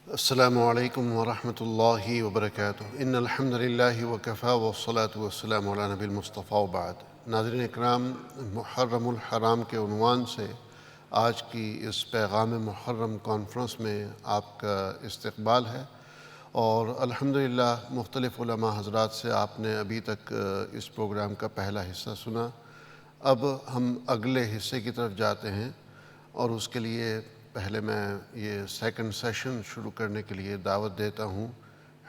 السلام علیکم ورحمۃ اللہ وبرکاتہ۔ ان الحمد للہ وکفیٰ والصلاة والسلام علی نبی المصطفیٰ وبعد۔ ناظرین اکرام، محرم الحرام کے عنوان سے آج کی اس پیغام محرم کانفرنس میں آپ کا استقبال ہے، اور الحمدللہ مختلف علماء حضرات سے آپ نے ابھی تک اس پروگرام کا پہلا حصہ سنا۔ اب ہم اگلے حصے کی طرف جاتے ہیں، اور اس کے لیے پہلے میں یہ سیکنڈ سیشن شروع کرنے کے لیے دعوت دیتا ہوں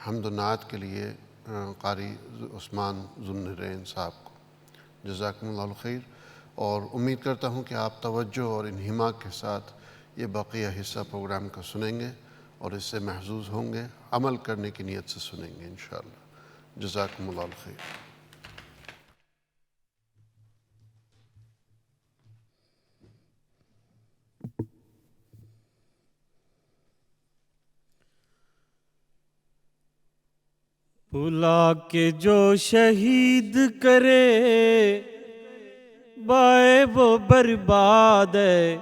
حمد و نعت کے لیے قاری عثمان ذوالنورین صاحب کو۔ جزاکم اللہ خیر، اور امید کرتا ہوں کہ آپ توجہ اور انہماک کے ساتھ یہ بقیہ حصہ پروگرام کا سنیں گے اور اس سے محظوظ ہوں گے، عمل کرنے کی نیت سے سنیں گے انشاءاللہ۔ جزاکم اللہ خیر۔ بلا کے جو شہید کرے بائے وہ برباد ہے،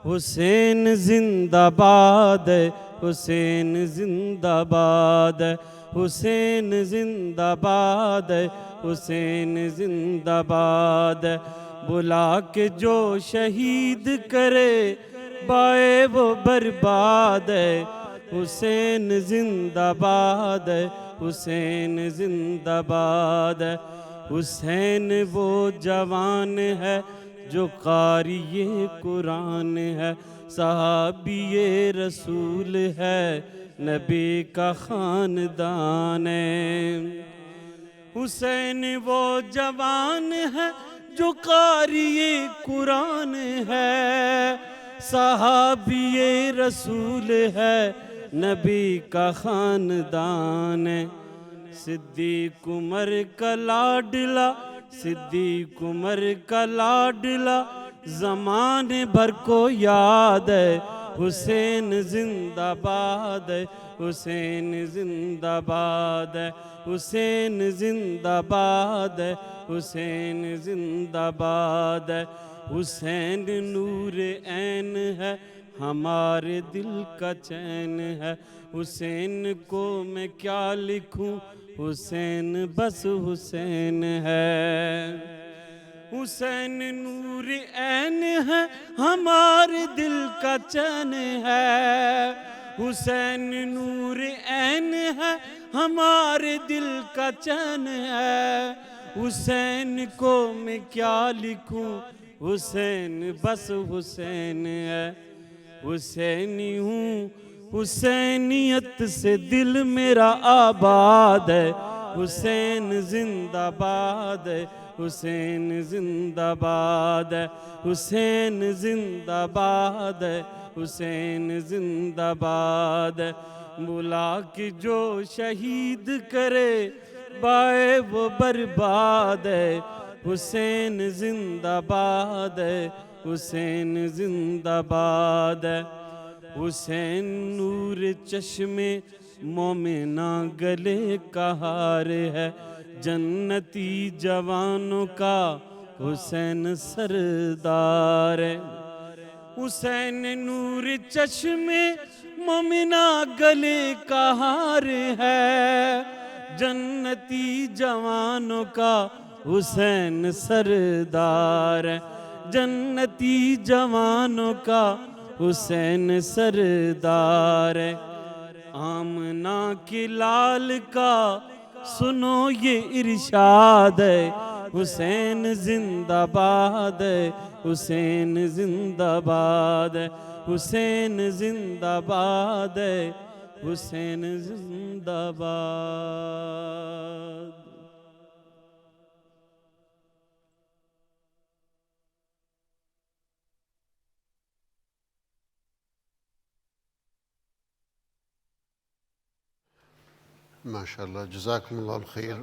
حسین زندہ باد ہے، حسین زندہ باد ہے، حسین زندہ باد ہے، حسین زندہ باد ہے۔ بلا کے جو شہید کرے بائے وہ برباد ہے، حسین زندہ باد ہے، حسین زندہ باد ہے۔ حسین وہ جوان ہے جو قاری قرآن ہے، صحابی رسول ہے، نبی کا خاندان ہے۔ حسین وہ جوان ہے جو قاری قرآن ہے، صحابی رسول ہے، نبی کا خاندان ہے۔ صدیق عمر کا لاڈلا، صدیق عمر کا لاڈلا، زمانے بھر کو یاد ہے، حسین زندہ باد ہے، حسین زندہ باد ہے، حسین زندہ باد ہے، حسین زندہ باد ہے۔ حسین نور عین ہے، ہمارے دل کا چین ہے، حسین کو میں کیا لکھوں، حسین بس حسین ہے۔ حسین نور عین ہے، ہمارے دل کا چین ہے، حسین نور عین ہے، ہمارے دل کا چین ہے۔ حسین کو میں کیا لکھوں، حسین بس حسین ہے۔ حسینی ہوں، حسینیت سے دل میرا آباد ہے، حسین زندہ باد ہے، حسین زندہ باد ہے، حسین زندہ باد ہے، حسین زندہ باد ہے۔ بلا کے جو شہید کرے بائے وہ برباد ہے، حسین زندہ باد ہے، حسین زندہ باد ہے۔ حسین نور چشم مومنہ گلے کا ہار ہے، جنتی جوانوں کا حسین سردار ہے۔ حسین نور چشم مومنہ گلے کا ہار ہے، جنتی جوانوں کا حسین سردار ہے، جنتی جوانوں کا حسین سردار ہے۔ آمنہ کے لال کا سنو یہ ارشاد ہے، حسین زندہ باد ہے، حسین زندہ باد ہے، حسین زندہ باد ہے، حسین زندہ باد۔ ماشاءاللہ، جزاکم اللہ خیر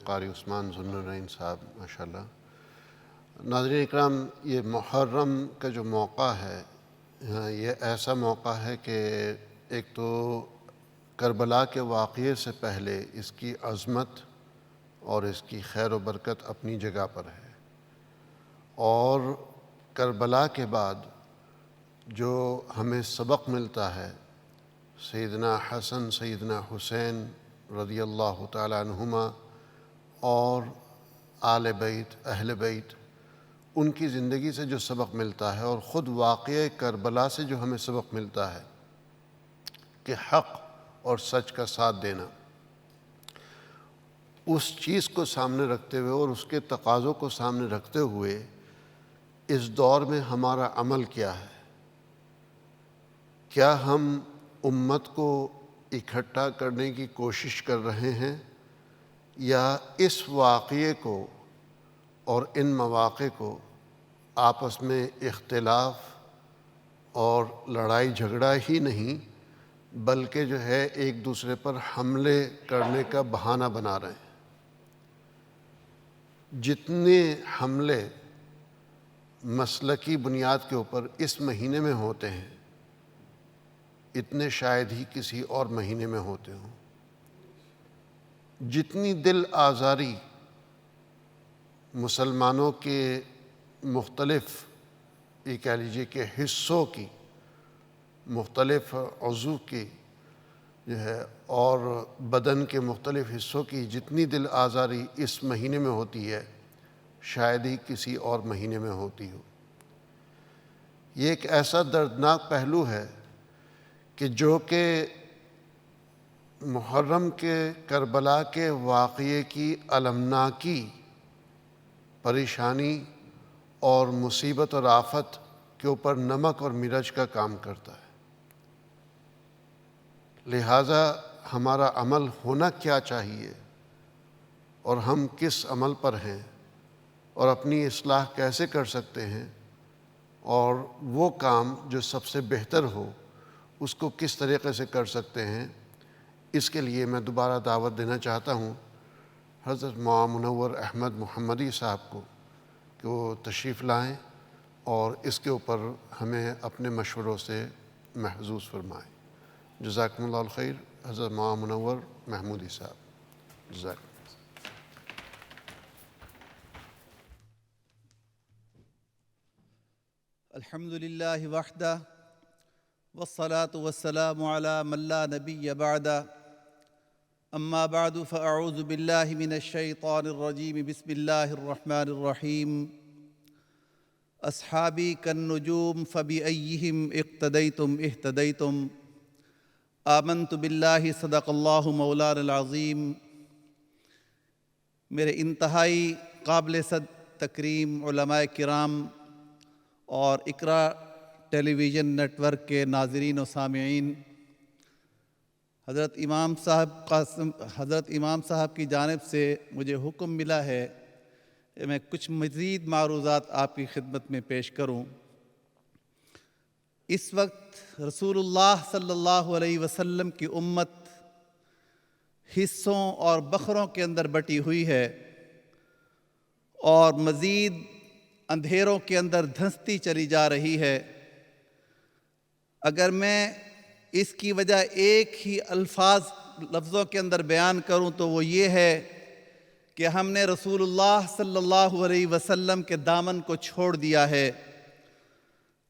قاری عثمان ذوالنورین صاحب، ماشاءاللہ۔ ناظرین اکرام، یہ محرم کا جو موقع ہے، یہ ایسا موقع ہے کہ ایک تو کربلا کے واقعے سے پہلے اس کی عظمت اور اس کی خیر و برکت اپنی جگہ پر ہے، اور کربلا کے بعد جو ہمیں سبق ملتا ہے سیدنا حسن سیدنا حسین رضی اللہ تعالی عنہما اور آل بیت اہل بیت، ان کی زندگی سے جو سبق ملتا ہے اور خود واقعہ کربلا سے جو ہمیں سبق ملتا ہے کہ حق اور سچ کا ساتھ دینا، اس چیز کو سامنے رکھتے ہوئے اور اس کے تقاضوں کو سامنے رکھتے ہوئے اس دور میں ہمارا عمل کیا ہے؟ کیا ہم امت کو اکٹھا کرنے کی کوشش کر رہے ہیں، یا اس واقعے کو اور ان مواقع کو آپس میں اختلاف اور لڑائی جھگڑا ہی نہیں بلکہ جو ہے ایک دوسرے پر حملے کرنے کا بہانہ بنا رہے ہیں؟ جتنے حملے مسلکی بنیاد کے اوپر اس مہینے میں ہوتے ہیں اتنے شاید ہی کسی اور مہینے میں ہوتے ہوں۔ جتنی دل آزاری مسلمانوں کے مختلف یہ کہہ لیجیے کہ حصوں کی، مختلف عضو کی جو ہے اور بدن کے مختلف حصوں کی جتنی دل آزاری اس مہینے میں ہوتی ہے شاید ہی کسی اور مہینے میں ہوتی ہو۔ یہ ایک ایسا دردناک پہلو ہے کہ جو کہ محرم کے کربلا کے واقعے کی المناکی پریشانی اور مصیبت اور آفت کے اوپر نمک اور مرچ کا کام کرتا ہے۔ لہٰذا ہمارا عمل ہونا کیا چاہیے اور ہم کس عمل پر ہیں اور اپنی اصلاح کیسے کر سکتے ہیں، اور وہ کام جو سب سے بہتر ہو اس کو کس طریقے سے کر سکتے ہیں، اس کے لیے میں دوبارہ دعوت دینا چاہتا ہوں حضرت مولانا منور احمد محمدی صاحب کو کہ وہ تشریف لائیں اور اس کے اوپر ہمیں اپنے مشوروں سے محظوظ فرمائیں۔ جزاکم اللہ الخیر۔ حضرت مولانا منور محمودی صاحب، جزاکم۔ الحمد للہ وحدہ والصلاة والسلام علی من لا نبی بعدہ، اما بعد فاعوذ باللہ من الشیطان الرجیم، بسم اللہ الرحمن الرحیم۔ اصحابی کالنجوم فبأیہم اقتدیتم اہتدیتم، آمنت باللہ صدق اللہ مولانا العظیم۔ میرے انتہائی قابل صد تکریم علماء کرام اور اقرا ٹیلی ویژن نیٹ ورک کے ناظرین و سامعین، حضرت امام صاحب کی جانب سے مجھے حکم ملا ہے کہ میں کچھ مزید معروضات آپ کی خدمت میں پیش کروں۔ اس وقت رسول اللہ صلی اللہ علیہ وسلم کی امت حصوں اور بخروں کے اندر بٹی ہوئی ہے اور مزید اندھیروں کے اندر دھنستی چلی جا رہی ہے۔ اگر میں اس کی وجہ ایک ہی لفظوں کے اندر بیان کروں تو وہ یہ ہے کہ ہم نے رسول اللہ صلی اللہ علیہ وسلم کے دامن کو چھوڑ دیا ہے،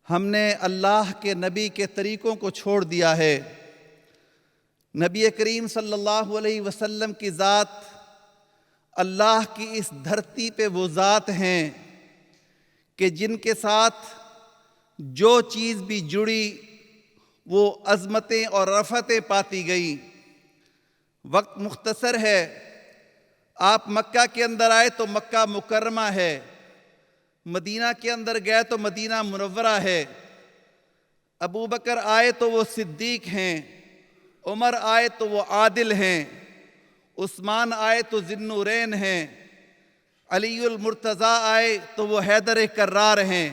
ہم نے اللہ کے نبی کے طریقوں کو چھوڑ دیا ہے۔ نبی کریم صلی اللہ علیہ وسلم کی ذات اللہ کی اس دھرتی پہ وہ ذات ہیں کہ جن کے ساتھ جو چیز بھی جڑی وہ عظمتیں اور رفعتیں پاتی گئی۔ وقت مختصر ہے، آپ مکہ کے اندر آئے تو مکہ مکرمہ ہے، مدینہ کے اندر گئے تو مدینہ منورہ ہے، ابو بکر آئے تو وہ صدیق ہیں، عمر آئے تو وہ عادل ہیں، عثمان آئے تو ذی النورین ہیں، علی المرتضیٰ آئے تو وہ حیدر کرار ہیں۔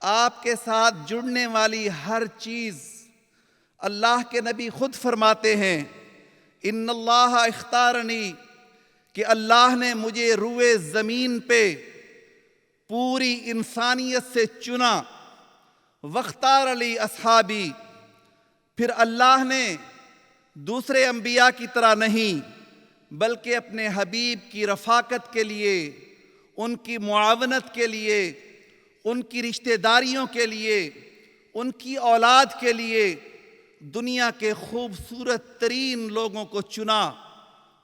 آپ کے ساتھ جڑنے والی ہر چیز اللہ کے نبی خود فرماتے ہیں، ان اللہ اختارنی، کہ اللہ نے مجھے روئے زمین پہ پوری انسانیت سے چنا، واختار علی اصحابی، پھر اللہ نے دوسرے انبیاء کی طرح نہیں بلکہ اپنے حبیب کی رفاقت کے لیے، ان کی معاونت کے لیے، ان کی رشتہ داریوں کے لیے، ان کی اولاد کے لیے دنیا کے خوبصورت ترین لوگوں کو چنا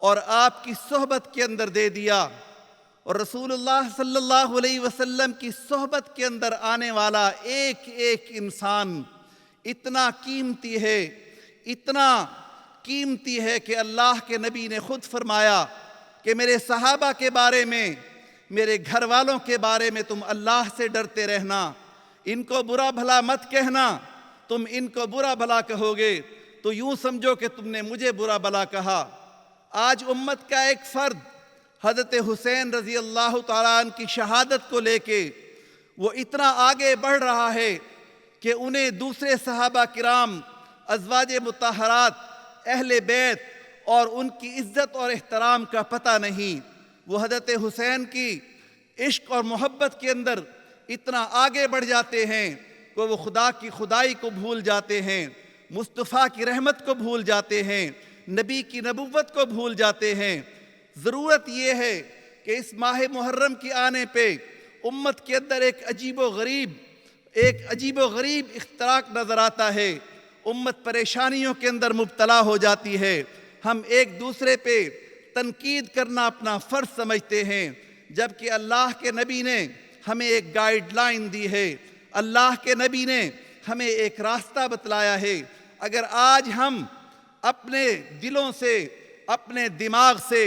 اور آپ کی صحبت کے اندر دے دیا، اور رسول اللہ صلی اللہ علیہ وسلم کی صحبت کے اندر آنے والا ایک ایک انسان اتنا قیمتی ہے، اتنا قیمتی ہے کہ اللہ کے نبی نے خود فرمایا کہ میرے صحابہ کے بارے میں، میرے گھر والوں کے بارے میں تم اللہ سے ڈرتے رہنا، ان کو برا بھلا مت کہنا، تم ان کو برا بھلا کہو گے تو یوں سمجھو کہ تم نے مجھے برا بھلا کہا۔ آج امت کا ایک فرد حضرت حسین رضی اللہ تعالیٰ عنہ کی شہادت کو لے کے وہ اتنا آگے بڑھ رہا ہے کہ انہیں دوسرے صحابہ کرام، ازواج مطہرات، اہل بیت اور ان کی عزت اور احترام کا پتہ نہیں۔ وہ حضرت حسین کی عشق اور محبت کے اندر اتنا آگے بڑھ جاتے ہیں کہ وہ خدا کی خدائی کو بھول جاتے ہیں، مصطفیٰ کی رحمت کو بھول جاتے ہیں، نبی کی نبوت کو بھول جاتے ہیں۔ ضرورت یہ ہے کہ اس ماہ محرم کے آنے پہ امت کے اندر ایک عجیب و غریب اختراق نظر آتا ہے۔ امت پریشانیوں کے اندر مبتلا ہو جاتی ہے۔ ہم ایک دوسرے پہ تنقید کرنا اپنا فرض سمجھتے ہیں، جبکہ اللہ کے نبی نے ہمیں ایک گائیڈ لائن دی ہے، اللہ کے نبی نے ہمیں ایک راستہ بتلایا ہے۔ اگر آج ہم اپنے دلوں سے، اپنے دماغ سے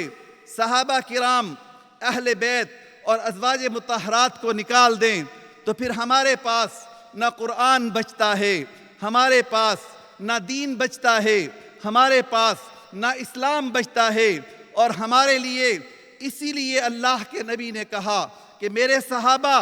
صحابہ کرام، اہل بیت اور ازواج مطہرات کو نکال دیں تو پھر ہمارے پاس نہ قرآن بچتا ہے، ہمارے پاس نہ دین بچتا ہے، ہمارے پاس نہ اسلام بچتا ہے۔ اور ہمارے لیے اسی لیے اللہ کے نبی نے کہا کہ میرے صحابہ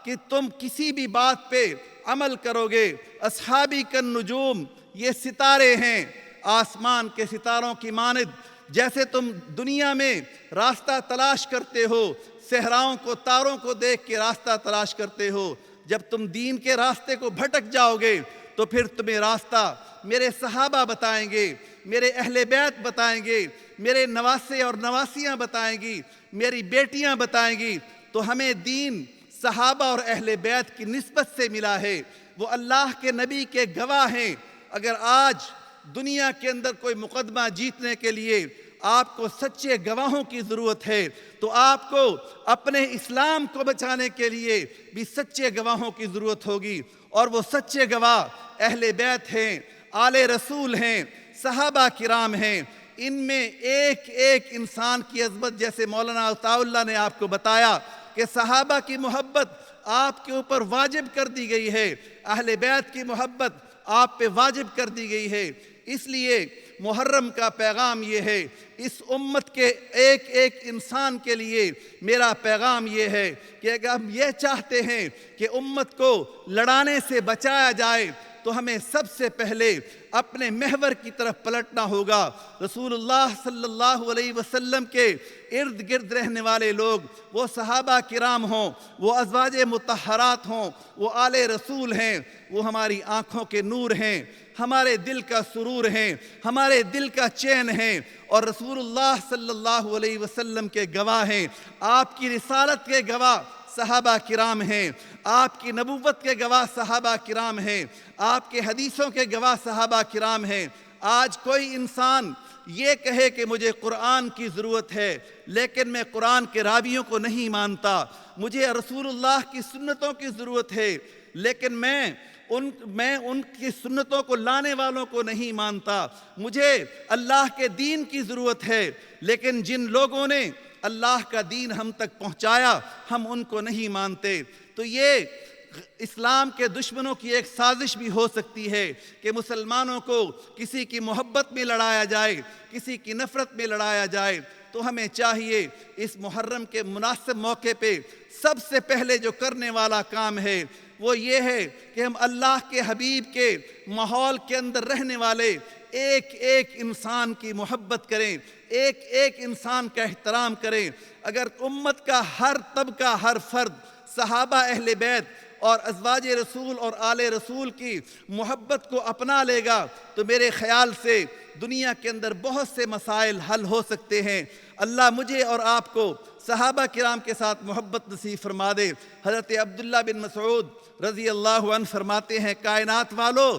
کہ تم کسی بھی بات پہ عمل کرو گے، اصحابی کالنجوم، یہ ستارے ہیں، آسمان کے ستاروں کی مانند، جیسے تم دنیا میں راستہ تلاش کرتے ہو، صحراؤں کو، تاروں کو دیکھ کے راستہ تلاش کرتے ہو، جب تم دین کے راستے کو بھٹک جاؤ گے تو پھر تمہیں راستہ میرے صحابہ بتائیں گے، میرے اہل بیت بتائیں گے، میرے نواسے اور نواسیاں بتائیں گی، میری بیٹیاں بتائیں گی۔ تو ہمیں دین صحابہ اور اہل بیت کی نسبت سے ملا ہے، وہ اللہ کے نبی کے گواہ ہیں۔ اگر آج دنیا کے اندر کوئی مقدمہ جیتنے کے لیے آپ کو سچے گواہوں کی ضرورت ہے تو آپ کو اپنے اسلام کو بچانے کے لیے بھی سچے گواہوں کی ضرورت ہوگی، اور وہ سچے گواہ اہل بیت ہیں، آل رسول ہیں، صحابہ کرام ہیں۔ ان میں ایک ایک انسان کی عظمت، جیسے مولانا عطاءاللہ نے آپ کو بتایا کہ صحابہ کی محبت آپ کے اوپر واجب کر دی گئی ہے، اہل بیت کی محبت آپ پہ واجب کر دی گئی ہے۔ اس لیے محرم کا پیغام یہ ہے، اس امت کے ایک ایک انسان کے لیے میرا پیغام یہ ہے کہ اگر ہم یہ چاہتے ہیں کہ امت کو لڑانے سے بچایا جائے تو ہمیں سب سے پہلے اپنے محور کی طرف پلٹنا ہوگا۔ رسول اللہ صلی اللہ علیہ وسلم کے ارد گرد رہنے والے لوگ، وہ صحابہ کرام ہوں، وہ ازواج مطہرات ہوں، وہ آل رسول ہیں، وہ ہماری آنکھوں کے نور ہیں، ہمارے دل کا سرور ہیں، ہمارے دل کا چین ہیں، اور رسول اللہ صلی اللہ علیہ وسلم کے گواہ ہیں۔ آپ کی رسالت کے گواہ صحابہ کرام ہیں، آپ کی نبوت کے گواہ صحابہ کرام ہیں، آپ کے حدیثوں کے گواہ صحابہ کرام ہیں۔ آج کوئی انسان یہ کہے کہ مجھے قرآن کی ضرورت ہے لیکن میں قرآن کے راویوں کو نہیں مانتا، مجھے رسول اللہ کی سنتوں کی ضرورت ہے لیکن میں ان کی سنتوں کو لانے والوں کو نہیں مانتا، مجھے اللہ کے دین کی ضرورت ہے لیکن جن لوگوں نے اللہ کا دین ہم تک پہنچایا ہم ان کو نہیں مانتے، تو یہ اسلام کے دشمنوں کی ایک سازش بھی ہو سکتی ہے کہ مسلمانوں کو کسی کی محبت میں لڑایا جائے، کسی کی نفرت میں لڑایا جائے۔ تو ہمیں چاہیے اس محرم کے مناسب موقع پہ سب سے پہلے جو کرنے والا کام ہے وہ یہ ہے کہ ہم اللہ کے حبیب کے ماحول کے اندر رہنے والے ایک ایک انسان کی محبت کریں، ایک ایک انسان کا احترام کریں۔ اگر امت کا ہر طبقہ، ہر فرد صحابہ اہل بیت اور ازواج رسول اور آل رسول کی محبت کو اپنا لے گا تو میرے خیال سے دنیا کے اندر بہت سے مسائل حل ہو سکتے ہیں۔ اللہ مجھے اور آپ کو صحابہ کرام کے ساتھ محبت نصیب فرما دے۔ حضرت عبداللہ بن مسعود رضی اللہ عنہ فرماتے ہیں، کائنات والو،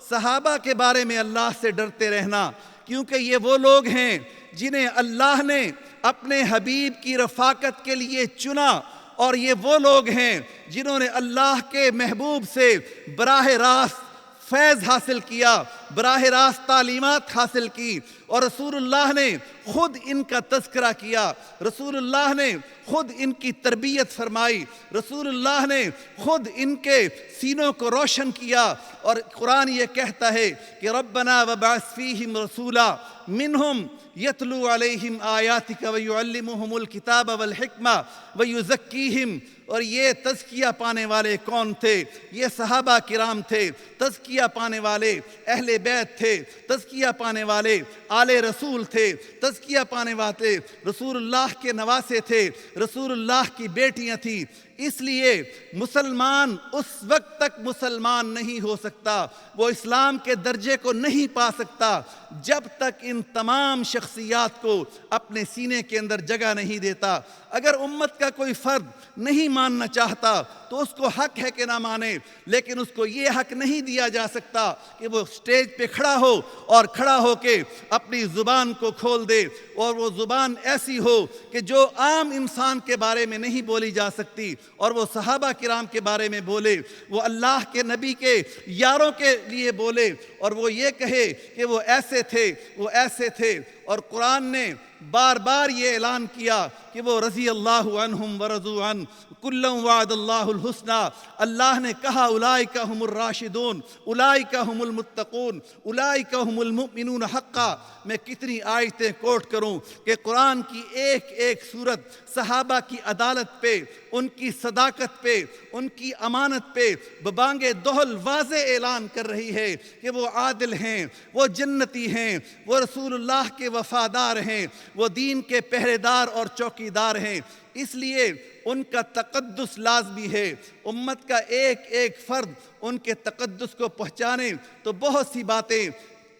صحابہ کے بارے میں اللہ سے ڈرتے رہنا، کیونکہ یہ وہ لوگ ہیں جنہیں اللہ نے اپنے حبیب کی رفاقت کے لیے چنا، اور یہ وہ لوگ ہیں جنہوں نے اللہ کے محبوب سے براہ راست فیض حاصل کیا، براہ راست تعلیمات حاصل کی، اور رسول اللہ نے خود ان کا تذکرہ کیا، رسول اللہ نے خود ان کی تربیت فرمائی، رسول اللہ نے خود ان کے سینوں کو روشن کیا۔ اور قرآن یہ کہتا ہے کہ ربنا وبعث فیہم رسولا منہم یتلو علیہم آیاتک ویعلمہم الکتاب والحکمہ ویزکیہم۔ اور یہ تزکیہ پانے والے کون تھے؟ یہ صحابہ کرام تھے، تزکیہ پانے والے اہل بیت تھے، تزکیہ پانے والے آل رسول تھے، تزکیہ پانے والے رسول اللہ کے نواسے تھے، رسول اللہ کی بیٹیاں تھیں۔ اس لیے مسلمان اس وقت تک مسلمان نہیں ہو سکتا، وہ اسلام کے درجے کو نہیں پا سکتا جب تک ان تمام شخصیات کو اپنے سینے کے اندر جگہ نہیں دیتا۔ اگر امت کا کوئی فرد نہیں ماننا چاہتا تو اس کو حق ہے کہ نہ مانے، لیکن اس کو یہ حق نہیں دیا جا سکتا کہ وہ سٹیج پہ کھڑا ہو اور کھڑا ہو کے اپنی زبان کو کھول دے، اور وہ زبان ایسی ہو کہ جو عام انسان کے بارے میں نہیں بولی جا سکتی، اور وہ صحابہ کرام کے بارے میں بولے، وہ اللہ کے نبی کے یاروں کے لیے بولے، اور وہ یہ کہے کہ وہ ایسے تھے، وہ ایسے تھے۔ اور قرآن نے بار بار یہ اعلان کیا کہ وہ رضی اللہ عنہم ورضوا عنہ کلا وعد اللہ الحسنى۔ اللہ نے کہا اولئک هم الراشدون، اولئک هم المتقون، اولئک هم المؤمنون حقا۔ میں کتنی آیتیں کوٹ کروں کہ قرآن کی ایک ایک صورت صحابہ کی عدالت پہ، ان کی صداقت پہ، ان کی امانت پہ ببانگ دہل واضح اعلان کر رہی ہے کہ وہ عادل ہیں، وہ جنتی ہیں، وہ رسول اللہ کے وفادار ہیں، وہ دین کے پہرے دار اور چوکیدار ہیں۔ اس لیے ان کا تقدس لازمی ہے۔ امت کا ایک ایک فرد ان کے تقدس کو پہچانے تو بہت سی باتیں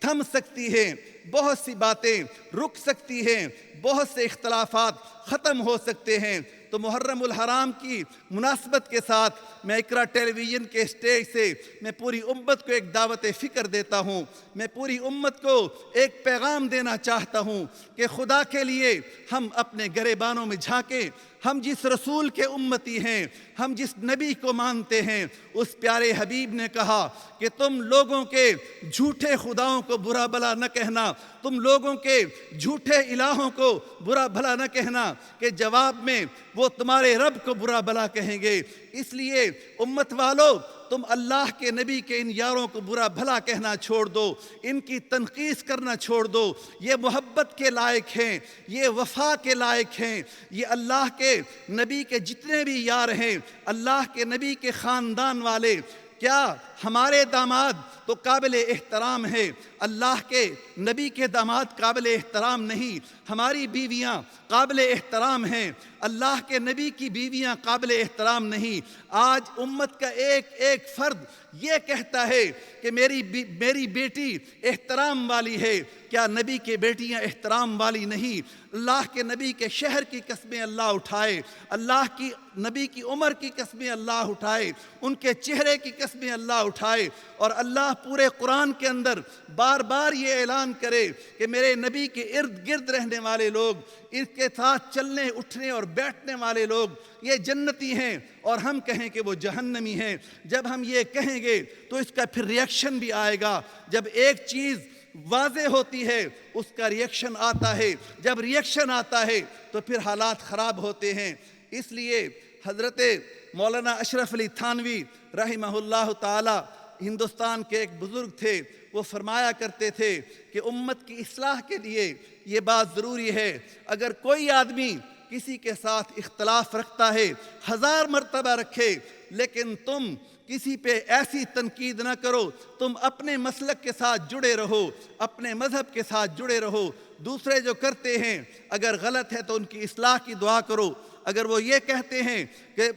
تھم سکتی ہیں، بہت سی باتیں رک سکتی ہیں، بہت سے اختلافات ختم ہو سکتے ہیں۔ تو محرم الحرام کی مناسبت کے ساتھ میں اقرا ٹیلی ویژن کے اسٹیج سے میں پوری امت کو ایک دعوت فکر دیتا ہوں، میں پوری امت کو ایک پیغام دینا چاہتا ہوں کہ خدا کے لیے ہم اپنے گریبانوں میں جھانکیں۔ ہم جس رسول کے امتی ہیں، ہم جس نبی کو مانتے ہیں، اس پیارے حبیب نے کہا کہ تم لوگوں کے جھوٹے خداؤں کو برا بھلا نہ کہنا، تم لوگوں کے جھوٹے الہوں کو برا بھلا نہ کہنا، کہ جواب میں وہ تمہارے رب کو برا بھلا کہیں گے۔ اس لیے امت والو، تم اللہ کے نبی کے ان یاروں کو برا بھلا کہنا چھوڑ دو، ان کی تنقیص کرنا چھوڑ دو۔ یہ محبت کے لائق ہیں، یہ وفا کے لائق ہیں، یہ اللہ کے نبی کے جتنے بھی یار ہیں، اللہ کے نبی کے خاندان والے۔ کیا ہمارے داماد تو قابل احترام ہے، اللہ کے نبی کے داماد قابل احترام نہیں؟ ہماری بیویاں قابل احترام ہیں، اللہ کے نبی کی بیویاں قابل احترام نہیں۔ آج امت کا ایک ایک فرد یہ کہتا ہے کہ میری بیٹی احترام والی ہے، کیا نبی کے بیٹیاں احترام والی نہیں؟ اللہ کے نبی کے شہر کی قسمیں اللہ اٹھائے، اللہ کی نبی کی عمر کی قسمیں اللہ اٹھائے، ان کے چہرے کی قسمیں اللہ اٹھائے، اور اللہ پورے قرآن کے اندر بار بار یہ اعلان کرے کہ میرے نبی کے ارد گرد رہنے والے لوگ، اس کے ساتھ چلنے اٹھنے اور بیٹھنے والے لوگ یہ جنتی ہیں، اور ہم کہیں کہ وہ جہنمی ہیں۔ جب ہم یہ کہیں گے تو اس کا پھر ریئیکشن بھی آئے گا۔ جب ایک چیز واضح ہوتی ہے اس کا ریئیکشن آتا ہے، جب ریئیکشن آتا ہے تو پھر حالات خراب ہوتے ہیں۔ اس لیے حضرت مولانا اشرف علی تھانوی رحمہ اللہ تعالی ہندوستان کے ایک بزرگ تھے، وہ فرمایا کرتے تھے کہ امت کی اصلاح کے لیے یہ بات ضروری ہے، اگر کوئی آدمی کسی کے ساتھ اختلاف رکھتا ہے، 1000 مرتبہ رکھے، لیکن تم کسی پہ ایسی تنقید نہ کرو، تم اپنے مسلک کے ساتھ جڑے رہو، اپنے مذہب کے ساتھ جڑے رہو۔ دوسرے جو کرتے ہیں اگر غلط ہے تو ان کی اصلاح کی دعا کرو، اگر وہ یہ کہتے ہیں کہ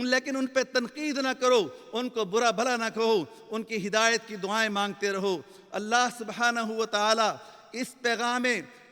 لیکن ان پہ تنقید نہ کرو، ان کو برا بھلا نہ کہو، ان کی ہدایت کی دعائیں مانگتے رہو۔ اللہ سبحانہ و تعالی اس پیغام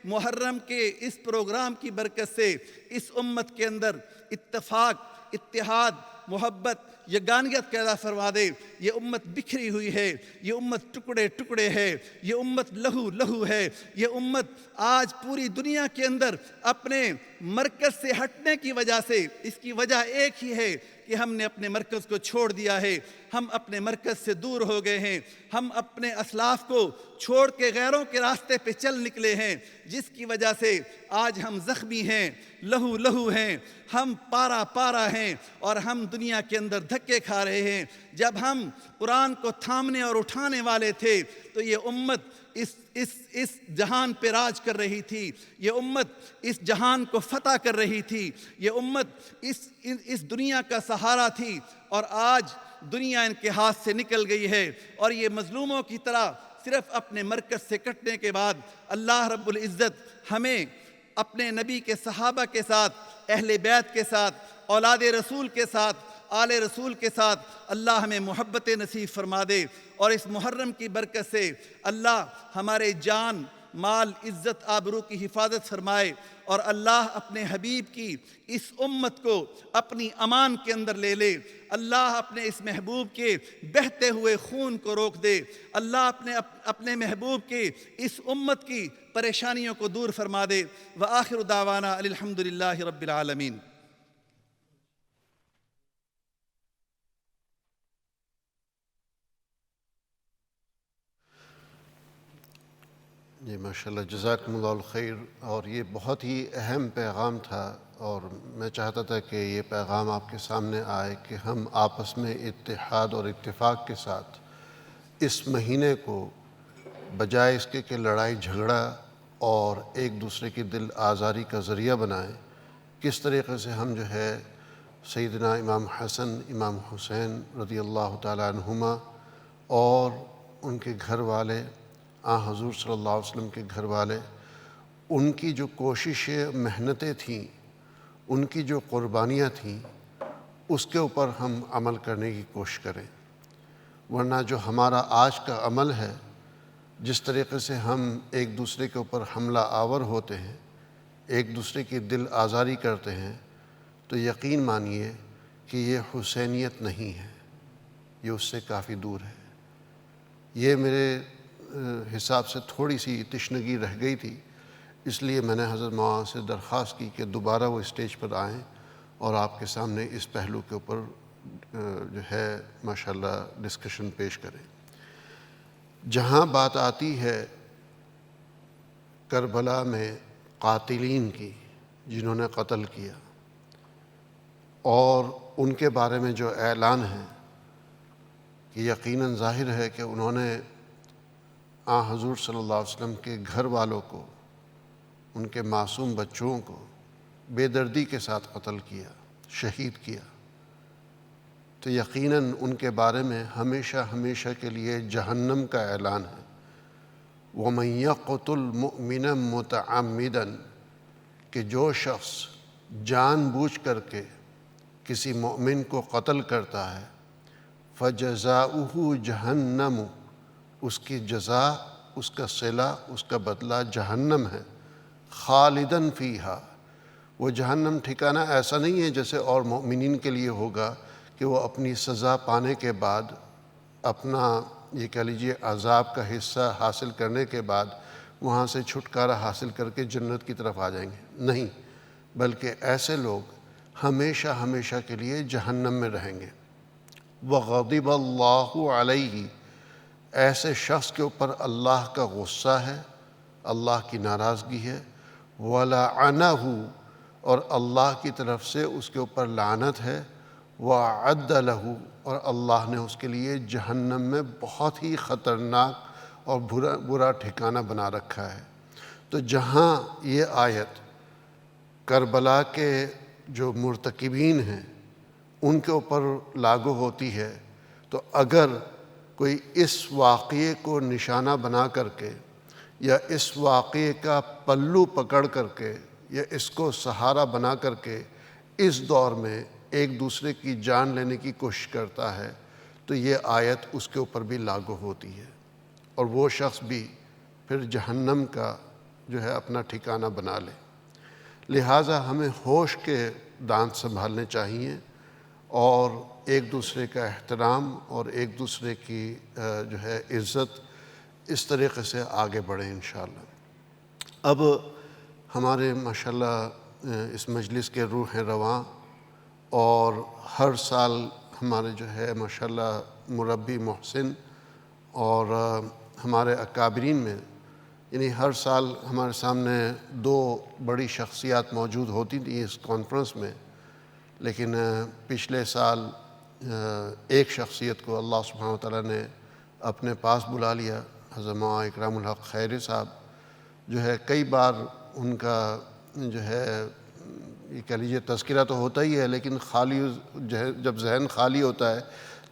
محرم کے اس پروگرام کی برکت سے اس امت کے اندر اتفاق، اتحاد، محبت، یگانیت پیدا فرما دے۔ یہ امت بکھری ہوئی ہے، یہ امت ٹکڑے ٹکڑے ہے، یہ امت لہو لہو ہے، یہ امت آج پوری دنیا کے اندر اپنے مرکز سے ہٹنے کی وجہ سے، اس کی وجہ ایک ہی ہے کہ ہم نے اپنے مرکز کو چھوڑ دیا ہے، ہم اپنے مرکز سے دور ہو گئے ہیں، ہم اپنے اسلاف کو چھوڑ کے غیروں کے راستے پہ چل نکلے ہیں، جس کی وجہ سے آج ہم زخمی ہیں، لہو لہو ہیں، ہم پارا پارا ہیں، اور ہم دنیا کے اندر دھکے کھا رہے ہیں۔ جب ہم قرآن کو تھامنے اور اٹھانے والے تھے تو یہ امت اس جہان پہ راج کر رہی تھی، یہ امت اس جہان کو فتح کر رہی تھی، یہ امت اس دنیا کا سہارا تھی، اور آج دنیا ان کے ہاتھ سے نکل گئی ہے، اور یہ مظلوموں کی طرح صرف اپنے مرکز سے کٹنے کے بعد اللہ رب العزت ہمیں اپنے نبی کے صحابہ کے ساتھ، اہل بیت کے ساتھ، اولاد رسول کے ساتھ، آل رسول کے ساتھ اللہ ہمیں محبت نصیب فرما دے، اور اس محرم کی برکت سے اللہ ہمارے جان، مال، عزت، آبرو کی حفاظت فرمائے، اور اللہ اپنے حبیب کی اس امت کو اپنی امان کے اندر لے لے۔ اللہ اپنے اس محبوب کے بہتے ہوئے خون کو روک دے۔ اللہ اپنے محبوب کے اس امت کی پریشانیوں کو دور فرما دے۔ وآخر دعوانا الحمدللہ رب العالمین۔ جی ماشاءاللہ، جزاکم اللہ الخیر۔ اور یہ بہت ہی اہم پیغام تھا، اور میں چاہتا تھا کہ یہ پیغام آپ کے سامنے آئے کہ ہم آپس میں اتحاد اور اتفاق کے ساتھ اس مہینے کو بجائے اس کے کہ لڑائی جھگڑا اور ایک دوسرے کی دل آزاری کا ذریعہ بنائیں، کس طریقے سے ہم جو ہے سیدنا امام حسن، امام حسین رضی اللہ تعالیٰ عنہما اور ان کے گھر والے، حضور صلی اللہ علیہ وسلم کے گھر والے، ان کی جو کوششیں، محنتیں تھیں، ان کی جو قربانیاں تھیں، اس کے اوپر ہم عمل کرنے کی کوشش کریں۔ ورنہ جو ہمارا آج کا عمل ہے، جس طریقے سے ہم ایک دوسرے کے اوپر حملہ آور ہوتے ہیں، ایک دوسرے کی دل آزاری کرتے ہیں، تو یقین مانیے کہ یہ حسینیت نہیں ہے، یہ اس سے کافی دور ہے۔ یہ میرے حساب سے تھوڑی سی تشنگی رہ گئی تھی، اس لیے میں نے حضرت مولانا سے درخواست کی کہ دوبارہ وہ اسٹیج پر آئیں اور آپ کے سامنے اس پہلو کے اوپر جو ہے ماشاءاللہ ڈسکشن پیش کریں۔ جہاں بات آتی ہے کربلا میں قاتلین کی، جنہوں نے قتل کیا، اور ان کے بارے میں جو اعلان ہے کہ یقیناً ظاہر ہے کہ انہوں نے حضور صلی اللہ علیہ وسلم کے گھر والوں کو، ان کے معصوم بچوں کو بے دردی کے ساتھ قتل کیا، شہید کیا، تو یقیناً ان کے بارے میں ہمیشہ ہمیشہ کے لیے جہنم کا اعلان ہے۔ وَمَن يَقْتُلْ مُؤْمِنًا مُتَعَمِّدًا، کہ جو شخص جان بوجھ کر کے کسی مومن کو قتل کرتا ہے، فَجَزَاؤُهُ جَهَنَّمُ، اس کی جزا، اس کا صلہ، اس کا بدلہ جہنم ہے، خالداً فیہا، وہ جہنم ٹھکانہ ایسا نہیں ہے جیسے اور مومنین کے لیے ہوگا کہ وہ اپنی سزا پانے کے بعد، اپنا یہ کہہ لیجیے عذاب کا حصہ حاصل کرنے کے بعد وہاں سے چھٹکارا حاصل کر کے جنت کی طرف آ جائیں گے، نہیں، بلکہ ایسے لوگ ہمیشہ ہمیشہ کے لیے جہنم میں رہیں گے۔ وَغَضِبَ اللَّهُ عَلَيْهِ، ایسے شخص کے اوپر اللہ کا غصہ ہے، اللہ کی ناراضگی ہے۔ وَلَعَنَهُ، اور اللہ کی طرف سے اس کے اوپر لعنت ہے۔ وَأَعَدَّ لَهُ، اور اللہ نے اس کے لیے جہنم میں بہت ہی خطرناک اور برا ٹھکانہ بنا رکھا ہے۔ تو جہاں یہ آیت کربلا کے جو مرتکبین ہیں ان کے اوپر لاگو ہوتی ہے، تو اگر کوئی اس واقعے کو نشانہ بنا کر کے یا اس واقعے کا پلو پکڑ کر کے یا اس کو سہارا بنا کر کے اس دور میں ایک دوسرے کی جان لینے کی کوشش کرتا ہے، تو یہ آیت اس کے اوپر بھی لاگو ہوتی ہے، اور وہ شخص بھی پھر جہنم کا جو ہے اپنا ٹھکانہ بنا لے۔ لہٰذا ہمیں ہوش کے دانت سنبھالنے چاہیے اور ایک دوسرے کا احترام اور ایک دوسرے کی جو ہے عزت اس طریقے سے آگے بڑھیں انشاءاللہ۔ اب ہمارے ماشاءاللہ اس مجلس کے روح رواں اور ہر سال ہمارے جو ہے ماشاءاللہ مربی محسن اور ہمارے اکابرین میں یعنی ہر سال ہمارے سامنے 2 بڑی شخصیات موجود ہوتی تھیں اس کانفرنس میں، لیکن پچھلے سال ایک شخصیت کو اللہ سبحانہ وتعالیٰ نے اپنے پاس بلا لیا، حضرت مولانا اکرام الحق خیری صاحب جو ہے کئی بار ان کا جو ہے یہ کہہ لیجیے تذکرہ تو ہوتا ہی ہے، لیکن خالی جب ذہن خالی ہوتا ہے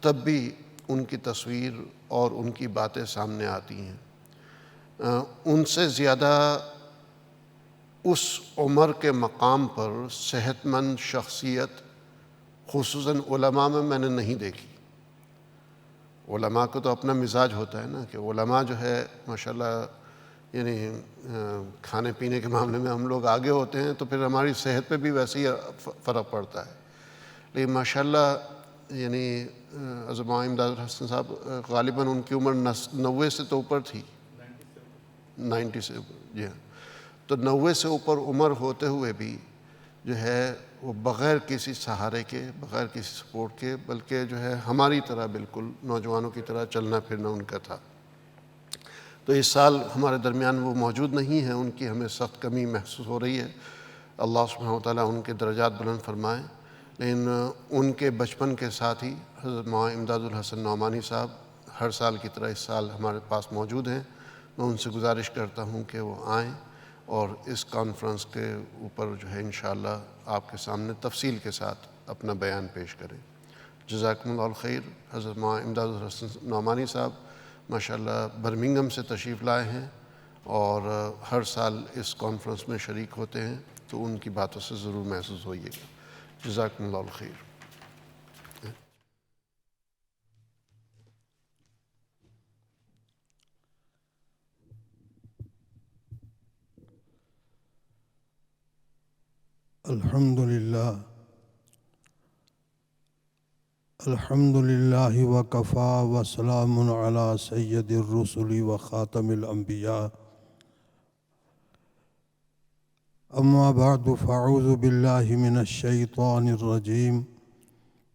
تب بھی ان کی تصویر اور ان کی باتیں سامنے آتی ہیں۔ ان سے زیادہ اس عمر کے مقام پر صحت مند شخصیت خصوصاً علماء میں نے نہیں دیکھی۔ علماء کو تو اپنا مزاج ہوتا ہے نا کہ علماء جو ہے ماشاءاللہ یعنی کھانے پینے کے معاملے میں ہم لوگ آگے ہوتے ہیں تو پھر ہماری صحت پہ بھی ویسے ہی فرق پڑتا ہے، لیکن ماشاءاللہ یعنی حضرت مولانا امداد حسن صاحب غالباً ان کی عمر 90 سے تو اوپر تھی، 90 سے اوپر، جی ہاں، تو 90 سے اوپر عمر ہوتے ہوئے بھی جو ہے وہ بغیر کسی سہارے کے، بغیر کسی سپورٹ کے، بلکہ جو ہے ہماری طرح بالکل نوجوانوں کی طرح چلنا پھرنا ان کا تھا۔ تو اس سال ہمارے درمیان وہ موجود نہیں ہیں، ان کی ہمیں سخت کمی محسوس ہو رہی ہے۔ اللہ سبحانہ وتعالیٰ ان کے درجات بلند فرمائے، لیکن ان کے بچپن کے ساتھ ہی حضرت مولانا امداد الحسن نعمانی صاحب ہر سال کی طرح اس سال ہمارے پاس موجود ہیں۔ میں ان سے گزارش کرتا ہوں کہ وہ آئیں اور اس کانفرنس کے اوپر جو ہے انشاءاللہ آپ کے سامنے تفصیل کے ساتھ اپنا بیان پیش کریں۔ جزاکم اللہ الخیر۔ حضرت مولانا امداد الحسن نعمانی صاحب ماشاءاللہ برمنگھم سے تشریف لائے ہیں اور ہر سال اس کانفرنس میں شریک ہوتے ہیں، تو ان کی باتوں سے ضرور محسوس ہوئیے گا۔ جزاکم اللہ الخیر۔ الحمد للہ وکفا وسلام علی سید الرسل وخاتم الانبیاء، اما بعد فاعوذ باللہ من الشیطان الرجیم،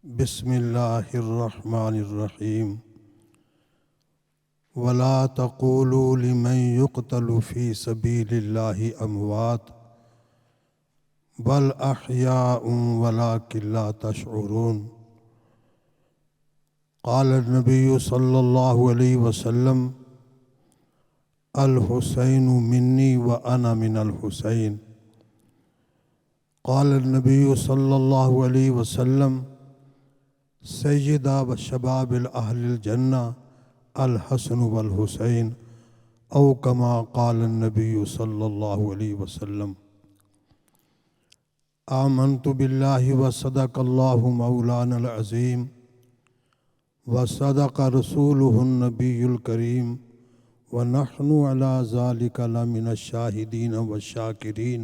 بسم اللہ الرحمن الرحیم۔ ولا تقولوا لمن يقتل في سبيل الله اموات بل احیاء ولكن لا تشعرون۔ قال النبی صلی اللہ علیہ وسلم الحسین منی وانا من الحسین۔ قال النبی صلی اللہ علیہ وسلم سیدہ و شباب اہل الجنہ الحسن والحسین، او کما قال النبی صلی اللہ علیہ وسلم۔ آمنت باللہ وصدق اللہ مولانا العظیم وصدق رسولہ النبی الکریم ونحن علی ذلک لمن الشاہدین والشاکرین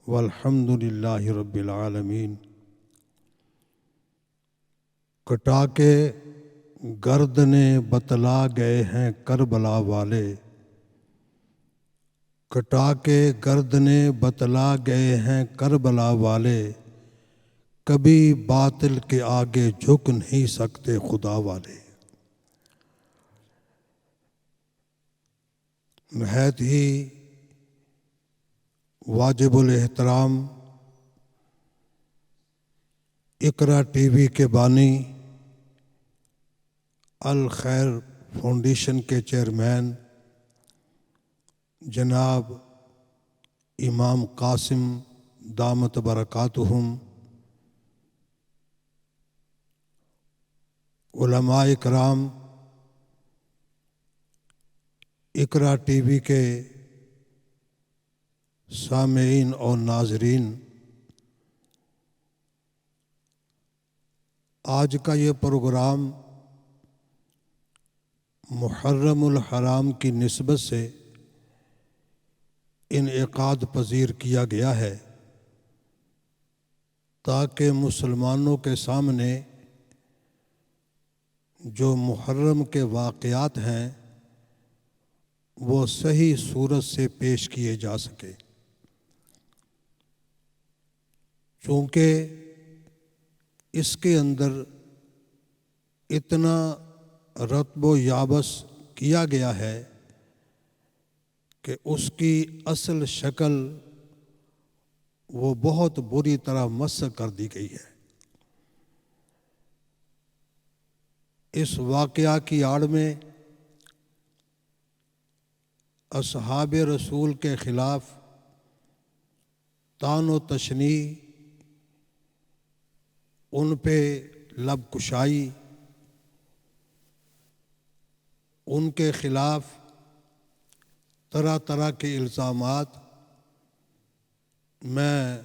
والحمد للہ رب العالمین۔ کٹا کے گردنیں بتلا گئے ہیں کربلا والے، کٹا کے گردنیں بتلا گئے ہیں کربلا والے، کبھی باطل کے آگے جھک نہیں سکتے خدا والے۔ نہایت ہی واجب الاحترام اقرا ٹی وی کے بانی، الخیر فاؤنڈیشن کے چیئرمین جناب امام قاسم دامت برکاتہم، علماء اکرام، اقرا ٹی وی کے سامعین اور ناظرین، آج کا یہ پروگرام محرم الحرام کی نسبت سے انعقاد پذیر کیا گیا ہے تاکہ مسلمانوں کے سامنے جو محرم کے واقعات ہیں وہ صحیح صورت سے پیش کیے جا سکے، چونکہ اس کے اندر اتنا رتب و یابس کیا گیا ہے کہ اس کی اصل شکل وہ بہت بری طرح مسخ کر دی گئی ہے۔ اس واقعہ کی آڑ میں اصحاب رسول کے خلاف طعن و تشنیع، ان پہ لب کشائی، ان کے خلاف طرح طرح کے الزامات، میں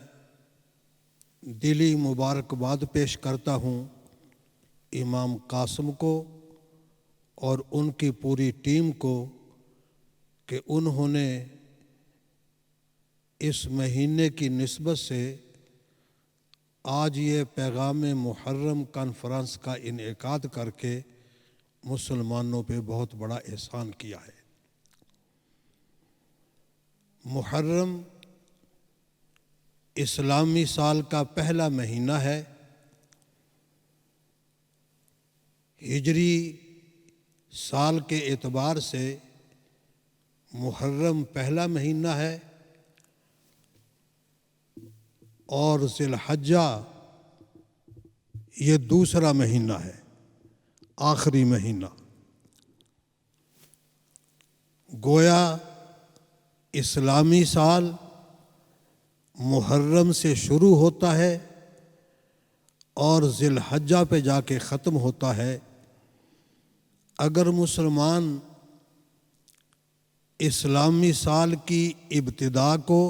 دلی مبارکباد پیش کرتا ہوں امام قاسم کو اور ان کی پوری ٹیم کو کہ انہوں نے اس مہینے کی نسبت سے آج یہ پیغام محرم کانفرنس کا انعقاد کر کے مسلمانوں پہ بہت بڑا احسان کیا ہے۔ محرم اسلامی سال کا پہلا مہینہ ہے، ہجری سال کے اعتبار سے محرم پہلا مہینہ ہے اور ذی الحجہ یہ دوسرا مہینہ ہے، آخری مہینہ۔ گویا اسلامی سال محرم سے شروع ہوتا ہے اور ذی الحجہ پہ جا کے ختم ہوتا ہے۔ اگر مسلمان اسلامی سال کی ابتدا کو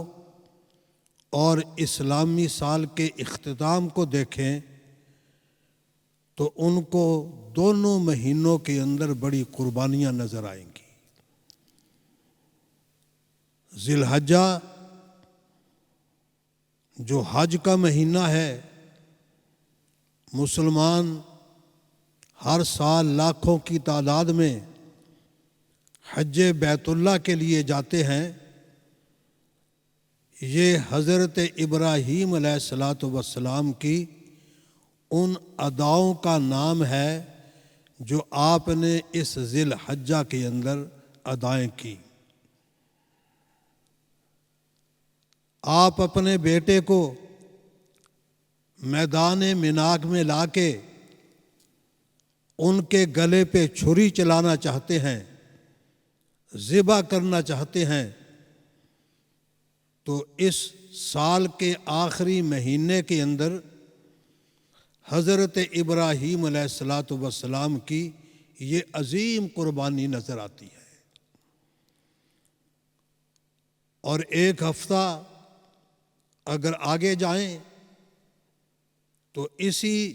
اور اسلامی سال کے اختتام کو دیکھیں تو ان کو دونوں مہینوں کے اندر بڑی قربانیاں نظر آئیں گی۔ ذی الحجہ جو حج کا مہینہ ہے، مسلمان ہر سال لاکھوں کی تعداد میں حج بیت اللہ کے لیے جاتے ہیں۔ یہ حضرت ابراہیم علیہ الصلاۃ والسلام کی ان اداؤں کا نام ہے جو آپ نے اس ذی الحجہ کے اندر ادائیں کی۔ آپ اپنے بیٹے کو میدان مناک میں لا کے ان کے گلے پہ چھری چلانا چاہتے ہیں، ذبح کرنا چاہتے ہیں، تو اس سال کے آخری مہینے کے اندر حضرت ابراہیم علیہ الصلاۃ والسلام کی یہ عظیم قربانی نظر آتی ہے۔ اور ایک ہفتہ اگر آگے جائیں تو اسی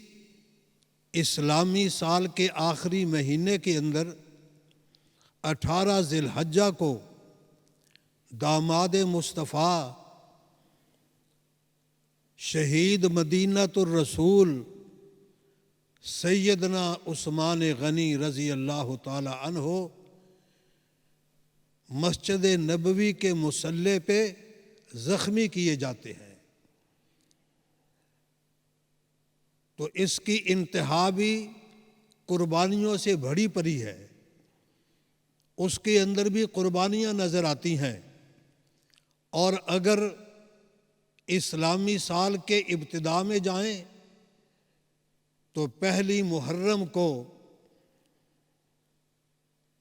اسلامی سال کے آخری مہینے کے اندر 18 ذی الحجہ کو داماد مصطفیٰ شہید مدینۃ الرسول سیدنا عثمان غنی رضی اللہ تعالی عنہ مسجد نبوی کے مصلی پہ زخمی کیے جاتے ہیں۔ تو اس کی انتہا بھی قربانیوں سے بھری پڑی ہے، اس کے اندر بھی قربانیاں نظر آتی ہیں۔ اور اگر اسلامی سال کے ابتدا میں جائیں تو پہلی محرم کو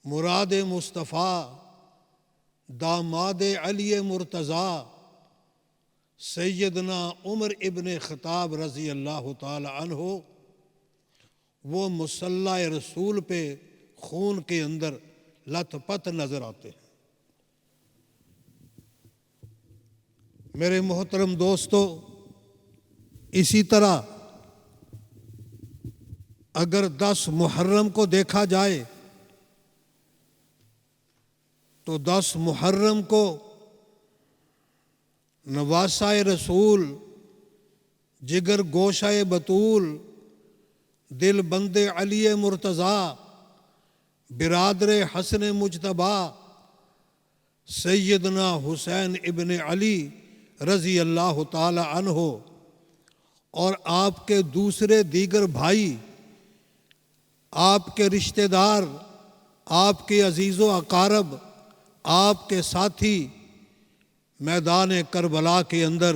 مراد مصطفیٰ داماد علی مرتضیٰ سیدنا عمر ابن خطاب رضی اللہ تعالی عنہ وہ مصلی رسول پہ خون کے اندر لت پت نظر آتے ہیں۔ میرے محترم دوستو، اسی طرح اگر 10 محرم کو دیکھا جائے تو 10 محرم کو نواسائے رسول، جگر گوشہ بطول، دل بند علی مرتضیٰ، برادر حسن مجتبیٰ، سیدنا حسین ابن علی رضی اللہ تعالی عنہ اور آپ کے دوسرے دیگر بھائی، آپ کے رشتہ دار، آپ کے عزیز و اقارب، آپ کے ساتھی میدان کربلا کے اندر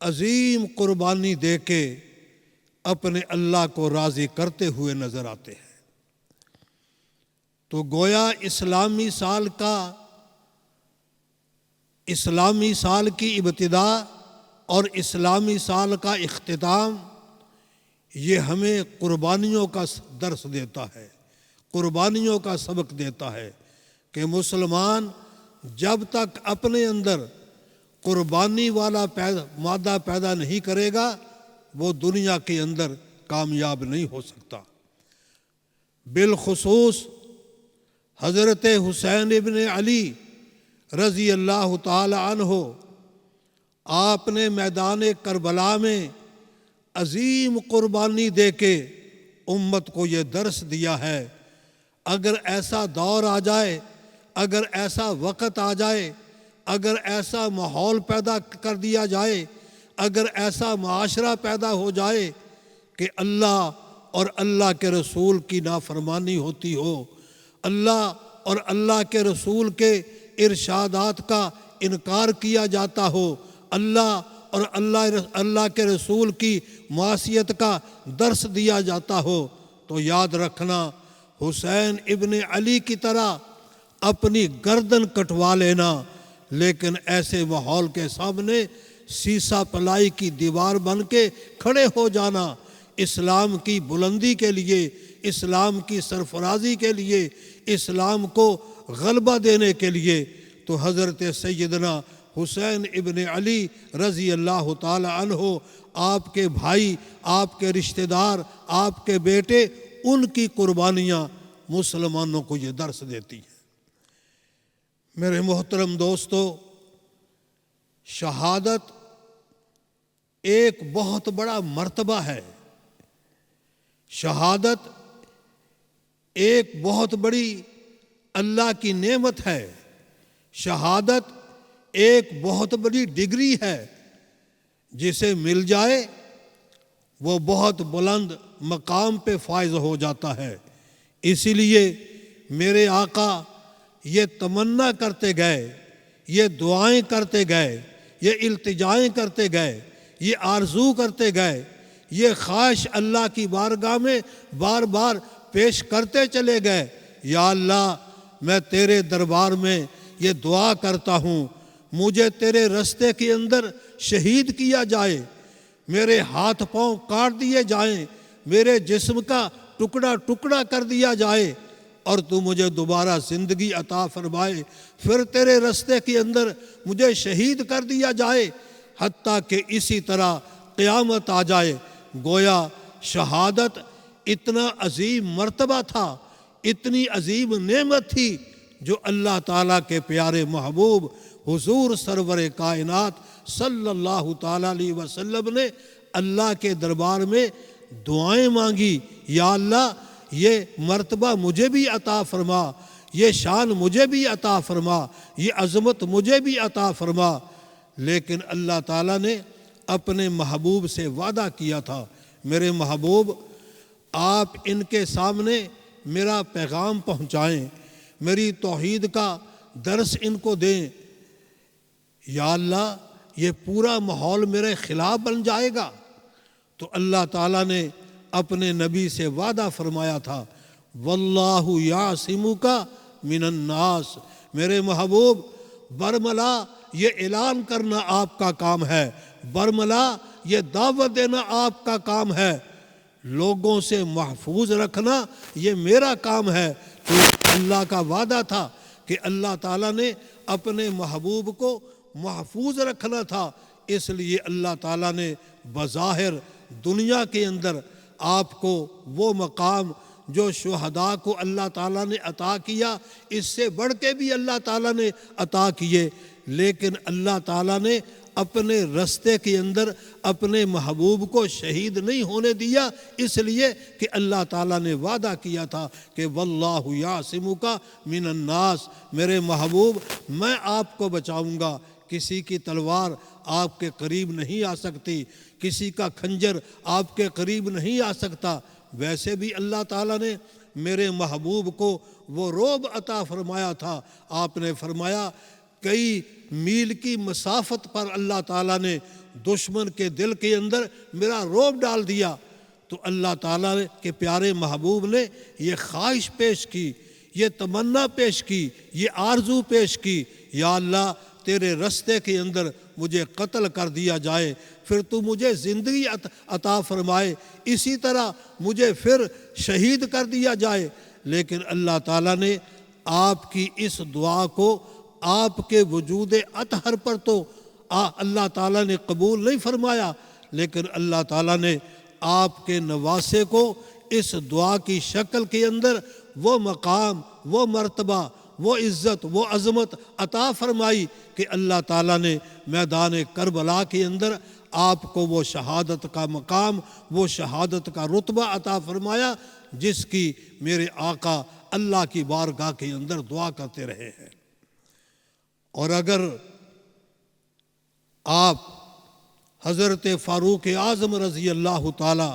عظیم قربانی دے کے اپنے اللہ کو راضی کرتے ہوئے نظر آتے ہیں۔ تو گویا اسلامی سال کی ابتدا اور اسلامی سال کا اختتام یہ ہمیں قربانیوں کا درس دیتا ہے، قربانیوں کا سبق دیتا ہے کہ مسلمان جب تک اپنے اندر قربانی والا مادہ پیدا نہیں کرے گا وہ دنیا کے اندر کامیاب نہیں ہو سکتا۔ بالخصوص حضرت حسین ابن علی رضی اللہ تعالی عنہ، آپ نے میدان کربلا میں عظیم قربانی دے کے امت کو یہ درس دیا ہے، اگر ایسا دور آ جائے، اگر ایسا وقت آ جائے، اگر ایسا ماحول پیدا کر دیا جائے، اگر ایسا معاشرہ پیدا ہو جائے کہ اللہ اور اللہ کے رسول کی نافرمانی ہوتی ہو، اللہ اور اللہ کے رسول کے ارشادات کا انکار کیا جاتا ہو، اللہ اور اللہ کے رسول کی معصیت کا درس دیا جاتا ہو، تو یاد رکھنا حسین ابن علی کی طرح اپنی گردن کٹوا لینا، لیکن ایسے ماحول کے سامنے سیسا پلائی کی دیوار بن کے کھڑے ہو جانا، اسلام کی بلندی کے لیے، اسلام کی سرفرازی کے لیے، اسلام کو غلبہ دینے کے لیے، تو حضرت سیدنا حسین ابن علی رضی اللہ تعالی عنہ، آپ کے بھائی، آپ کے رشتہ دار، آپ کے بیٹے، ان کی قربانیاں مسلمانوں کو یہ درس دیتی ہیں۔ میرے محترم دوستو، شہادت ایک بہت بڑا مرتبہ ہے، شہادت ایک بہت بڑی اللہ کی نعمت ہے، شہادت ایک بہت بڑی ڈگری ہے، جسے مل جائے وہ بہت بلند مقام پہ فائز ہو جاتا ہے۔ اسی لیے میرے آقا یہ تمنا کرتے گئے، یہ دعائیں کرتے گئے، یہ التجائیں کرتے گئے، یہ آرزو کرتے گئے، یہ خواہش اللہ کی بارگاہ میں بار بار پیش کرتے چلے گئے، یا اللہ میں تیرے دربار میں یہ دعا کرتا ہوں، مجھے تیرے رستے کے اندر شہید کیا جائے، میرے ہاتھ پاؤں کاٹ دیے جائیں، میرے جسم کا ٹکڑا ٹکڑا کر دیا جائے، اور تو مجھے دوبارہ زندگی عطا فرمائے، پھر تیرے رستے کے اندر مجھے شہید کر دیا جائے، حتیٰ کہ اسی طرح قیامت آ جائے۔ گویا شہادت اتنا عظیم مرتبہ تھا، اتنی عظیم نعمت تھی، جو اللہ تعالیٰ کے پیارے محبوب حضور سرور کائنات صلی اللہ تعالیٰ علیہ وسلم نے اللہ کے دربار میں دعائیں مانگی، یا اللہ یہ مرتبہ مجھے بھی عطا فرما، یہ شان مجھے بھی عطا فرما، یہ عظمت مجھے بھی عطا فرما۔ لیکن اللہ تعالیٰ نے اپنے محبوب سے وعدہ کیا تھا، میرے محبوب آپ ان کے سامنے میرا پیغام پہنچائیں، میری توحید کا درس ان کو دیں۔ یا اللہ یہ پورا ماحول میرے خلاف بن جائے گا، تو اللہ تعالیٰ نے اپنے نبی سے وعدہ فرمایا تھا، واللہ یعصمک من الناس، میرے محبوب برملا یہ اعلان کرنا آپ کا کام ہے، برملا یہ دعوت دینا آپ کا کام ہے، لوگوں سے محفوظ رکھنا یہ میرا کام ہے۔ تو اللہ کا وعدہ تھا کہ اللہ تعالیٰ نے اپنے محبوب کو محفوظ رکھنا تھا، اس لیے اللہ تعالیٰ نے بظاہر دنیا کے اندر آپ کو وہ مقام جو شہداء کو اللہ تعالیٰ نے عطا کیا، اس سے بڑھ کے بھی اللہ تعالیٰ نے عطا کیے، لیکن اللہ تعالیٰ نے اپنے رستے کے اندر اپنے محبوب کو شہید نہیں ہونے دیا، اس لیے کہ اللہ تعالیٰ نے وعدہ کیا تھا کہ واللہ یعصمک من الناس، میرے محبوب میں آپ کو بچاؤں گا، کسی کی تلوار آپ کے قریب نہیں آ سکتی، کسی کا خنجر آپ کے قریب نہیں آ سکتا۔ ویسے بھی اللہ تعالیٰ نے میرے محبوب کو وہ رعب عطا فرمایا تھا۔ آپ نے فرمایا کئی میل کی مسافت پر اللہ تعالیٰ نے دشمن کے دل کے اندر میرا رعب ڈال دیا، تو اللہ تعالیٰ کے پیارے محبوب نے یہ خواہش پیش کی، یہ تمنا پیش کی، یہ آرزو پیش کی، یا اللہ تیرے رستے کے اندر مجھے قتل کر دیا جائے، پھر تو مجھے زندگی عطا فرمائے، اسی طرح مجھے پھر شہید کر دیا جائے۔ لیکن اللہ تعالیٰ نے آپ کی اس دعا کو آپ کے وجود اطہر پر تو اللہ تعالیٰ نے قبول نہیں فرمایا، لیکن اللہ تعالیٰ نے آپ کے نواسے کو اس دعا کی شکل کے اندر وہ مقام، وہ مرتبہ، وہ عزت، وہ عظمت عطا فرمائی کہ اللہ تعالیٰ نے میدان کربلا کے اندر آپ کو وہ شہادت کا مقام، وہ شہادت کا رتبہ عطا فرمایا جس کی میرے آقا اللہ کی بارگاہ کے اندر دعا کرتے رہے ہیں۔ اور اگر آپ حضرت فاروق اعظم رضی اللہ تعالی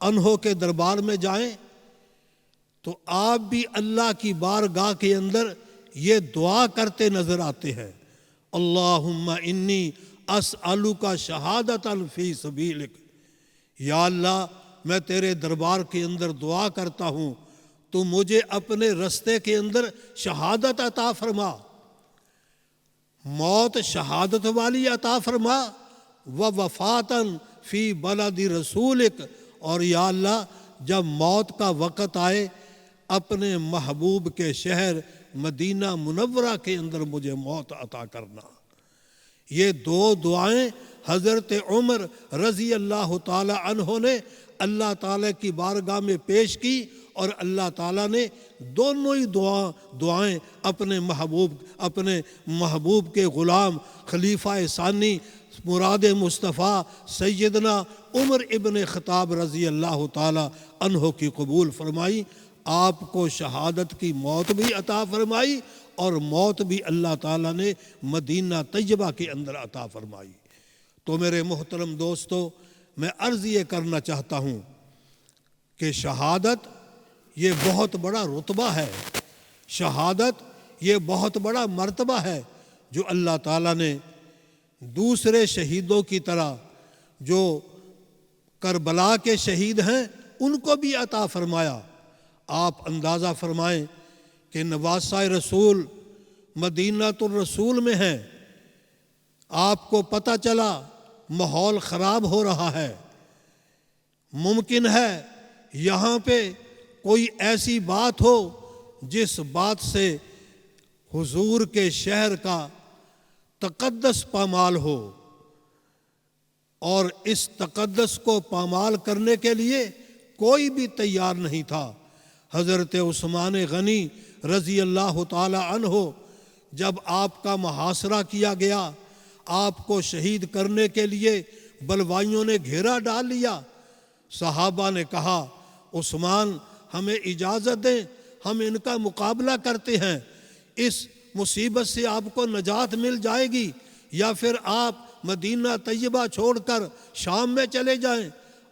عنہ کے دربار میں جائیں تو آپ بھی اللہ کی بارگاہ کے اندر یہ دعا کرتے نظر آتے ہیں، اللہم انی اسألک شہادۃ فی سبیلک، یا اللہ میں تیرے دربار کے اندر دعا کرتا ہوں تو مجھے اپنے رستے کے اندر شہادت عطا فرما، موت شہادت والی عطا فرما، ووفاتاً فی بلد رسولک، اور یا اللہ جب موت کا وقت آئے اپنے محبوب کے شہر مدینہ منورہ کے اندر مجھے موت عطا کرنا۔ یہ دو دعائیں حضرت عمر رضی اللہ تعالی عنہ نے اللہ تعالیٰ کی بارگاہ میں پیش کی، اور اللہ تعالیٰ نے دونوں ہی دعائیں اپنے محبوب کے غلام خلیفہ ثانی مراد مصطفیٰ سیدنا عمر ابن خطاب رضی اللہ تعالی عنہ کی قبول فرمائی۔ آپ کو شہادت کی موت بھی عطا فرمائی، اور موت بھی اللہ تعالیٰ نے مدینہ طیبہ کے اندر عطا فرمائی۔ تو میرے محترم دوستو، میں عرض یہ کرنا چاہتا ہوں کہ شہادت یہ بہت بڑا رتبہ ہے، شہادت یہ بہت بڑا مرتبہ ہے جو اللہ تعالیٰ نے دوسرے شہیدوں کی طرح جو کربلا کے شہید ہیں ان کو بھی عطا فرمایا۔ آپ اندازہ فرمائیں کہ نواسہ رسول مدینۃ الرسول میں ہیں، آپ کو پتہ چلا ماحول خراب ہو رہا ہے، ممکن ہے یہاں پہ کوئی ایسی بات ہو جس بات سے حضور کے شہر کا تقدس پامال ہو، اور اس تقدس کو پامال کرنے کے لیے کوئی بھی تیار نہیں تھا۔ حضرت عثمان غنی رضی اللہ تعالی عنہ جب آپ کا محاصرہ کیا گیا، آپ کو شہید کرنے کے لیے بلوائیوں نے گھیرا ڈال لیا، صحابہ نے کہا عثمان ہمیں اجازت دیں، ہم ان کا مقابلہ کرتے ہیں، اس مصیبت سے آپ کو نجات مل جائے گی، یا پھر آپ مدینہ طیبہ چھوڑ کر شام میں چلے جائیں۔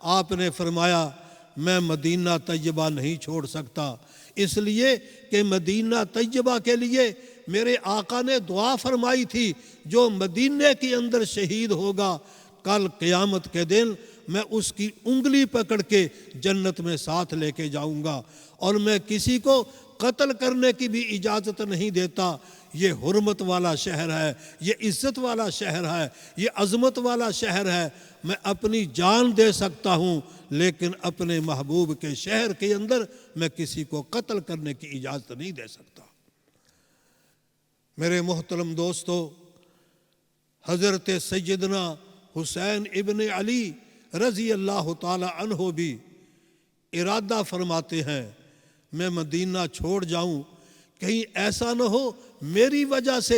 آپ نے فرمایا میں مدینہ طیبہ نہیں چھوڑ سکتا، اس لیے کہ مدینہ طیبہ کے لیے میرے آقا نے دعا فرمائی تھی، جو مدینے کے اندر شہید ہوگا کل قیامت کے دن میں اس کی انگلی پکڑ کے جنت میں ساتھ لے کے جاؤں گا، اور میں کسی کو قتل کرنے کی بھی اجازت نہیں دیتا۔ یہ حرمت والا شہر ہے، یہ عزت والا شہر ہے، یہ عظمت والا شہر ہے، میں اپنی جان دے سکتا ہوں لیکن اپنے محبوب کے شہر کے اندر میں کسی کو قتل کرنے کی اجازت نہیں دے سکتا۔ میرے محترم دوستو، حضرت سیدنا حسین ابن علی رضی اللہ تعالی عنہ بھی ارادہ فرماتے ہیں میں مدینہ چھوڑ جاؤں، کہیں ایسا نہ ہو میری وجہ سے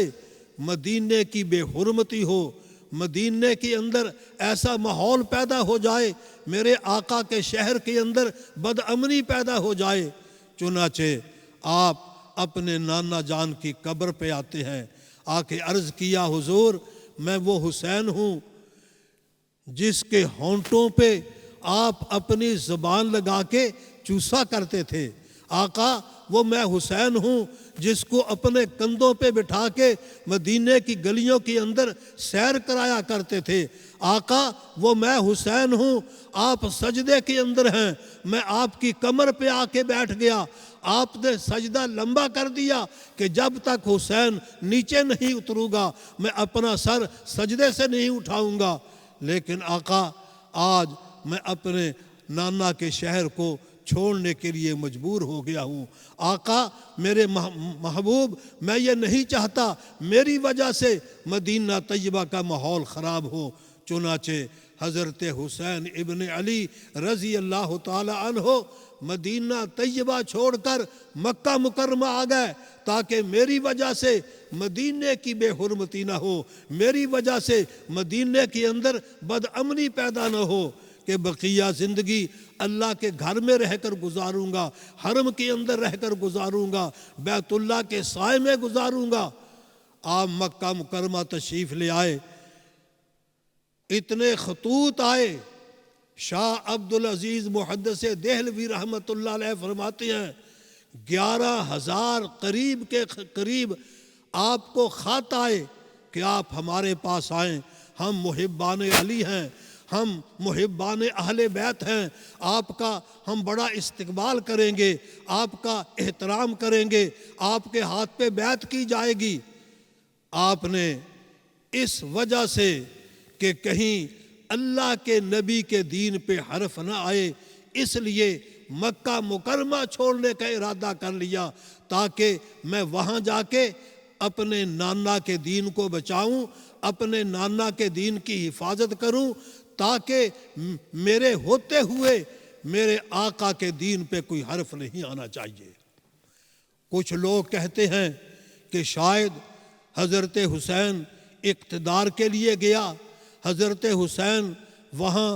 مدینے کی بے حرمتی ہو، مدینے کے اندر ایسا ماحول پیدا ہو جائے، میرے آقا کے شہر کے اندر بد امنی پیدا ہو جائے۔ چنانچہ آپ اپنے نانا جان کی قبر پہ آتے ہیں، آ کے عرض کیا حضور میں وہ حسین ہوں جس کے ہونٹوں پہ آپ اپنی زبان لگا کے چوسا کرتے تھے۔ آقا وہ میں حسین ہوں جس کو اپنے کندھوں پہ بٹھا کے مدینے کی گلیوں کے اندر سیر کرایا کرتے تھے۔ آقا وہ میں حسین ہوں، آپ سجدے کے اندر ہیں، میں آپ کی کمر پہ آ کے بیٹھ گیا، آپ نے سجدہ لمبا کر دیا کہ جب تک حسین نیچے نہیں اتروں گا میں اپنا سر سجدے سے نہیں اٹھاؤں گا۔ لیکن آقا آج میں اپنے نانا کے شہر کو چھوڑنے کے لیے مجبور ہو گیا ہوں۔ آقا میرے محبوب میں یہ نہیں چاہتا میری وجہ سے مدینہ طیبہ کا ماحول خراب ہو۔ چنانچہ حضرت حسین ابن علی رضی اللہ تعالی عنہ مدینہ طیبہ چھوڑ کر مکہ مکرمہ آ گئے تاکہ میری وجہ سے مدینے کی بے حرمتی نہ ہو، میری وجہ سے مدینے کے اندر بد امنی پیدا نہ ہو، کہ بقیہ زندگی اللہ کے گھر میں رہ کر گزاروں گا، حرم کے اندر رہ کر گزاروں گا، بیت اللہ کے سائے میں گزاروں گا۔ آپ مکہ مکرمہ تشریف لے آئے، اتنے خطوط آئے، شاہ عبدالعزیز محدث دہلوی رحمۃ اللہ علیہ فرماتے ہیں 11,000 قریب کے قریب آپ کو خط آئے کہ آپ ہمارے پاس آئیں، ہم محبان علی ہیں، ہم محبان اہل بیت ہیں، آپ کا ہم بڑا استقبال کریں گے، آپ کا احترام کریں گے، آپ کے ہاتھ پہ بیعت کی جائے گی۔ آپ نے اس وجہ سے کہ کہیں اللہ کے نبی کے دین پہ حرف نہ آئے اس لیے مکہ مکرمہ چھوڑنے کا ارادہ کر لیا تاکہ میں وہاں جا کے اپنے نانا کے دین کو بچاؤں، اپنے نانا کے دین کی حفاظت کروں، تاکہ میرے ہوتے ہوئے میرے آقا کے دین پہ کوئی حرف نہیں آنا چاہیے۔ کچھ لوگ کہتے ہیں کہ شاید حضرت حسین اقتدار کے لیے گیا، حضرت حسین وہاں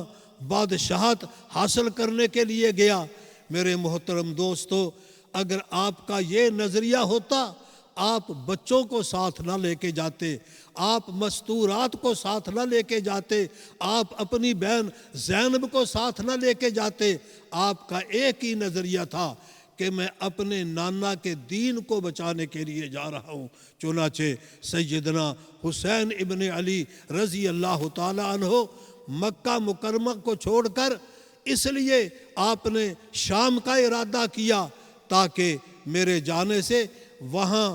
بادشاہت حاصل کرنے کے لیے گیا۔ میرے محترم دوستو، اگر آپ کا یہ نظریہ ہوتا آپ بچوں کو ساتھ نہ لے کے جاتے، آپ مستورات کو ساتھ نہ لے کے جاتے، آپ اپنی بہن زینب کو ساتھ نہ لے کے جاتے، آپ کا ایک ہی نظریہ تھا کہ میں اپنے نانا کے دین کو بچانے کے لیے جا رہا ہوں۔ چنانچہ سیدنا حسین ابن علی رضی اللہ تعالی عنہ مکہ مکرمہ کو چھوڑ کر اس لیے آپ نے شام کا ارادہ کیا تاکہ میرے جانے سے وہاں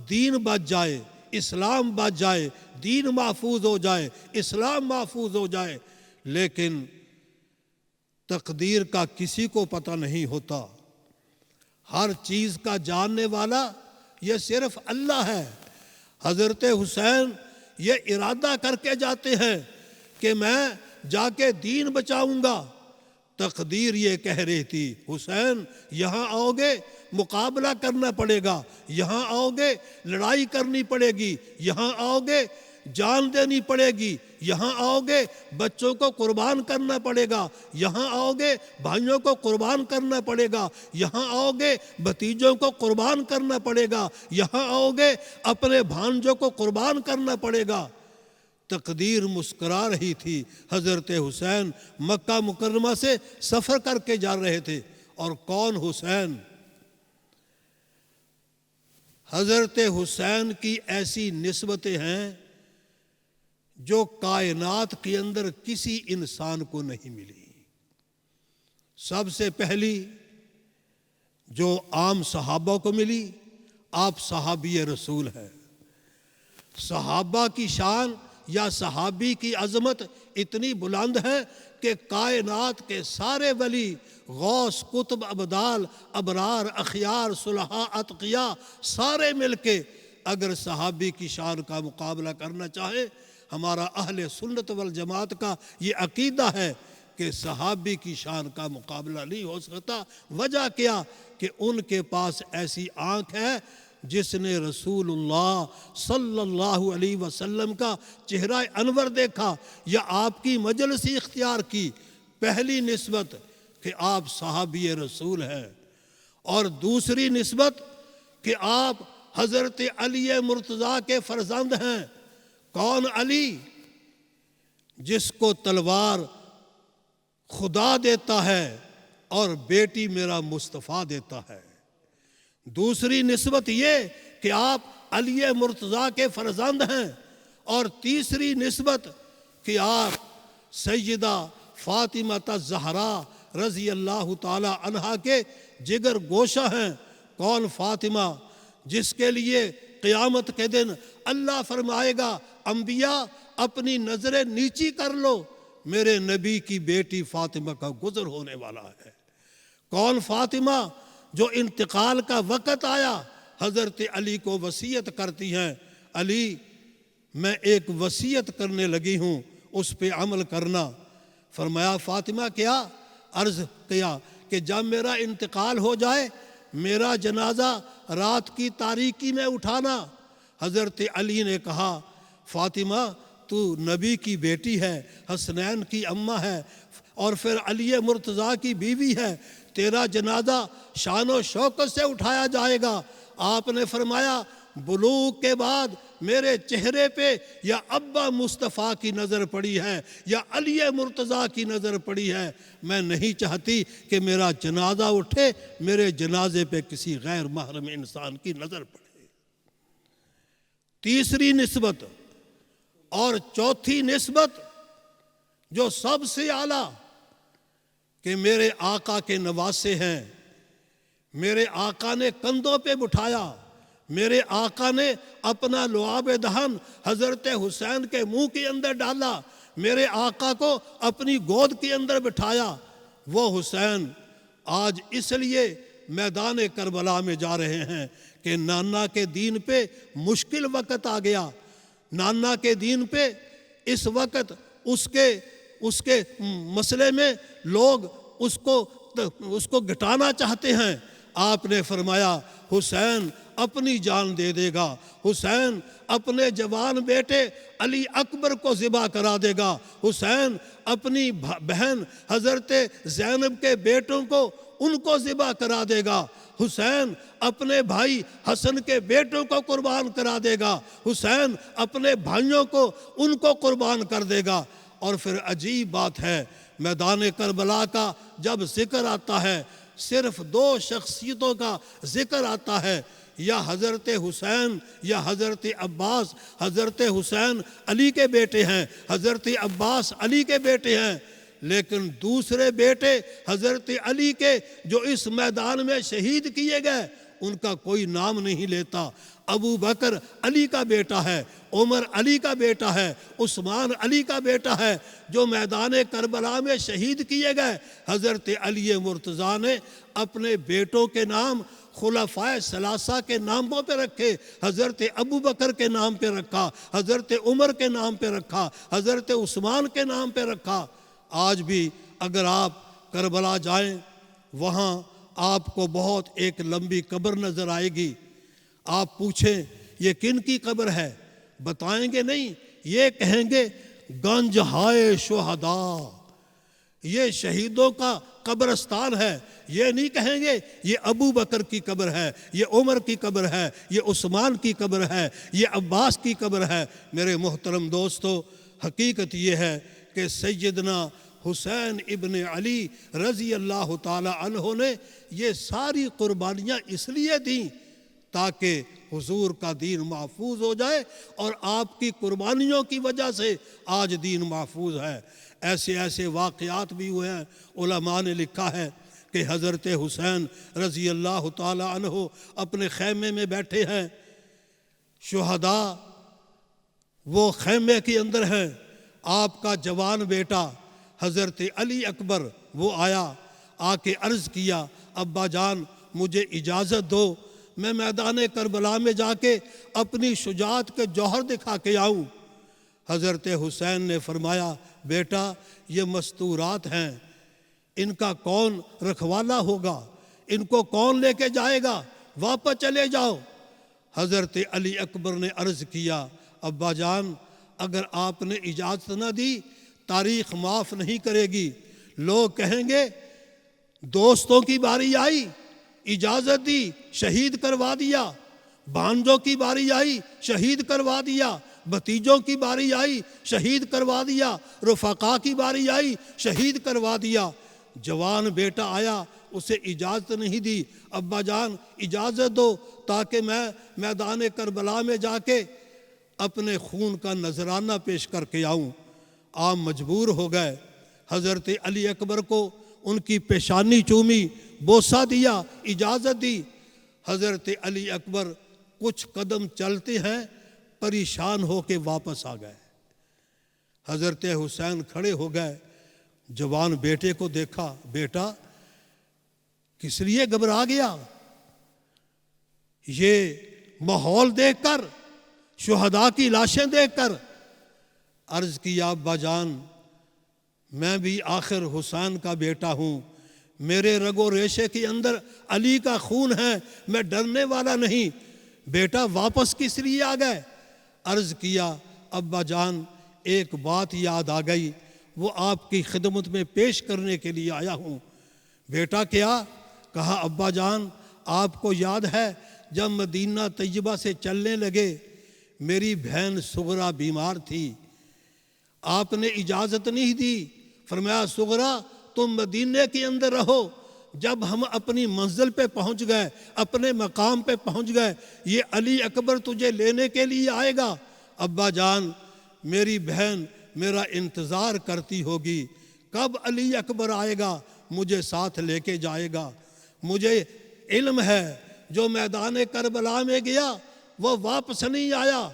دین بچ جائے، اسلام بچ جائے، دین محفوظ ہو جائے، اسلام محفوظ ہو جائے۔ لیکن تقدیر کا کسی کو پتہ نہیں ہوتا، ہر چیز کا جاننے والا یہ صرف اللہ ہے۔ حضرت حسین یہ ارادہ کر کے جاتے ہیں کہ میں جا کے دین بچاؤں گا، تقدیر یہ کہہ رہی تھی حسین یہاں آؤ گے مقابلہ کرنا پڑے گا، یہاں آؤ گے لڑائی کرنی پڑے گی، یہاں آؤ گے جان دینی پڑے گی، یہاں آؤ گے بچوں کو قربان کرنا پڑے گا، یہاں آؤ گے بھائیوں کو قربان کرنا پڑے گا، یہاں آؤ گے بھتیجوں کو قربان کرنا پڑے گا، یہاں آؤ گے اپنے بھانجوں کو قربان کرنا پڑے گا۔ تقدیر مسکرا رہی تھی۔ حضرت حسین مکہ مکرمہ سے سفر کر کے جا رہے تھے، اور کون حسین؟ حضرت حسین کی ایسی نسبتیں ہیں جو کائنات کے اندر کسی انسان کو نہیں ملی۔ سب سے پہلی جو عام صحابہ کو ملی، آپ صحابی رسول ہیں۔ صحابہ کی شان یا صحابی کی عظمت اتنی بلند ہے کہ کائنات کے سارے ولی، غوث، قطب، ابدال، ابرار، اخیار، صلحاء، اتقیاء سارے مل کے اگر صحابی کی شان کا مقابلہ کرنا چاہے، ہمارا اہل سنت والجماعت کا یہ عقیدہ ہے کہ صحابی کی شان کا مقابلہ نہیں ہو سکتا۔ وجہ کیا؟ کہ ان کے پاس ایسی آنکھ ہے جس نے رسول اللہ صلی اللہ علیہ وسلم کا چہرہ انور دیکھا یا آپ کی مجلس اختیار کی، پہلی نسبت کہ آپ صحابی رسول ہیں، اور دوسری نسبت کہ آپ حضرت علی مرتضیٰ کے فرزند ہیں۔ کون علی؟ جس کو تلوار خدا دیتا ہے اور بیٹی میرا مصطفیٰ دیتا ہے۔ دوسری نسبت یہ کہ آپ علی مرتضیٰ کے فرزند ہیں، اور تیسری نسبت کہ آپ سیدہ فاطمہ الزہرا رضی اللہ تعالی عنہا کے جگر گوشہ ہیں۔ کون فاطمہ؟ جس کے لیے قیامت کے دن اللہ فرمائے گا انبیاء اپنی نظریں نیچی کر لو، میرے نبی کی بیٹی فاطمہ کا گزر ہونے والا ہے۔ کون فاطمہ؟ جو انتقال کا وقت آیا حضرت علی کو وصیت کرتی ہیں، علی میں ایک وصیت کرنے لگی ہوں، اس پہ عمل کرنا۔ فرمایا فاطمہ کیا؟ عرض کیا کہ جب میرا انتقال ہو جائے میرا جنازہ رات کی تاریکی میں اٹھانا۔ حضرت علی نے کہا فاطمہ تو نبی کی بیٹی ہے، حسنین کی اماں ہے، اور پھر علی مرتضیٰ کی بیوی ہے، تیرا جنازہ شان و شوکت سے اٹھایا جائے گا۔ آپ نے فرمایا بلوغ کے بعد میرے چہرے پہ یا ابا مصطفیٰ کی نظر پڑی ہے یا علی مرتضیٰ کی نظر پڑی ہے، میں نہیں چاہتی کہ میرا جنازہ اٹھے میرے جنازے پہ کسی غیر محرم انسان کی نظر پڑے۔ تیسری نسبت اور چوتھی نسبت جو سب سے اعلیٰ کہ میرے آقا کے نواسے ہیں، میرے آقا نے کندھوں پہ بٹھایا، میرے آقا نے اپنا لعاب دہن حضرت حسین کے منہ کے اندر ڈالا، میرے آقا کو اپنی گود کے اندر بٹھایا۔ وہ حسین آج اس لیے میدان کربلا میں جا رہے ہیں کہ نانا کے دین پہ مشکل وقت آ گیا، نانا کے دین پہ اس وقت اس کے مسئلے میں لوگ اس کو گھٹانا چاہتے ہیں۔ آپ نے فرمایا حسین اپنی جان دے دے گا، حسین اپنے جوان بیٹے علی اکبر کو ذبح کرا دے گا، حسین اپنی بہن حضرت زینب کے بیٹوں کو ان کو ذبح کرا دے گا، حسین اپنے بھائی حسن کے بیٹوں کو قربان کرا دے گا، حسین اپنے بھائیوں کو ان کو قربان کر دے گا۔ اور پھر عجیب بات ہے، میدان کربلا کا جب ذکر آتا ہے صرف دو شخصیتوں کا ذکر آتا ہے، یا حضرت حسین یا حضرت عباس۔ حضرت حسین علی کے بیٹے ہیں، حضرت عباس علی کے بیٹے ہیں، لیکن دوسرے بیٹے حضرت علی کے جو اس میدان میں شہید کیے گئے ان کا کوئی نام نہیں لیتا۔ ابو بکر علی کا بیٹا ہے، عمر علی کا بیٹا ہے، عثمان علی کا بیٹا ہے، جو میدان کربلا میں شہید کیے گئے۔ حضرت علی مرتضیٰ نے اپنے بیٹوں کے نام خلفائے ثلاثہ کے ناموں پہ رکھے، حضرت ابو بکر کے نام پہ رکھا، حضرت عمر کے نام پہ رکھا، حضرت عثمان کے نام پہ رکھا۔ آج بھی اگر آپ کربلا جائیں وہاں آپ کو بہت ایک لمبی قبر نظر آئے گی، آپ پوچھیں یہ کن کی قبر ہے، بتائیں گے نہیں، یہ کہیں گے گنج ہائے شہداء، یہ شہیدوں کا قبرستان ہے۔ یہ نہیں کہیں گے یہ ابو بکر کی قبر ہے، یہ عمر کی قبر ہے، یہ عثمان کی قبر ہے، یہ عباس کی قبر ہے۔ میرے محترم دوستو، حقیقت یہ ہے کہ سیدنا حسین ابن علی رضی اللہ تعالی عنہ نے یہ ساری قربانیاں اس لیے دیں تاکہ حضور کا دین محفوظ ہو جائے، اور آپ کی قربانیوں کی وجہ سے آج دین محفوظ ہے۔ ایسے ایسے واقعات بھی ہوئے ہیں، علماء نے لکھا ہے کہ حضرت حسین رضی اللہ تعالی عنہ اپنے خیمے میں بیٹھے ہیں، شہداء وہ خیمے کے اندر ہیں، آپ کا جوان بیٹا حضرت علی اکبر وہ آیا، آ کے عرض کیا ابا جان مجھے اجازت دو، میں میدان کربلا میں جا کے اپنی شجاعت کے جوہر دکھا کے آؤں۔ حضرت حسین نے فرمایا بیٹا یہ مستورات ہیں، ان کا کون رکھوالا ہوگا، ان کو کون لے کے جائے گا، واپس چلے جاؤ۔ حضرت علی اکبر نے عرض کیا ابا جان اگر آپ نے اجازت نہ دی تاریخ معاف نہیں کرے گی، لوگ کہیں گے دوستوں کی باری آئی اجازت دی شہید کروا دیا، بھانجوں کی باری آئی شہید کروا دیا، بھتیجوں کی باری آئی شہید کروا دیا، رفقا کی باری آئی شہید کروا دیا، جوان بیٹا آیا اسے اجازت نہیں دی، ابا جان اجازت دو تاکہ میں میدان کربلا میں جا کے اپنے خون کا نذرانہ پیش کر کے آؤں۔ آپ مجبور ہو گئے، حضرت علی اکبر کو ان کی پیشانی چومی، بوسہ دیا، اجازت دی۔ حضرت علی اکبر کچھ قدم چلتے ہیں پریشان ہو کے واپس آ گئے۔ حضرت حسین کھڑے ہو گئے، جوان بیٹے کو دیکھا، بیٹا کس لیے گھبرا گیا؟ یہ ماحول دیکھ کر، شہداء کی لاشیں دیکھ کر عرض کیا ابا جان میں بھی آخر حسین کا بیٹا ہوں، میرے رگ و ریشے کے اندر علی کا خون ہے، میں ڈرنے والا نہیں۔ بیٹا واپس کس لیے آ گئے؟ عرض کیا ابا جان ایک بات یاد آ گئی، وہ آپ کی خدمت میں پیش کرنے کے لیے آیا ہوں۔ بیٹا کیا؟ کہا ابا جان آپ کو یاد ہے جب مدینہ طیبہ سے چلنے لگے میری بہن صغرا بیمار تھی، آپ نے اجازت نہیں دی، فرمایا صغرا تم مدینے کے اندر رہو، جب ہم اپنی منزل پہ پہنچ گئے، اپنے مقام پہ پہنچ گئے، یہ علی اکبر تجھے لینے کے لیے آئے گا۔ ابا جان میری بہن میرا انتظار کرتی ہوگی، کب علی اکبر آئے گا مجھے ساتھ لے کے جائے گا۔ مجھے علم ہے جو میدان کربلا میں گیا وہ واپس نہیں آیا،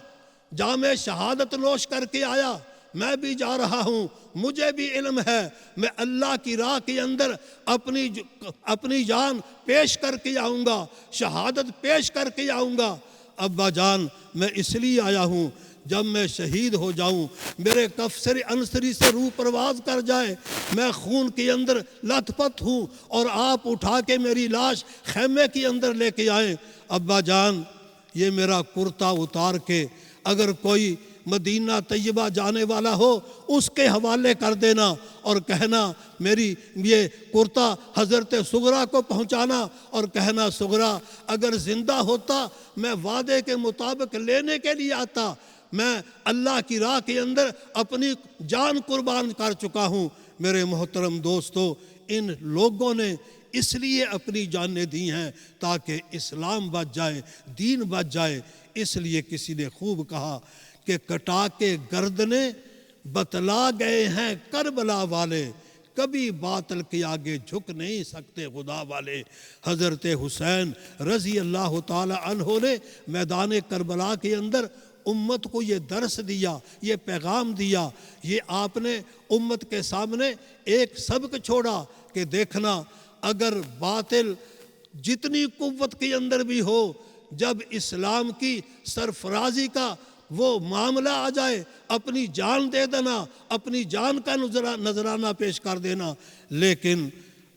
جام شہادت نوش کر کے آیا، میں بھی جا رہا ہوں، مجھے بھی علم ہے میں اللہ کی راہ کے اندر اپنی جان پیش کر کے آؤں گا، شہادت پیش کر کے آؤں گا۔ ابا جان میں اس لیے آیا ہوں جب میں شہید ہو جاؤں، میرے کفسر انصری سے روح پرواز کر جائے، میں خون کے اندر لت پت ہوں اور آپ اٹھا کے میری لاش خیمے کے اندر لے کے آئیں۔ ابا جان یہ میرا کرتا اتار کے اگر کوئی مدینہ طیبہ جانے والا ہو اس کے حوالے کر دینا اور کہنا میری یہ کرتا حضرت صغرا کو پہنچانا اور کہنا صغرا اگر زندہ ہوتا میں وعدے کے مطابق لینے کے لیے آتا، میں اللہ کی راہ کے اندر اپنی جان قربان کر چکا ہوں۔ میرے محترم دوستو ان لوگوں نے اس لیے اپنی جانیں دی ہیں تاکہ اسلام بچ جائے، دین بچ جائے۔ اس لیے کسی نے خوب کہا کہ کٹا کے گردنیں بتلا گئے ہیں کربلا والے، کبھی باطل کے آگے جھک نہیں سکتے خدا والے۔ حضرت حسین رضی اللہ تعالی عنہ نے میدان کربلا کے اندر امت کو یہ درس دیا، یہ پیغام دیا، یہ آپ نے امت کے سامنے ایک سبق چھوڑا کہ دیکھنا اگر باطل جتنی قوت کے اندر بھی ہو، جب اسلام کی سرفرازی کا وہ معاملہ آ جائے اپنی جان دے دینا، اپنی جان کا نذرانہ پیش کر دینا، لیکن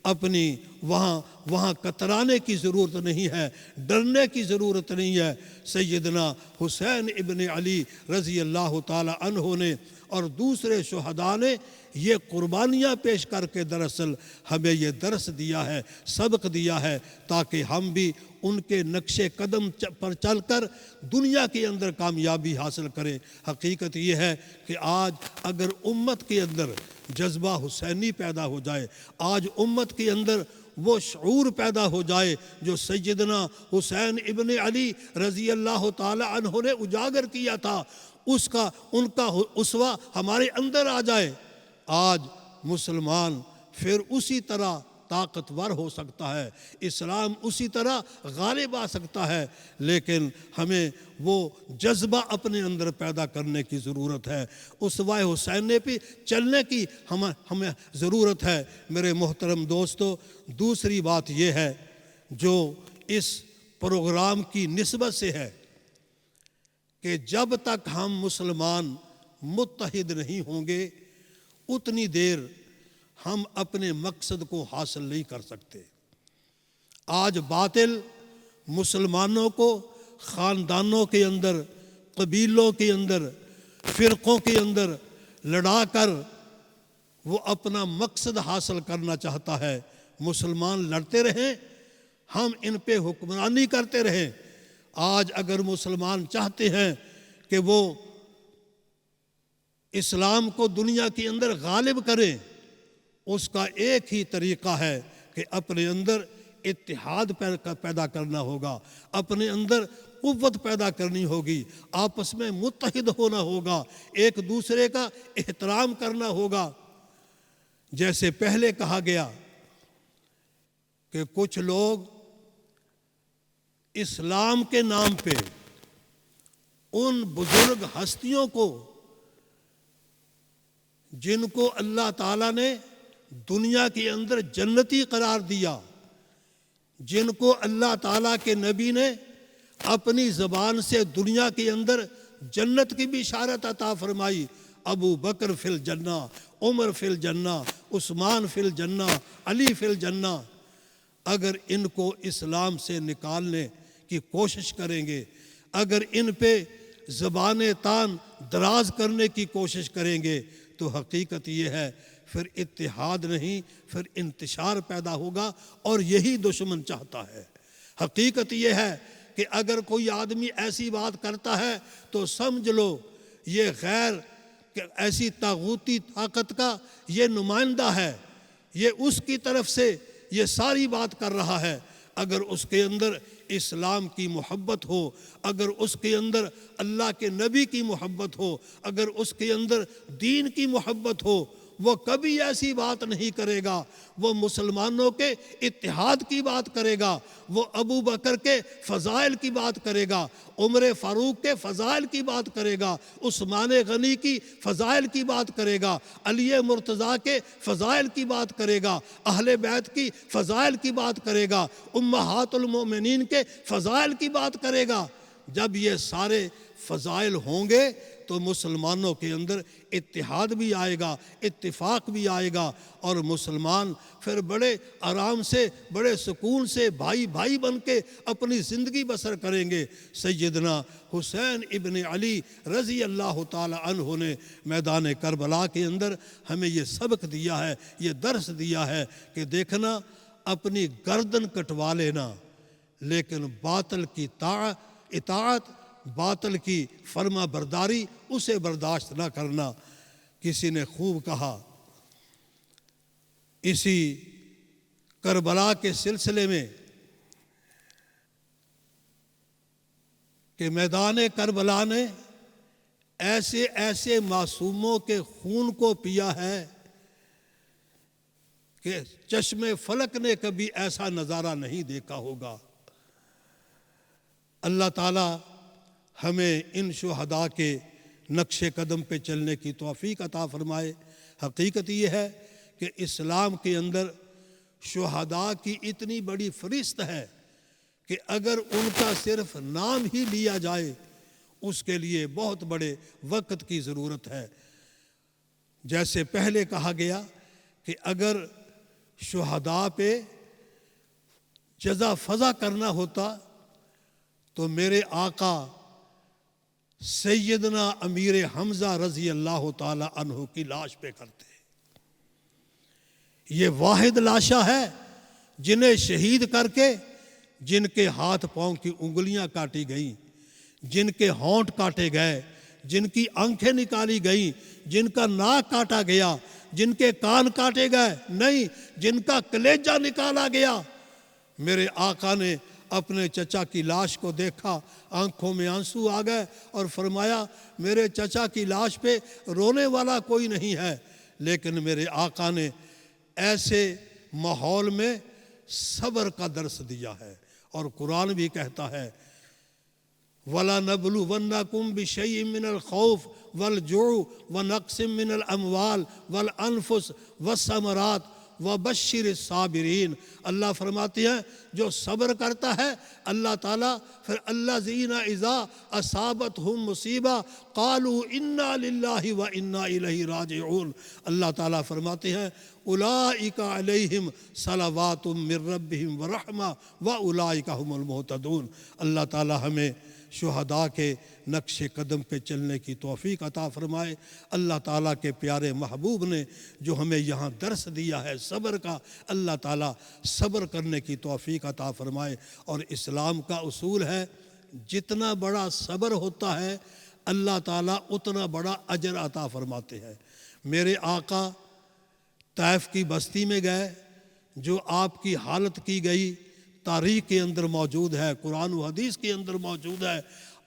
اپنی وہاں کترانے کی ضرورت نہیں ہے، ڈرنے کی ضرورت نہیں ہے۔ سیدنا حسین ابن علی رضی اللہ تعالی عنہ نے اور دوسرے شہداء نے یہ قربانیاں پیش کر کے دراصل ہمیں یہ درس دیا ہے، سبق دیا ہے، تاکہ ہم بھی ان کے نقش قدم پر چل کر دنیا کے اندر کامیابی حاصل کریں۔ حقیقت یہ ہے کہ آج اگر امت کے اندر جذبہ حسینی پیدا ہو جائے، آج امت کے اندر وہ شعور پیدا ہو جائے جو سیدنا حسین ابن علی رضی اللہ تعالی عنہ نے اجاگر کیا تھا، ان کا اسوہ ہمارے اندر آ جائے، آج مسلمان پھر اسی طرح طاقتور ہو سکتا ہے، اسلام اسی طرح غالب آ سکتا ہے، لیکن ہمیں وہ جذبہ اپنے اندر پیدا کرنے کی ضرورت ہے، اسوہ حسین پہ چلنے کی ہمیں ضرورت ہے۔ میرے محترم دوستو دوسری بات یہ ہے جو اس پروگرام کی نسبت سے ہے کہ جب تک ہم مسلمان متحد نہیں ہوں گے اتنی دیر ہم اپنے مقصد کو حاصل نہیں کر سکتے۔ آج باطل مسلمانوں کو خاندانوں کے اندر، قبیلوں کے اندر، فرقوں کے اندر لڑا کر وہ اپنا مقصد حاصل کرنا چاہتا ہے۔ مسلمان لڑتے رہیں، ہم ان پہ حکمرانی کرتے رہیں۔ آج اگر مسلمان چاہتے ہیں کہ وہ اسلام کو دنیا کے اندر غالب کریں، اس کا ایک ہی طریقہ ہے کہ اپنے اندر اتحاد پیدا کرنا ہوگا، اپنے اندر قوت پیدا کرنی ہوگی، آپس میں متحد ہونا ہوگا، ایک دوسرے کا احترام کرنا ہوگا۔ جیسے پہلے کہا گیا کہ کچھ لوگ اسلام کے نام پہ ان بزرگ ہستیوں کو جن کو اللہ تعالیٰ نے دنیا کے اندر جنتی قرار دیا، جن کو اللہ تعالیٰ کے نبی نے اپنی زبان سے دنیا کے اندر جنت کی بھی بشارت عطا فرمائی، ابو بکر فی الجنہ، عمر فی الجنہ، عثمان فی الجنہ، علی فی الجنہ، اگر ان کو اسلام سے نکالنے کی کوشش کریں گے، اگر ان پہ زبان تان دراز کرنے کی کوشش کریں گے، تو حقیقت یہ ہے پھر اتحاد نہیں، پھر انتشار پیدا ہوگا، اور یہی دشمن چاہتا ہے۔ حقیقت یہ ہے کہ اگر کوئی آدمی ایسی بات کرتا ہے تو سمجھ لو یہ غیر ایسی طاغوتی طاقت کا یہ نمائندہ ہے، یہ اس کی طرف سے یہ ساری بات کر رہا ہے۔ اگر اس کے اندر اسلام کی محبت ہو، اگر اس کے اندر اللہ کے نبی کی محبت ہو، اگر اس کے اندر دین کی محبت ہو، وہ کبھی ایسی بات نہیں کرے گا۔ وہ مسلمانوں کے اتحاد کی بات کرے گا، وہ ابو بکر کے فضائل کی بات کرے گا، عمر فاروق کے فضائل کی بات کرے گا، عثمان غنی کی فضائل کی بات کرے گا، علی مرتضیٰ کے فضائل کی بات کرے گا، اہل بیت کی فضائل کی بات کرے گا، امہات المومنین کے فضائل کی بات کرے گا۔ جب یہ سارے فضائل ہوں گے تو مسلمانوں کے اندر اتحاد بھی آئے گا، اتفاق بھی آئے گا، اور مسلمان پھر بڑے آرام سے، بڑے سکون سے بھائی بھائی بن کے اپنی زندگی بسر کریں گے۔ سیدنا حسین ابن علی رضی اللہ تعالی عنہ نے میدان کربلا کے اندر ہمیں یہ سبق دیا ہے، یہ درس دیا ہے کہ دیکھنا، اپنی گردن کٹوا لینا لیکن باطل کی اطاعت، باطل کی فرما برداری، اسے برداشت نہ کرنا۔ کسی نے خوب کہا اسی کربلا کے سلسلے میں کہ میدان کربلا نے ایسے ایسے معصوموں کے خون کو پیا ہے کہ چشم فلک نے کبھی ایسا نظارہ نہیں دیکھا ہوگا۔ اللہ تعالیٰ ہمیں ان شہداء کے نقش قدم پہ چلنے کی توفیق عطا فرمائے۔ حقیقت یہ ہے کہ اسلام کے اندر شہداء کی اتنی بڑی فہرست ہے کہ اگر ان کا صرف نام ہی لیا جائے اس کے لیے بہت بڑے وقت کی ضرورت ہے۔ جیسے پہلے کہا گیا کہ اگر شہداء پہ جزا فضا کرنا ہوتا تو میرے آقا سیدنا امیر حمزہ رضی اللہ تعالی عنہ کی لاش پہ کرتے۔ یہ واحد لاشاں ہے جنہیں شہید کر کے، جن کے ہاتھ پاؤں کی انگلیاں کاٹی گئیں، جن کے ہونٹ کاٹے گئے، جن کی آنکھیں نکالی گئیں، جن کا ناک کاٹا گیا، جن کے کان کاٹے گئے، نہیں، جن کا کلیجہ نکالا گیا۔ میرے آقا نے اپنے چچا کی لاش کو دیکھا، آنکھوں میں آنسو آ گئے اور فرمایا میرے چچا کی لاش پہ رونے والا کوئی نہیں ہے، لیکن میرے آقا نے ایسے ماحول میں صبر کا درس دیا ہے۔ اور قرآن بھی کہتا ہے وَلَنَبْلُوَنَّكُمْ بِشَيْءٍ مِّنَ الْخَوْفِ وَالْجُوعِ وَنَقْصٍ مِّنَ الْأَمْوَالِ وَالْأَنفُسِ وَالثَّمَرَاتِ وبشر الصابرین، اللہ فرماتے ہیں جو صبر کرتا ہے اللہ تعالیٰ پھر الذین اذا اصابتہم مصیبہ قالوا انا للہ و انا الیہ راجعون، اللہ تعالیٰ فرماتے ہیں اولئک علیہم صلوات من ربہم ورحمہ واولئک هم المہتدون۔ اللہ تعالیٰ ہمیں شہداء کے نقش قدم پہ چلنے کی توفیق عطا فرمائے۔ اللہ تعالیٰ کے پیارے محبوب نے جو ہمیں یہاں درس دیا ہے صبر کا، اللہ تعالیٰ صبر کرنے کی توفیق عطا فرمائے۔ اور اسلام کا اصول ہے جتنا بڑا صبر ہوتا ہے اللہ تعالیٰ اتنا بڑا اجر عطا فرماتے ہیں۔ میرے آقا طائف کی بستی میں گئے، جو آپ کی حالت کی گئی تاریخ کے اندر موجود ہے، قرآن و حدیث کے اندر موجود ہے۔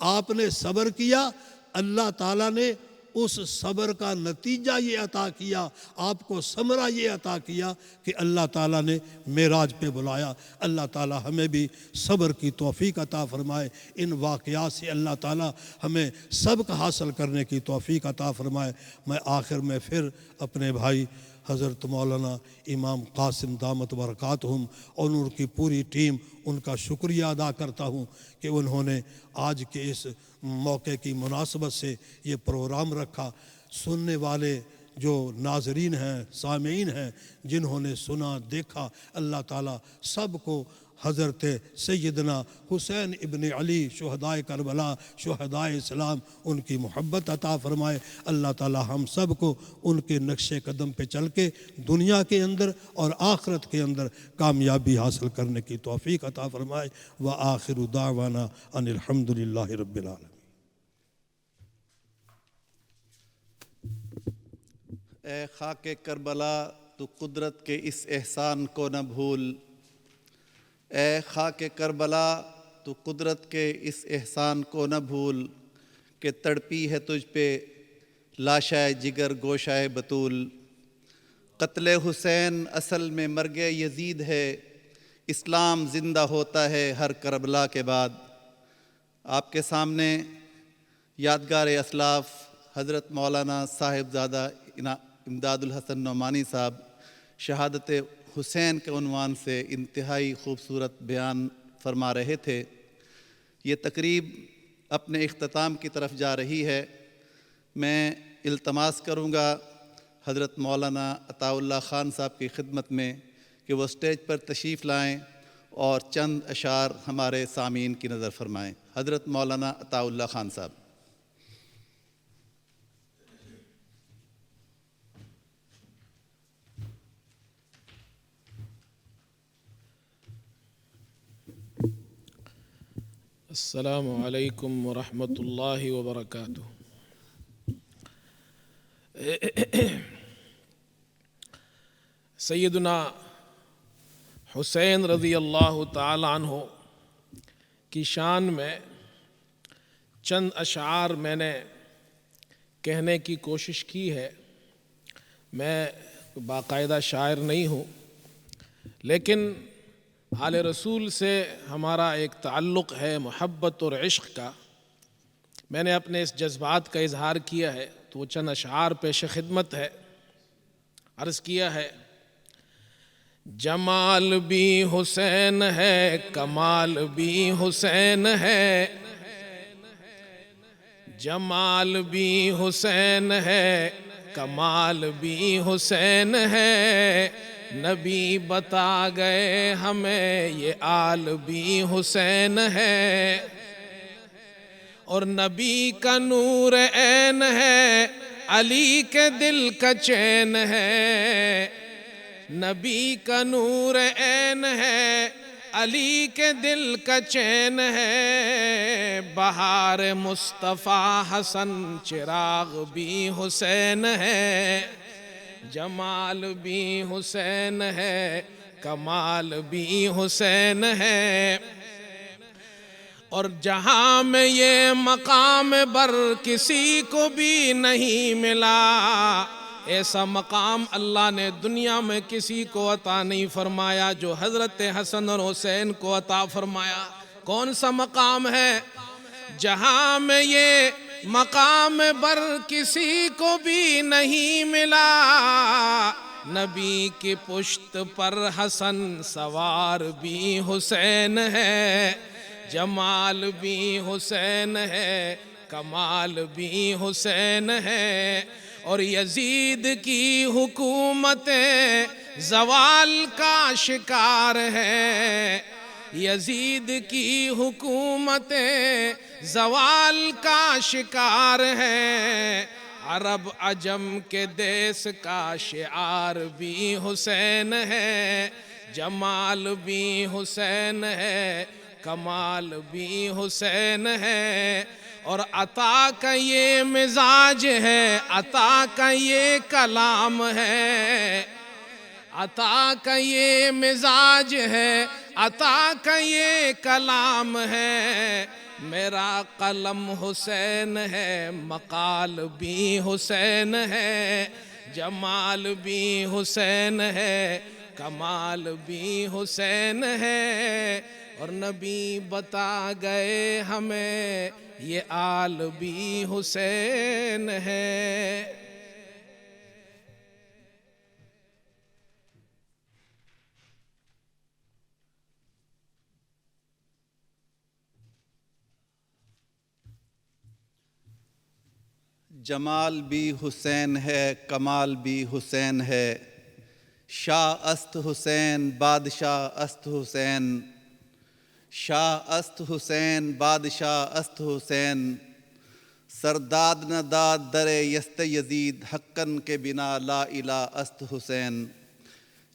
آپ نے صبر کیا، اللہ تعالیٰ نے اس صبر کا نتیجہ یہ عطا کیا، آپ کو ثمرہ یہ عطا کیا کہ اللہ تعالیٰ نے معراج پہ بلایا۔ اللہ تعالیٰ ہمیں بھی صبر کی توفیق عطا فرمائے۔ ان واقعات سے اللہ تعالیٰ ہمیں سبق حاصل کرنے کی توفیق عطا فرمائے۔ میں آخر میں پھر اپنے بھائی حضرت مولانا امام قاسم دامت برکاتہم اور ان کی پوری ٹیم، ان کا شکریہ ادا کرتا ہوں کہ انہوں نے آج کے اس موقع کی مناسبت سے یہ پروگرام رکھا۔ سننے والے جو ناظرین ہیں، سامعین ہیں، جنہوں نے سنا دیکھا، اللہ تعالیٰ سب کو حضرت سیدنا حسین ابن علی شہدائے کربلا، شہدائے اسلام، ان کی محبت عطا فرمائے۔ اللہ تعالیٰ ہم سب کو ان کے نقش قدم پہ چل کے دنیا کے اندر اور آخرت کے اندر کامیابی حاصل کرنے کی توفیق عطا فرمائے۔ وآخر دعوانا ان الحمد للہ رب العالمین۔ اے خاک کربلا تو قدرت کے اس احسان کو نہ بھول، اے خاک کربلا تو قدرت کے اس احسان کو نہ بھول کہ تڑپی ہے تجھ پہ لاشائے جگر گوشائے بطول۔ قتل حسین اصل میں مرگ یزید ہے، اسلام زندہ ہوتا ہے ہر کربلا کے بعد۔ آپ کے سامنے یادگار اسلاف حضرت مولانا صاحبزادہ امداد الحسن نعمانی صاحب شہادت حسین کے عنوان سے انتہائی خوبصورت بیان فرما رہے تھے۔ یہ تقریب اپنے اختتام کی طرف جا رہی ہے۔ میں التماس کروں گا حضرت مولانا عطاءاللہ خان صاحب کی خدمت میں کہ وہ اسٹیج پر تشریف لائیں اور چند اشعار ہمارے سامعین کی نظر فرمائیں۔ حضرت مولانا عطاءاللہ خان صاحب۔ السلام علیکم ورحمۃ اللہ وبرکاتہ۔ سیدنا حسین رضی اللہ تعالی عنہ کی شان میں چند اشعار میں نے کہنے کی کوشش کی ہے۔ میں باقاعدہ شاعر نہیں ہوں، لیکن آل رسول سے ہمارا ایک تعلق ہے محبت اور عشق کا۔ میں نے اپنے اس جذبات کا اظہار کیا ہے تو وہ چند اشعار پیش خدمت ہے۔ عرض کیا ہے: جمال بھی حسین ہے، کمال بھی حسین ہے، جمال بھی حسین ہے، کمال بھی حسین ہے، نبی بتا گئے ہمیں یہ آل بھی حسین ہے، اور نبی کا نور عین ہے، علی کے دل کا چین ہے، نبی کا نور عین ہے، علی کے دل کا چین ہے، بہار مصطفیٰ حسن چراغ بھی حسین ہے، جمال بھی حسین ہے، کمال بھی حسین ہے، اور جہاں میں یہ مقام بر کسی کو بھی نہیں ملا، ایسا مقام اللہ نے دنیا میں کسی کو عطا نہیں فرمایا جو حضرت حسن اور حسین کو عطا فرمایا۔ کون سا مقام ہے؟ جہاں میں یہ مقام بر کسی کو بھی نہیں ملا، نبی کی پشت پر حسن سوار بھی حسین ہے، جمال بھی حسین ہے، کمال بھی حسین ہے، اور یزید کی حکومتیں زوال کا شکار ہے، یزید کی حکومتیں زوال کا شکار ہے، عرب عجم کے دیس کا شعار بھی حسین ہے، جمال بھی حسین ہے، کمال بھی حسین ہے، اور عطا کا یہ مزاج ہے، عطا کا یہ کلام ہے، عطا کا یہ مزاج ہے، عطا کا یہ کلام ہے، میرا قلم حسین ہے، مقال بھی حسین ہے، جمال بھی حسین ہے، کمال بھی حسین ہے، اور نبی بتا گئے ہمیں یہ آل بھی حسین ہے۔ جمال بھی حسین ہے، کمال بھی حسین ہے، شاہ است حسین بادشاہ است حسین، شاہ است حسین بادشاہ است حسین، سرداد نہ داد در یست یزید حقاً کے بنا لا الہ است حسین۔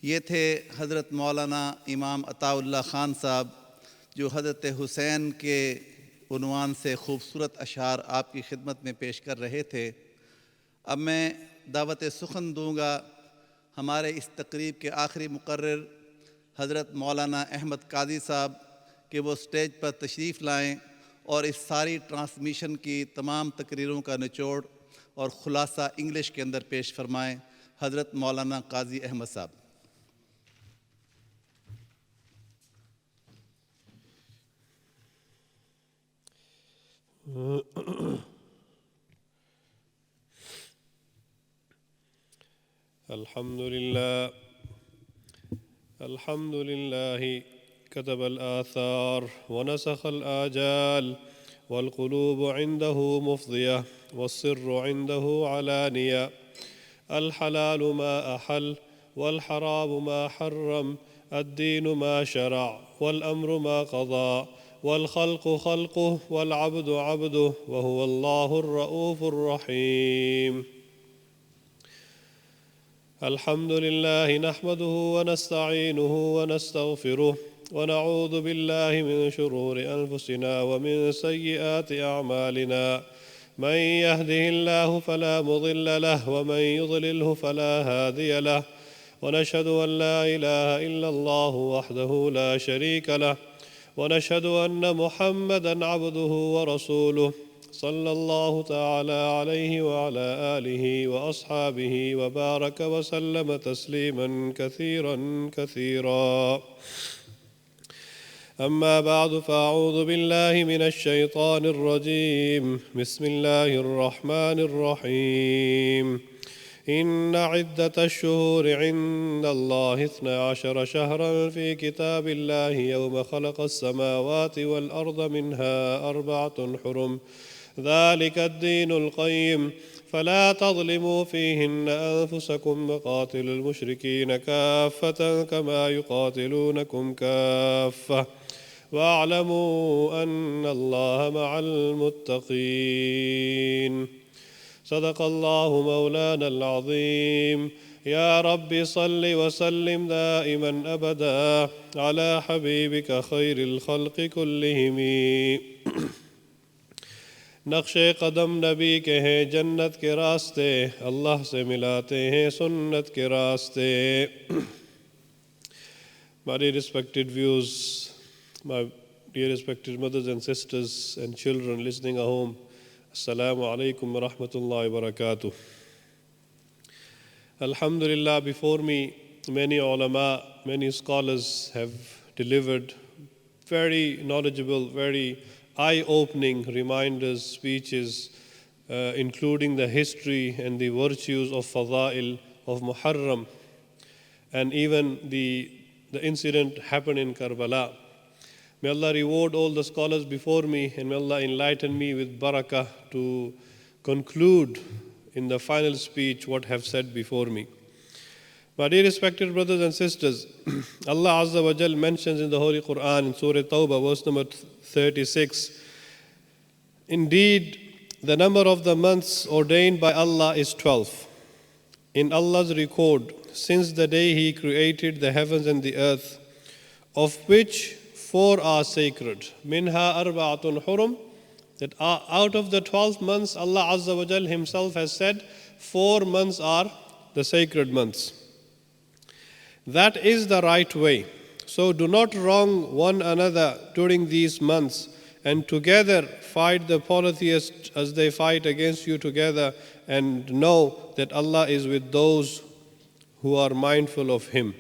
یہ تھے حضرت مولانا امام عطاءاللہ خان صاحب جو حضرت حسین کے عنوان سے خوبصورت اشعار آپ کی خدمت میں پیش کر رہے تھے۔ اب میں دعوت سخن دوں گا ہمارے اس تقریب کے آخری مقرر حضرت مولانا احمد قاضی صاحب کہ وہ سٹیج پر تشریف لائیں اور اس ساری ٹرانسمیشن کی تمام تقریروں کا نچوڑ اور خلاصہ انگلش کے اندر پیش فرمائیں۔ حضرت مولانا قاضی احمد صاحب۔ الحمد لله كتب الآثار ونسخ الآجال، والقلوب عنده مفضية والسر عنده علانية، الحلال ما أحل والحرام ما حرم، الدين ما شرع والأمر ما قضى، والخلق خلقه والعبد عبده، وهو الله الرؤوف الرحيم۔ الحمد لله نحمده ونستعينه ونستغفره ونعوذ بالله من شرور أنفسنا ومن سيئات أعمالنا، من يهده الله فلا مضل له ومن يضلله فلا هادي له، ونشهد أن لا إله إلا الله وحده لا شريك له، ونشهد أن محمدًا عبده ورسوله صلى الله تعالى عليه وعلى آله وأصحابه وبارك وسلم تسليما كثيرا كثيرا، أما بعد فأعوذ بالله من الشيطان الرجيم، بسم الله الرحمن الرحيم، إن عدة الشهور عند الله 12 شهرا في كتاب الله يوم خلق السماوات والأرض منها 4 حرم، ذلك الدين القيم، فلا تظلموا فيهن أنفسكم، وقاتلوا المشركين كافة كما يقاتلونكم كافة، واعلموا أن الله مع المتقين۔ صدق الله مولانا العظيم۔ يا رب صل وسلم دائما أبدا على حبيبك خير الخلق كلهم۔ نقش قدم نبی کے ہیں جنت کے راستے، اللہ سے ملاتے ہیں سنت کے راستے۔ My dear respected viewers, my dear respected mothers and sisters and children listening at home, Assalamu alaikum wa rahmatullahi wa barakatuh. Alhamdulillah, before me, many ulama, many scholars have delivered very knowledgeable, very eye-opening reminders, speeches, including the history and the virtues of Fada'il of Muharram. and even the incident happened in Karbala. May Allah reward all the scholars before me, and may Allah enlighten me with barakah to conclude in the final speech what I have said before me. My dear respected brothers and sisters, Allah Azza wa Jal mentions in the Holy Quran in Surah Tawbah, verse number 36, indeed, the number of the months ordained by Allah is 12. In Allah's record, since the day He created the heavens and the earth, of which 4 are sacred. Minha arba'atun hurum, that out of the 12 months, Allah Azza wa Jal Himself has said, 4 months are the sacred months. That is the right way. So do not wrong one another during these months, and together fight the polytheists as they fight against you together, and know that Allah is with those who are mindful of Him.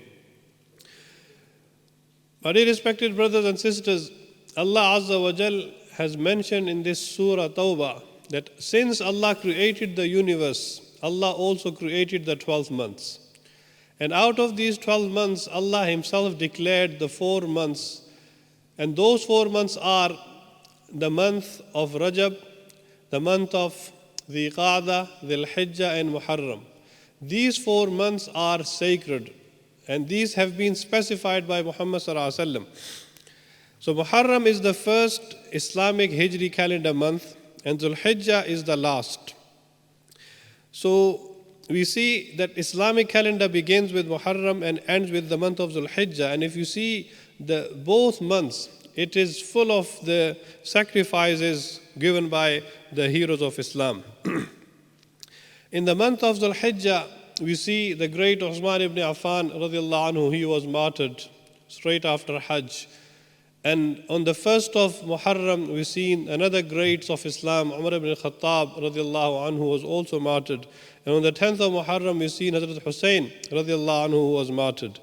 My dear respected brothers and sisters, Allah Azza wa Jal has mentioned in this Surah Tawbah that since Allah created the universe, Allah also created the 12 months. And out of these 12 months, Allah Himself declared the 4 months. And those 4 months are the month of Rajab, the month of Dhul Qa'dah, Dhul Hijjah and Muharram. These 4 months are sacred, and these have been specified by Muhammad sallallahu alaihi wasallam. So Muharram is the first Islamic Hijri calendar month, and Dhul Hijjah is the last. So we see that Islamic calendar begins with Muharram and ends with the month of Dhul Hijjah. And if you see both months, it is full of the sacrifices given by the heroes of Islam. In the month of Dhul Hijjah, we see the great Usman ibn Affan radiallahu anhu, he was martyred straight after Hajj. And on the 1st of Muharram, we see another greats of Islam, Umar ibn Khattab radiallahu anhu, was also martyred. And on the 10th of Muharram, we see Hazrat Hussein radiallahu anhu, who was martyred.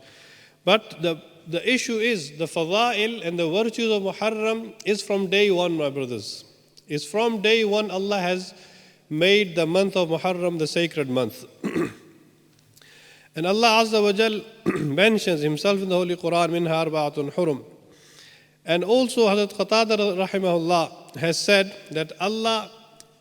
But the issue is the fada'il and the virtues of Muharram is from day one, my brothers. It's from day one Allah has made the month of Muharram the sacred month. And Allah Azza wa Jal mentions Himself in the Holy Quran, minha arba'atun hurum. And also Hazrat Qatada rahimahullah has said that Allah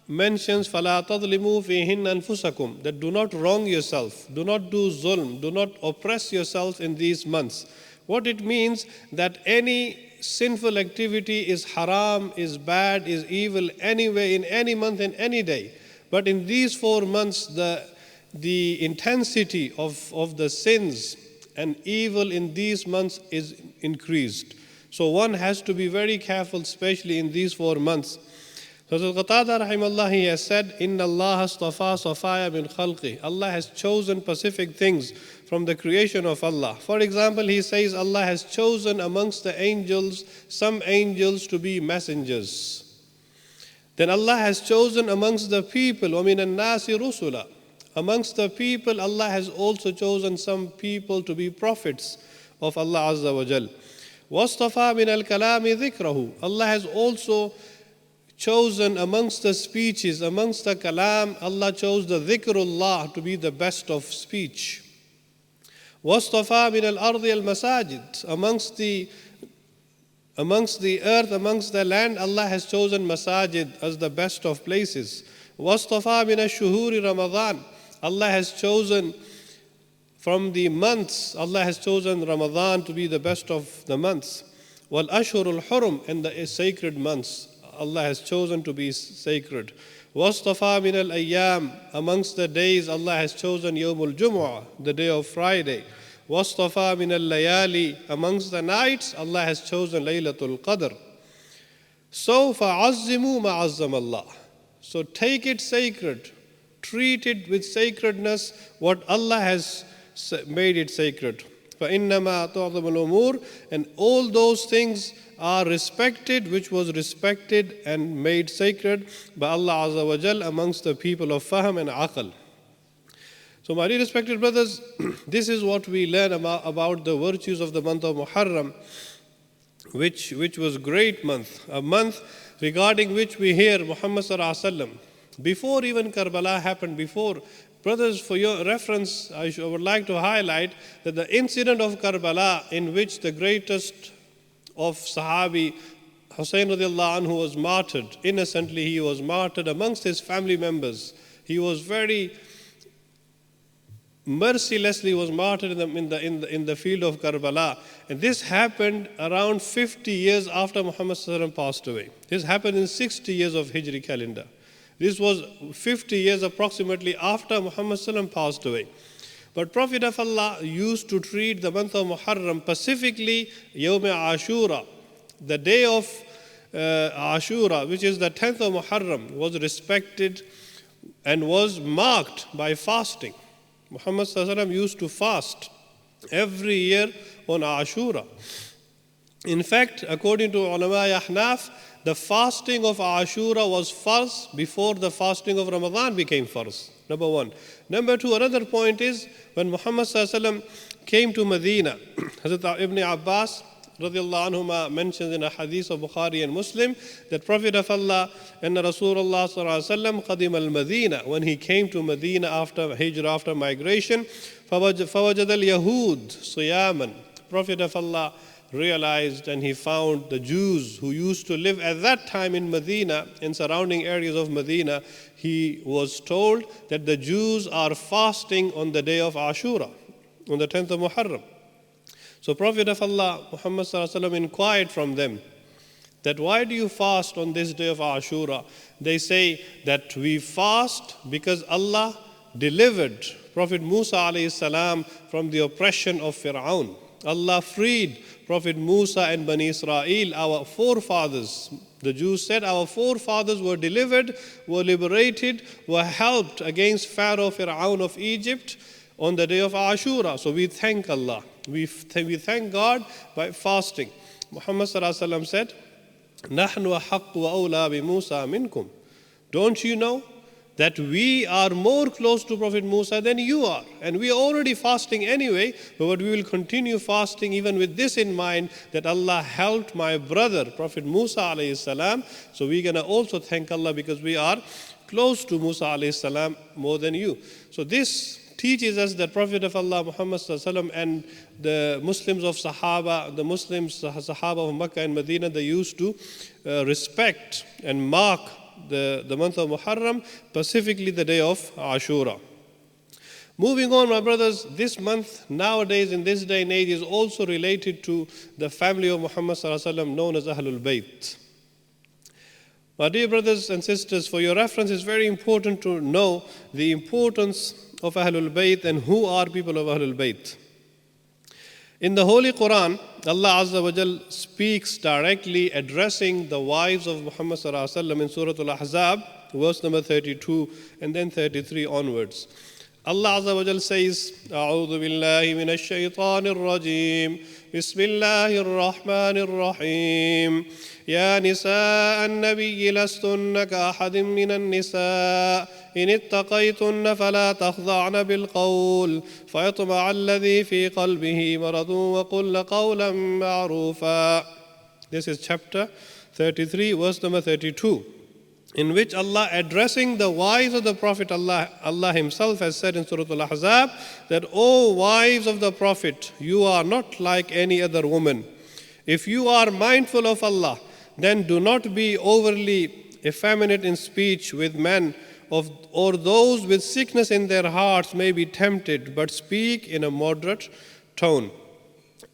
mentions فَلَا تَظْلِمُوا فِيهِنَّ أَنفُسَكُمْ, that do not wrong yourself, do not do zulm, do not oppress yourself in these months. What it means that any sinful activity is haram, is bad, is evil anyway, in any month, in any day. But in these 4 months, the intensity of the sins and evil in these months is increased. So one has to be very careful, especially in these 4 months. So Qatada rahimahullah, he has said, Inna Allah astafa safaya min khalqi. Allah has chosen specific things from the creation of Allah. For example, he says Allah has chosen amongst the angels some angels to be messengers. Then Allah has chosen amongst the people, وَمِنَ النَّاسِ رُسُلًا. Amongst the people, Allah has also chosen some people to be prophets of Allah Azza wa Jal. وَاصْطَفَى مِنَ الْكَلَامِ ذِكْرَهُ. Allah has also chosen amongst the speeches, amongst the kalam, Allah chose the dhikrullah to be the best of speech. وَاصْطَفَى مِنَ الْأَرْضِ الْمَسَاجِدِ. Amongst the earth, amongst the land, Allah has chosen masajid as the best of places. وَاصْطَفَى مِنَ الشُّهُورِ رَمَضَانِ. Allah has chosen from the months, Allah has chosen Ramadan to be the best of the months. وَالْأَشْهُرُ الْحُرُمِ, and the sacred months, Allah has chosen to be sacred. وَاصْطَفَى مِنَ الْأَيَّامِ. Amongst the days, Allah has chosen Yawmul Jumu'ah, the day of Friday. وَاصْطَفَى مِنَ الْلَيَالِ. Amongst the nights, Allah has chosen Laylatul Qadr. So فَعَزِّمُوا مَا عَزَّمَ اللَّهِ. So take it sacred, treat it with sacredness, what Allah has made it sacred. فَإِنَّمَا تُعْظَمُ الْأُمُورِ. And all those things are respected, which was respected and made sacred by Allah Azza wa Jal amongst the people of Fahm and Aql. So my dear respected brothers, this is what we learn about the virtues of the month of Muharram, which was a great month, a month regarding which we hear Muhammad sallallahu alaihi wasallam, Before even Karbala happened, brothers, for your reference, I would like to highlight that the incident of Karbala, in which the greatest of Sahabi, Hussein radiallahu anhu, was martyred. Innocently he was martyred amongst his family members. He was very mercilessly was martyred in the field of Karbala. And this happened around 50 years after Muhammad sallallahu alaihi wasallam passed away. This happened in 60 years of Hijri calendar. This was 50 years approximately after Muhammad sallallahu alaihi wasallam passed away. But Prophet of Allah used to treat the month of Muharram, specifically Yawm Ashura, the day of Ashura, which is the 10th of Muharram, was respected and was marked by fasting. Muhammad sallallahu alaihi wasallam used to fast every year on Ashura. In fact, according to ulama Ahnaf, the fasting of Ashura was farz before the fasting of Ramadan became farz. Number one. Number two, another point is when Muhammad sallallahu alaihi wasallam came to Medina, Hazrat Ibn Abbas radiallahu anhuma mentions in a hadith of Bukhari and Muslim that Prophet of Allah and Rasulullah sallallahu alaihi wasallam qadim al-Madina, when he came to Medina after Hijrah, after migration, fawajad al-Yahud siyaman. Prophet of Allah realized and he found the Jews who used to live at that time in Medina, in surrounding areas of Medina. He was told that the Jews are fasting on the day of Ashura, on the 10th of Muharram. So Prophet of Allah, Muhammad sallallahu alaihi wasallam, inquired from them that why do you fast on this day of Ashura? They say that we fast because Allah delivered Prophet Musa alayhi salam from the oppression of Fir'aun. Allah freed Prophet Musa and Bani Israel, our forefathers. The Jews said our forefathers were delivered, were liberated, were helped against Pharaoh Fir'aun of Egypt on the day of Ashura. So we thank Allah. We thank God by fasting. Muhammad sallallahu alaihi wasallam said, "Nahnu ahaqqu wa awla bi Musa minkum." Don't you know that we are more close to Prophet Musa than you are? And we are already fasting anyway, but we will continue fasting even with this in mind, that Allah helped my brother, Prophet Musa alayhi salam. So we're going to also thank Allah because we are close to Musa alayhi salam more than you. So this teaches us that Prophet of Allah Muhammad sallallahu alaihi wasallam and the Muslims of Sahaba, the Muslims, Sahaba of Makkah and Medina, they used to respect and mark the month of Muharram, specifically the day of Ashura. Moving on, my brothers, this month nowadays in this day and age is also related to the family of Muhammad sallallahu alaihi wasallam known as Ahlul Bayt. My dear brothers and sisters, for your reference, it's very important to know the importance of Ahlul Bayt and who are people of Ahlul Bayt. In the Holy Quran, Allah Azza wa Jal speaks directly addressing the wives of Muhammad sallallahu alaihi wasallam in Surah Al-Ahzab, verse number 32 and then 33 onwards. Allah Azza wa Jal says, "A'udhu billahi minash shaitanir rajim. Bismillahir rahmanir rahim. Ya nisaa an-nabiy lastunna ka ahadin minan nisaa. إن اتقيتن فلا تخضعن بالقول فيطمع الذي في قلبه مرض وقلن قولا معروفا." This is chapter 33, verse number 32, in which Allah, addressing the wives of the Prophet, Allah himself has said in Surah Al-Ahzab that, "O wives of the Prophet, you are not like any other woman. If you are mindful of Allah, then do not be overly effeminate in speech with men, or those with sickness in their hearts may be tempted, but speak in a moderate tone."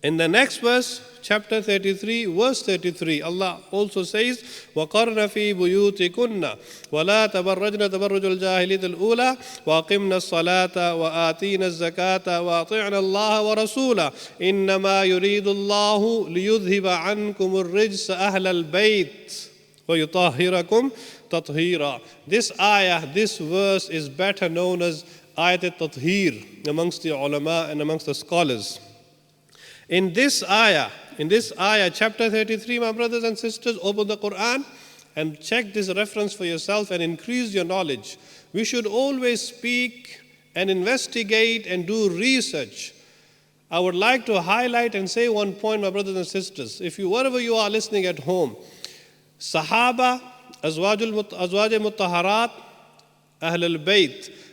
In the next verse, chapter 33, verse 33, Allah also says, وَقَرْنَ فِي بُيُوتِكُنَّ وَلَا تَبَرَّجْنَ تَبَرُّجَ الْجَاهِلِيَّةِ الْأُولَى وَأَقِمْنَ الصَّلَاةَ وَآتِينَ الزَّكَاةَ وَأَطِعْنَ اللَّهَ وَرَسُولَهُ إِنَّمَا يُرِيدُ اللَّهُ لِيُذْهِبَ عَنْكُمُ الرِّجْسَ أَهْلَ الْبَيْتِ وَيُطَهِّرَكُمْ tathira. This ayah, this verse is better known as ayat al-tathir amongst the ulama and amongst the scholars. In this ayah, chapter 33, my brothers and sisters, open the Quran and check this reference for yourself and increase your knowledge. We should always speak and investigate and do research. I would like to highlight and say one point, my brothers and sisters. If you, wherever you are listening at home, Sahaba, Azwaj Muttaharat, Ahlul Bayt,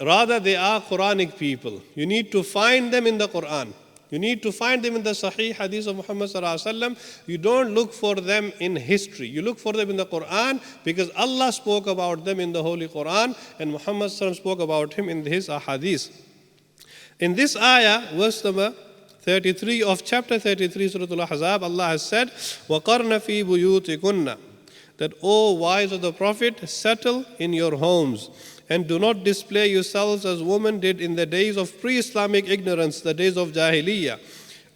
Rather, they are Quranic people. You need to find them in the Quran. You need to find them in the Sahih Hadith of Muhammad Sallallahu Alaihi Wasallam. You don't look for them in history. You look for them in the Quran because Allah spoke about them in the Holy Quran and Muhammad Sallallahu Alaihi Wasallam spoke about him in his Ahadith. In this ayah, verse number 33 of chapter 33, Surah Al-Ahzab, Allah has said, وَقَرْنَ فِي بُيُوتِكُنَّ, that, O wives of the Prophet, settle in your homes and do not display yourselves as women did in the days of pre-Islamic ignorance, the days of Jahiliyyah.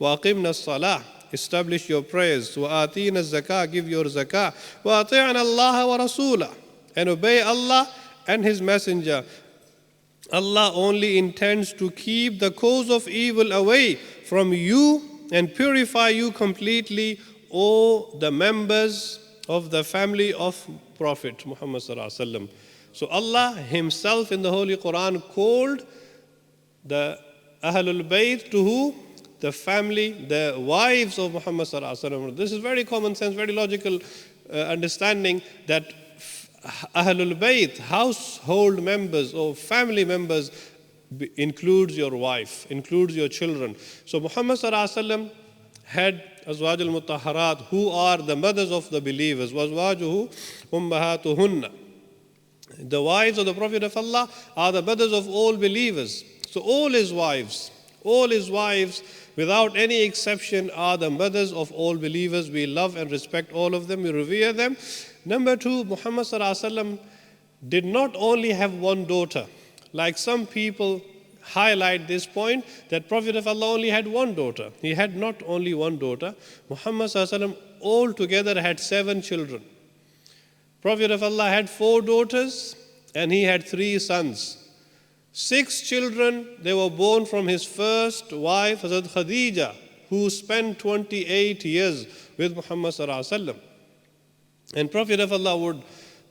وَأَقِمْنَ الصَّلَاةِ, establish your prayers. وَآتِينَ الزَّكَاةِ, give your zakah. وَأَطِعْنَ اللَّهَ وَرَسُولَهُ, and obey Allah and His Messenger. Allah only intends to keep the cause of evil away from you and purify you completely, O the members of the family of Prophet Muhammad Sallallahu Alaihi Wasallam. So Allah Himself in the Holy Quran called the Ahlul Bayt to who? The family, the wives of Muhammad Sallallahu Alaihi Wasallam. This is very common sense, very logical understanding that Ahlul Bayt, household members or family members, includes your wife, includes your children. So Muhammad Sallallahu Alaihi Wasallam had Azwaj al-Mutahharat, who are the mothers of the believers. وَأَزْوَاجُهُ أُمَّهَاتُهُنَّ, the wives of the Prophet of Allah are the mothers of all believers. So all his wives, without any exception, are the mothers of all believers. We love and respect all of them, we revere them. Number two, Muhammad Sallallahu Alaihi Wasallam did not only have one daughter, like some people highlight this point, that Prophet of Allah only had one daughter. He had not only one daughter. Muhammad Sallallahu Alaihi Wasallam altogether had 7 children. Prophet of Allah had 4 daughters and he had 3 sons. 6 children, they were born from his first wife, Hazrat Khadija, who spent 28 years with Muhammad Sallallahu Alaihi Wasallam. And Prophet of Allah would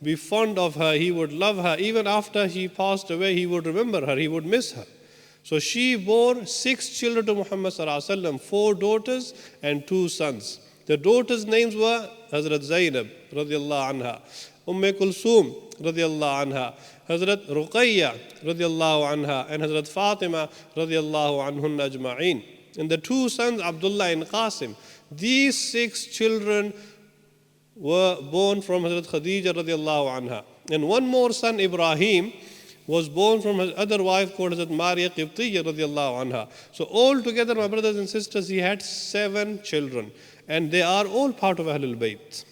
be fond of her, he would love her. Even after she passed away, he would remember her, he would miss her. So she bore 6 children to Muhammad Sallallahu Alaihi Wasallam, 4 daughters and 2 sons. The daughters' names were Hazrat Zainab radiallahu anha, Kulsum radiallahu anha, Hazrat Ruqayya radiallahu anha, and Hazrat Fatima radiallahu anhunna ajma'in. And the 2 sons, Abdullah and Qasim. These 6 children were born from Hazrat Khadija radiallahu anha. And one more son, Ibrahim, was born from his other wife called Hazrat Maria Qibtiyya radiallahu anha. So all together, my brothers and sisters, he had 7 children. And they are all part of Ahlul Bayt.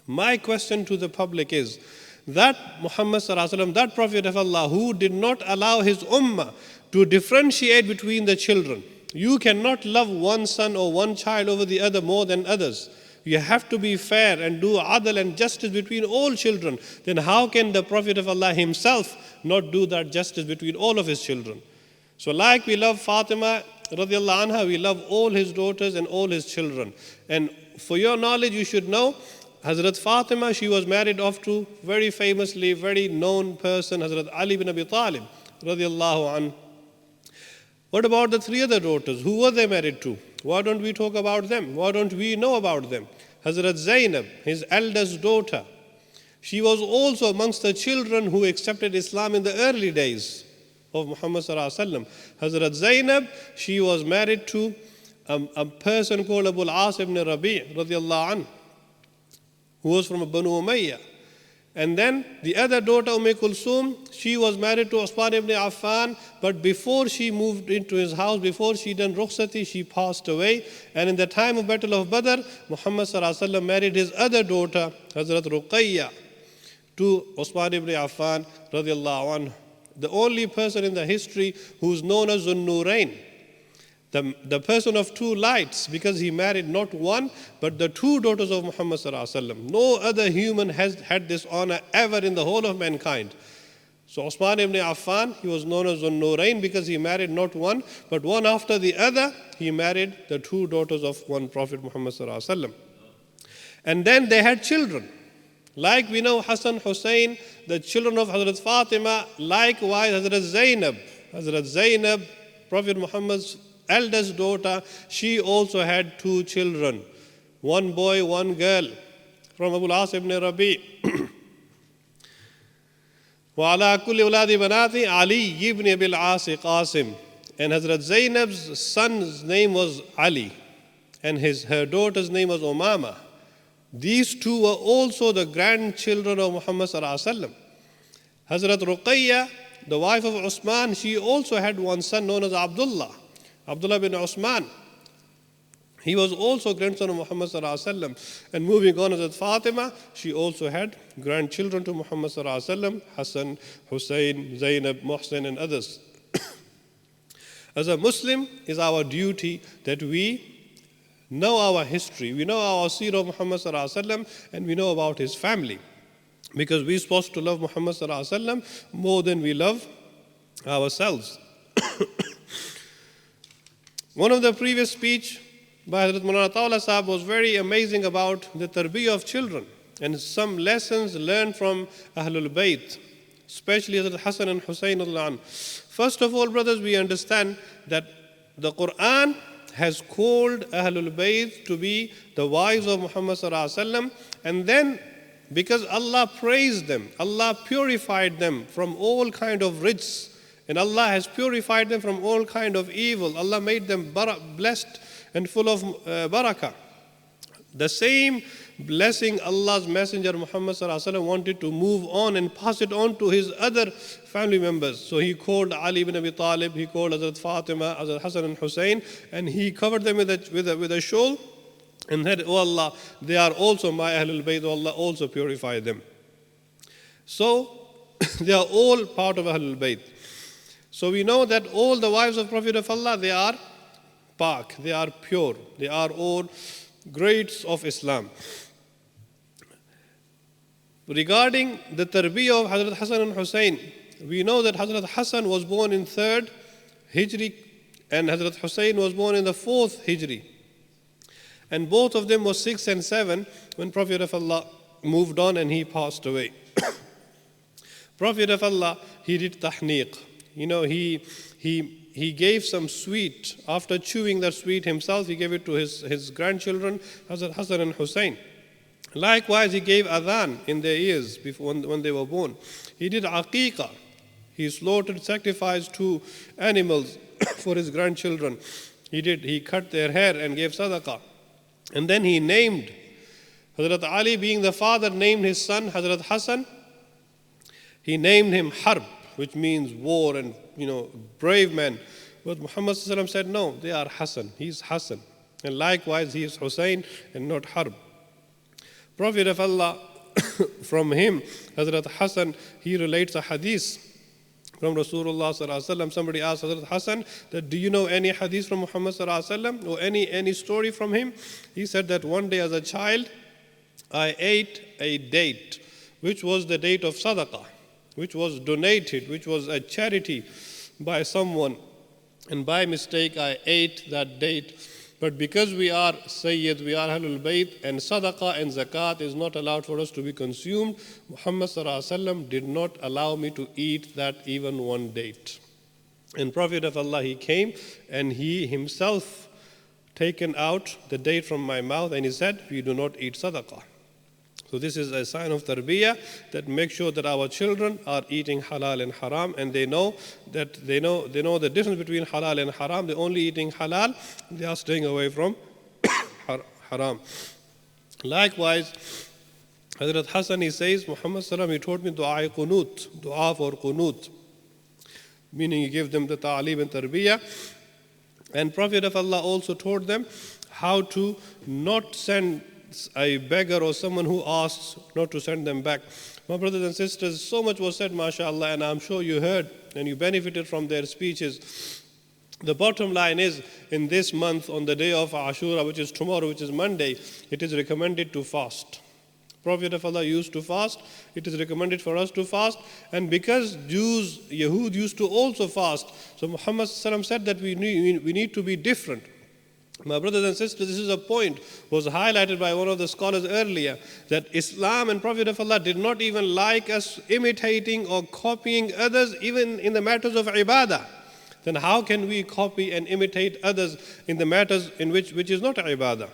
My question to the public is that Muhammad Sallallahu Alaihi Wasallam, that Prophet of Allah, who did not allow his ummah to differentiate between the children. You cannot love one son or one child over the other more than others. You have to be fair and do adl and justice between all children. Then how can the Prophet of Allah himself not do that justice between all of his children? So like we love Fatima radiallahu anha, we love all his daughters and all his children. And for your knowledge, you should know, Hazrat Fatima, she was married off to very famously, very known person, Hazrat Ali bin Abi Talib radiallahu anhu. What about the 3 other daughters? Who were they married to? Why don't we talk about them? Why don't we know about them? Hazrat Zainab, his eldest daughter, she was also amongst the children who accepted Islam in the early days of Muhammad Sallallahu Alaihi Wasallam. Hazrat Zainab, she was married to a person called Abu al-As ibn Rabi' radiallahu anhu, who was from Banu Umayyah. And then the other daughter, Kulsum, she was married to Usman ibn Affan, but before she moved into his house, before she done rukhsati, she passed away. And in the time of Battle of Badr, Muhammad Sallallahu Alaihi Wasallam married his other daughter, Hazrat Ruqayya, to Usman ibn Affan radiallahu anhu. The only person in the history who's known as Zunnurain, the person of 2 lights, because he married not one, but the 2 daughters of Muhammad Sallallahu Alaihi Wasallam. No other human has had this honor ever in the whole of mankind. So Usman ibn Affan, he was known as Zunnurain because he married not one, but one after the other, he married the 2 daughters of one Prophet Muhammad Sallallahu Alaihi Wasallam. And then they had children. Like we know Hasan, Hussein, the children of Hazrat Fatima, likewise Hazrat Zainab, Prophet Muhammad's eldest daughter, she also had 2 children, 1 boy, 1 girl. from Abu al-As ibn Rabi. وَعَلَىٰ كُلِّ أَوْلَادِ بَنَاتِ عَلِيِّ ibn Abi al-As Qasim. And Hazrat Zainab's son's name was Ali, and her daughter's name was Umama. These two were also the grandchildren of Muhammad sallallahu alaihi wasallam. Hazrat Ruqayya, the wife of Usman, she also had one son known as Abdullah bin Usman. He was also grandson of Muhammad sallallahu alaihi wasallam. And moving on, Hazrat Fatima, she also had grandchildren to Muhammad sallallahu alaihi wasallam: Hasan, Hussein, Zainab, Muhsin, and others. As a Muslim, it's our duty that we know our history, we know our seerah of Muhammad sallallahu alaihi wasallam, and we know about his family, because we're supposed to love Muhammad sallallahu alaihi wasallam more than we love ourselves. One of the previous speech by Hazrat Moulana Attaullah Sahab was very amazing about the tarbiyah of children and some lessons learned from Ahlul Bayt, especially Hazrat Hasan and Hussein. First of all, brothers, we understand that the Quran has called Ahlul Bayt to be the wives of Muhammad sallallahu alaihi wasallam, and then because Allah praised them, Allah purified them from all kind of rijs, and Allah has purified them from all kind of evil. Allah made them blessed and full of barakah. The same blessing Allah's Messenger Muhammad sallallahu alaihi wasallam wanted to move on and pass it on to his other family members. So he called Ali ibn Abi Talib, he called Hazrat Fatima, Hazrat Hasan and Hussein, and he covered them with a shawl and said, "Oh Allah, they are also my Ahlul Bayt, oh Allah, also purify them." So they are all part of Ahlul Bayt. So we know that all the wives of Prophet of Allah, they are pak, they are pure, they are all greats of Islam. Regarding the tarbiyah of Hazrat Hasan and Hussein, we know that Hazrat Hasan was born in 3rd Hijri and Hazrat Hussein was born in the 4th Hijri. And both of them were 6 and 7 when Prophet of Allah moved on and he passed away. Prophet of Allah, he did tahniq. You know, he gave some sweet. After chewing that sweet himself, he gave it to his grandchildren, Hazrat Hasan and Hussein. Likewise, he gave adhan in their ears before, when they were born. He did aqiqah. He slaughtered, sacrificed 2 animals for his grandchildren. He cut their hair and gave sadaqah. And then he named, Hazrat Ali being the father, named his son Hazrat Hasan. He named him Harb, which means war and, brave man. But Muhammad said, no, they are Hasan. He's Hasan. And likewise, he is Hussein and not Harb. Prophet of Allah, from him, Hazrat Hasan, he relates a hadith from Rasulullah sallallahu alaihi wasallam. Somebody asked Hazrat Hasan that, do you know any hadith from Muhammad sallallahu alaihi wasallam or any story from him? He said that one day as a child, I ate a date, which was the date of sadaqah, which was donated, which was a charity by someone. And by mistake, I ate that date. But because we are Sayyid, we are Ahlul Bayt, and Sadaqah and Zakat is not allowed for us to be consumed, Muhammad sallallahu alaihi wasallam did not allow me to eat that even one date. And Prophet of Allah, he came and he himself taken out the date from my mouth and he said, we do not eat Sadaqah. So this is a sign of tarbiyah that make sure that our children are eating halal and haram, and they know the difference between halal and haram. They're only eating halal, they are staying away from haram. Likewise, Hazrat Hasan, he says, Muhammad sallam, he taught me dua qunut, dua for qunut, meaning he gave them the ta'aleem and tarbiyah. And Prophet of Allah also taught them how to not send a beggar or someone who asks, not to send them back. My brothers and sisters, so much was said, mashallah, and I'm sure you heard and you benefited from their speeches. The bottom line is, in this month, on the day of Ashura, which is tomorrow, which is Monday, it is recommended to fast. Prophet of Allah used to fast. It is recommended for us to fast. And because Jews, Yahud used to also fast, so Muhammad said that we need to be different. My brothers and sisters, this is a point was highlighted by one of the scholars earlier, that Islam and Prophet of Allah did not even like us imitating or copying others even in the matters of ibadah. Then how can we copy and imitate others in the matters in which is not ibadah?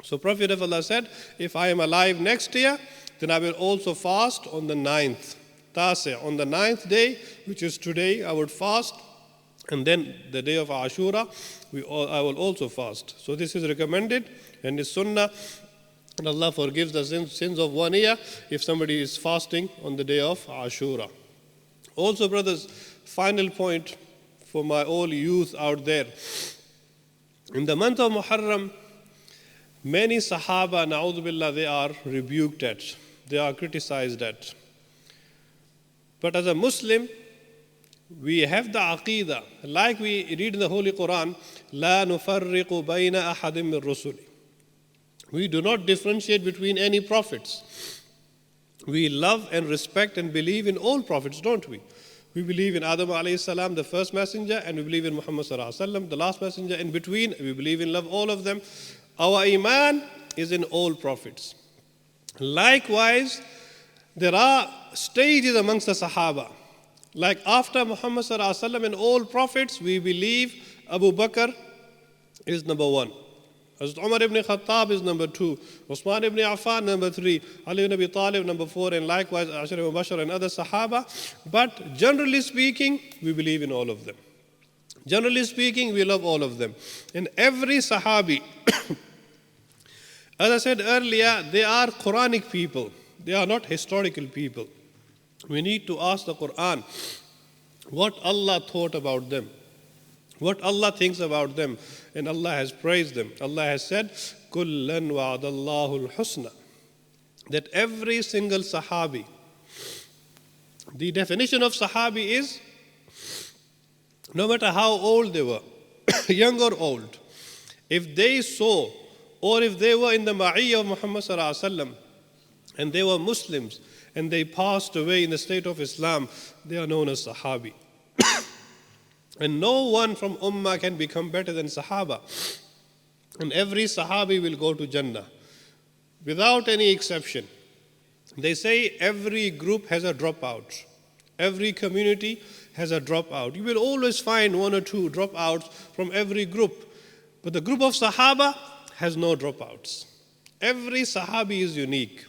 So Prophet of Allah said, if I am alive next year, then I will also fast on the 9th. On the 9th day, which is today, I would fast. And then the day of Ashura, I will also fast. So this is recommended and is sunnah. And Allah forgives the sins of 1 year if somebody is fasting on the day of Ashura. Also, brothers, final point for my all youth out there. In the month of Muharram, many Sahaba, na'udhu billah, they are rebuked at, they are criticized at. But as a Muslim, we have the aqeedah, like we read in the Holy Quran, لا نفرق بين أحد من رسله. We do not differentiate between any prophets. We love and respect and believe in all prophets, don't we? We believe in Adam alayhi salam, the first messenger, and we believe in Muhammad sallallahu alaihi wasallam, the last messenger. In between, we believe in love all of them. Our iman is in all prophets. Likewise, there are stages amongst the Sahaba. Like after Muhammad sallallahu alaihi wasallam and all prophets, we believe Abu Bakr is number 1. Hazrat Umar ibn Khattab is number 2. Usman ibn Affan number 3. Ali ibn Abi Talib number 4. And likewise Ashar ibn Bashar and other Sahaba. But generally speaking, we believe in all of them. Generally speaking, we love all of them. And every Sahabi, as I said earlier, they are Quranic people. They are not historical people. We need to ask the Quran what Allah thought about them, what Allah thinks about them, and Allah has praised them. Allah has said, "Kullan wa'adallahu al-husna," that every single Sahabi, the definition of Sahabi is, no matter how old they were, young or old, if they saw or if they were in the Ma'iyyah of Muhammad sallallahu alaihi wasallam and they were Muslims and they passed away in the state of Islam, they are known as Sahabi. And no one from Ummah can become better than Sahaba. And every Sahabi will go to Jannah, without any exception. They say every group has a dropout. Every community has a dropout. You will always find 1 or 2 dropouts from every group. But the group of Sahaba has no dropouts. Every Sahabi is unique.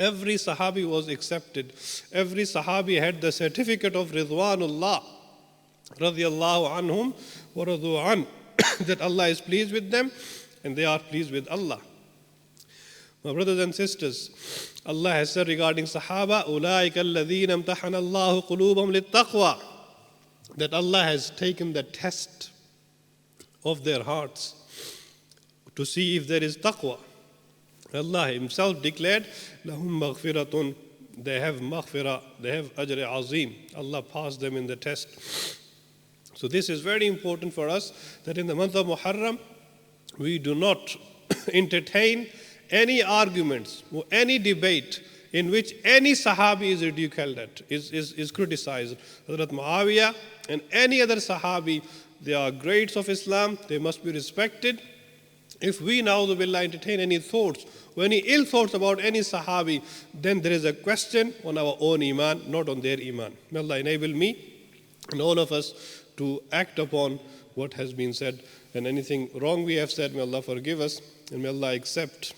Every Sahabi was accepted. Every Sahabi had the certificate of Ridwanullah, radiyallahu anhum wa radu an, that Allah is pleased with them and they are pleased with Allah. My brothers and sisters, Allah has said regarding Sahaba, أُولَٰئِكَ الَّذِينَ امْتَحَنَ اللَّهُ قُلُوبَهُمْ لِلتَّقْوَى, that Allah has taken the test of their hearts to see if there is taqwa. Allah Himself declared, لَهُمْ مَغْفِرَةٌ, they have maghfirah, they have ajr azim. Allah passed them in the test. So this is very important for us, that in the month of Muharram, we do not entertain any arguments or any debate in which any Sahabi is ridiculed at, is criticized. Hazrat Muawiyah and any other Sahabi, they are greats of Islam, they must be respected. If we na'udhu billah entertain any thoughts or any ill thoughts about any Sahabi, then there is a question on our own iman, not on their iman. May Allah enable me and all of us to act upon what has been said, and anything wrong we have said, may Allah forgive us, and may Allah accept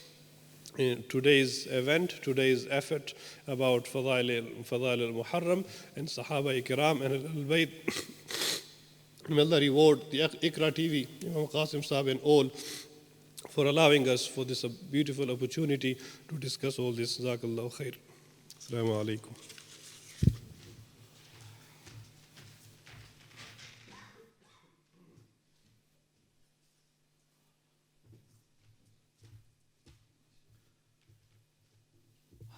today's event, today's effort about Fadail al-Muharram and Sahaba Ikram and Al-Bayt. May Allah reward the Iqra TV, Imam Qasim Sahib and all, for allowing us for this beautiful opportunity to discuss all this. Jazakallahu khair. Assalamu alaikum.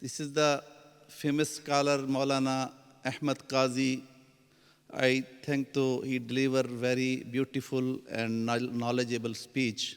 This is the famous scholar Moulana Ahmed Qazi. I think to he delivered very beautiful and knowledgeable speech.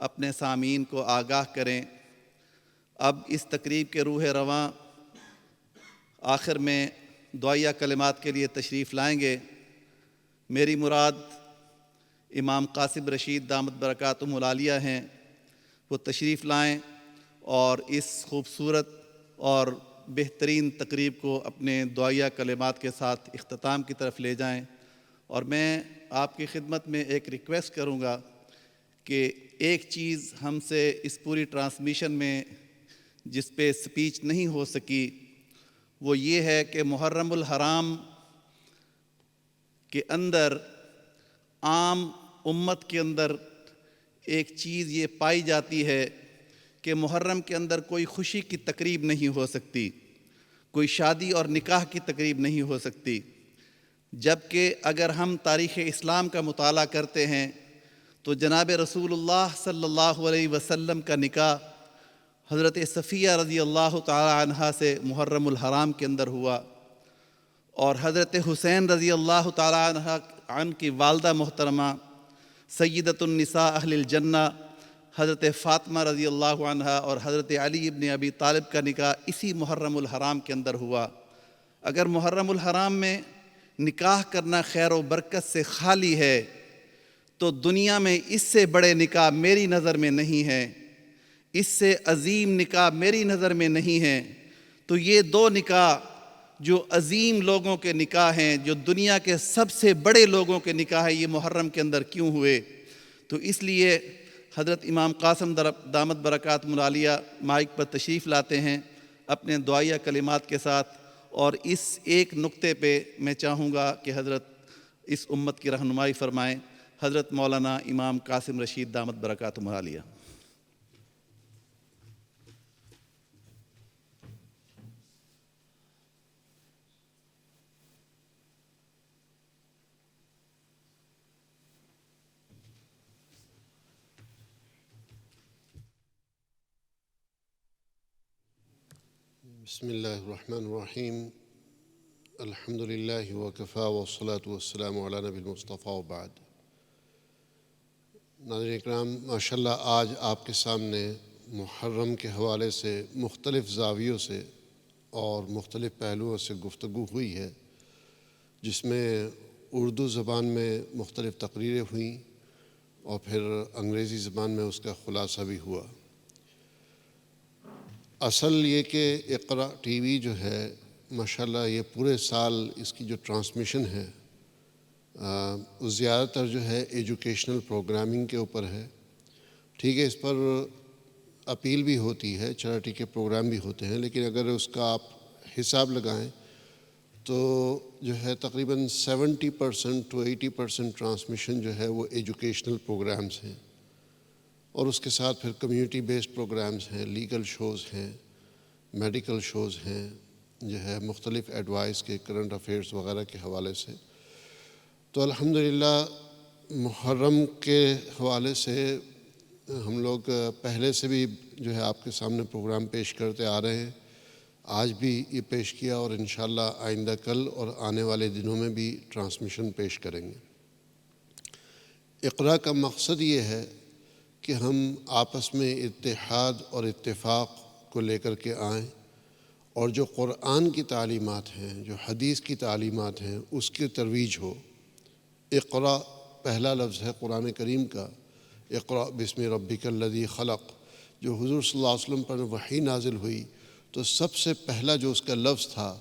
اپنے سامعین کو آگاہ کریں۔ اب اس تقریب کے روح رواں آخر میں دعائیہ کلمات کے لیے تشریف لائیں گے۔ میری مراد امام قاسم رشید دامت برکاتہم العالیہ ہیں، وہ تشریف لائیں اور اس خوبصورت اور بہترین تقریب کو اپنے دعائیہ کلمات کے ساتھ اختتام کی طرف لے جائیں۔ اور میں آپ کی خدمت میں ایک ریکویسٹ کروں گا کہ ایک چیز ہم سے اس پوری ٹرانسمیشن میں جس پہ سپیچ نہیں ہو سکی وہ یہ ہے کہ محرم الحرام کے اندر عام امت کے اندر ایک چیز یہ پائی جاتی ہے کہ محرم کے اندر کوئی خوشی کی تقریب نہیں ہو سکتی، کوئی شادی اور نکاح کی تقریب نہیں ہو سکتی، جبکہ اگر ہم تاریخ اسلام کا مطالعہ کرتے ہیں تو جناب رسول اللہ صلی اللہ علیہ وسلم کا نکاح حضرت صفیہ رضی اللہ تعالی عنہا سے محرم الحرام کے اندر ہوا، اور حضرت حسین رضی اللہ تعالی عنہ کی والدہ محترمہ سیدۃ النساء اہل الجنہ حضرت فاطمہ رضی اللہ عنہا اور حضرت علی ابن ابی طالب کا نکاح اسی محرم الحرام کے اندر ہوا۔ اگر محرم الحرام میں نکاح کرنا خیر و برکت سے خالی ہے تو دنیا میں اس سے بڑے نکاح میری نظر میں نہیں ہیں، اس سے عظیم نکاح میری نظر میں نہیں ہیں۔ تو یہ دو نکاح جو عظیم لوگوں کے نکاح ہیں، جو دنیا کے سب سے بڑے لوگوں کے نکاح ہیں، یہ محرم کے اندر کیوں ہوئے؟ تو اس لیے حضرت امام قاسم دامت برکاتہم العالیہ مائک پر تشریف لاتے ہیں اپنے دعائیہ کلمات کے ساتھ، اور اس ایک نقطے پہ میں چاہوں گا کہ حضرت اس امت کی رہنمائی فرمائیں۔ حضرت مولانا امام قاسم رشید دامت برکاتہم العالیہ۔ بسم اللہ الرحمن الرحیم، الحمد للہ وکفا والصلاة والسلام علی نبی المصطفیٰ وبعد۔ ناظرین اکرام، ماشاءاللہ آج آپ کے سامنے محرم کے حوالے سے مختلف زاویوں سے اور مختلف پہلوؤں سے گفتگو ہوئی ہے، جس میں اردو زبان میں مختلف تقریریں ہوئیں اور پھر انگریزی زبان میں اس کا خلاصہ بھی ہوا۔ اصل یہ کہ اقرا ٹی وی جو ہے ماشاءاللہ یہ پورے سال اس کی جو ٹرانسمیشن ہے زیادہ تر جو ہے ایجوکیشنل پروگرامنگ کے اوپر ہے۔ ٹھیک ہے، اس پر اپیل بھی ہوتی ہے، چیریٹی کے پروگرام بھی ہوتے ہیں، لیکن اگر اس کا آپ حساب لگائیں تو جو ہے تقریباً 70% to 80% ٹرانسمیشن جو ہے وہ ایجوکیشنل پروگرامز ہیں، اور اس کے ساتھ پھر کمیونٹی بیسڈ پروگرامز ہیں، لیگل شوز ہیں، میڈیکل شوز ہیں، جو ہے مختلف ایڈوائس کے کرنٹ افیئرس وغیرہ کے حوالے سے۔ تو الحمدللہ محرم کے حوالے سے ہم لوگ پہلے سے بھی جو ہے آپ کے سامنے پروگرام پیش کرتے آ رہے ہیں، آج بھی یہ پیش کیا اور انشاءاللہ آئندہ کل اور آنے والے دنوں میں بھی ٹرانسمیشن پیش کریں گے۔ اقرا کا مقصد یہ ہے کہ ہم آپس میں اتحاد اور اتفاق کو لے کر کے آئیں، اور جو قرآن کی تعلیمات ہیں، جو حدیث کی تعلیمات ہیں، اس کی ترویج ہو۔ اقرا پہلا لفظ ہے قرآن کریم کا، اقرا بسم ربک الذی خلق، جو حضور صلی اللہ علیہ وسلم پر وحی نازل ہوئی تو سب سے پہلا جو اس کا لفظ تھا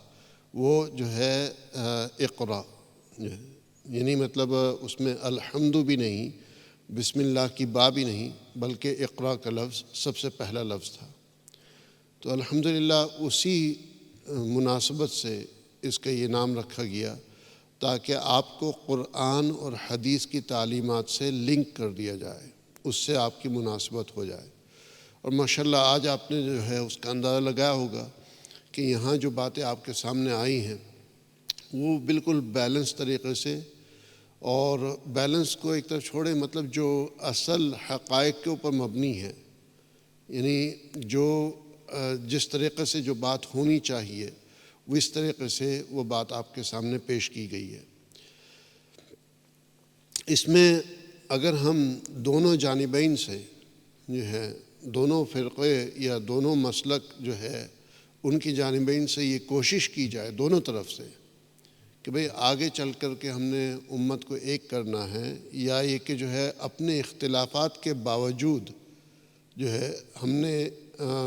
وہ جو ہے اقرا، یعنی مطلب اس میں الحمد بھی نہیں، بسم اللہ کی با بھی نہیں، بلکہ اقرا کا لفظ سب سے پہلا لفظ تھا۔ تو الحمدللہ اسی مناسبت سے اس کا یہ نام رکھا گیا تاکہ آپ کو قرآن اور حدیث کی تعلیمات سے لنک کر دیا جائے، اس سے آپ کی مناسبت ہو جائے۔ اور ماشاءاللہ آج آپ نے جو ہے اس کا اندازہ لگایا ہوگا کہ یہاں جو باتیں آپ کے سامنے آئی ہیں وہ بالکل بیلنس طریقے سے، اور بیلنس کو ایک طرف چھوڑیں، مطلب جو اصل حقائق کے اوپر مبنی ہے، یعنی جو جس طریقے سے جو بات ہونی چاہیے وہ اس طریقے سے وہ بات آپ کے سامنے پیش کی گئی ہے۔ اس میں اگر ہم دونوں جانبین سے جو ہے دونوں فرقے یا دونوں مسلک جو ہے ان کی جانبین سے یہ کوشش کی جائے دونوں طرف سے کہ بھئی آگے چل کر کے ہم نے امت کو ایک کرنا ہے، یا یہ کہ جو ہے اپنے اختلافات کے باوجود جو ہے ہم نے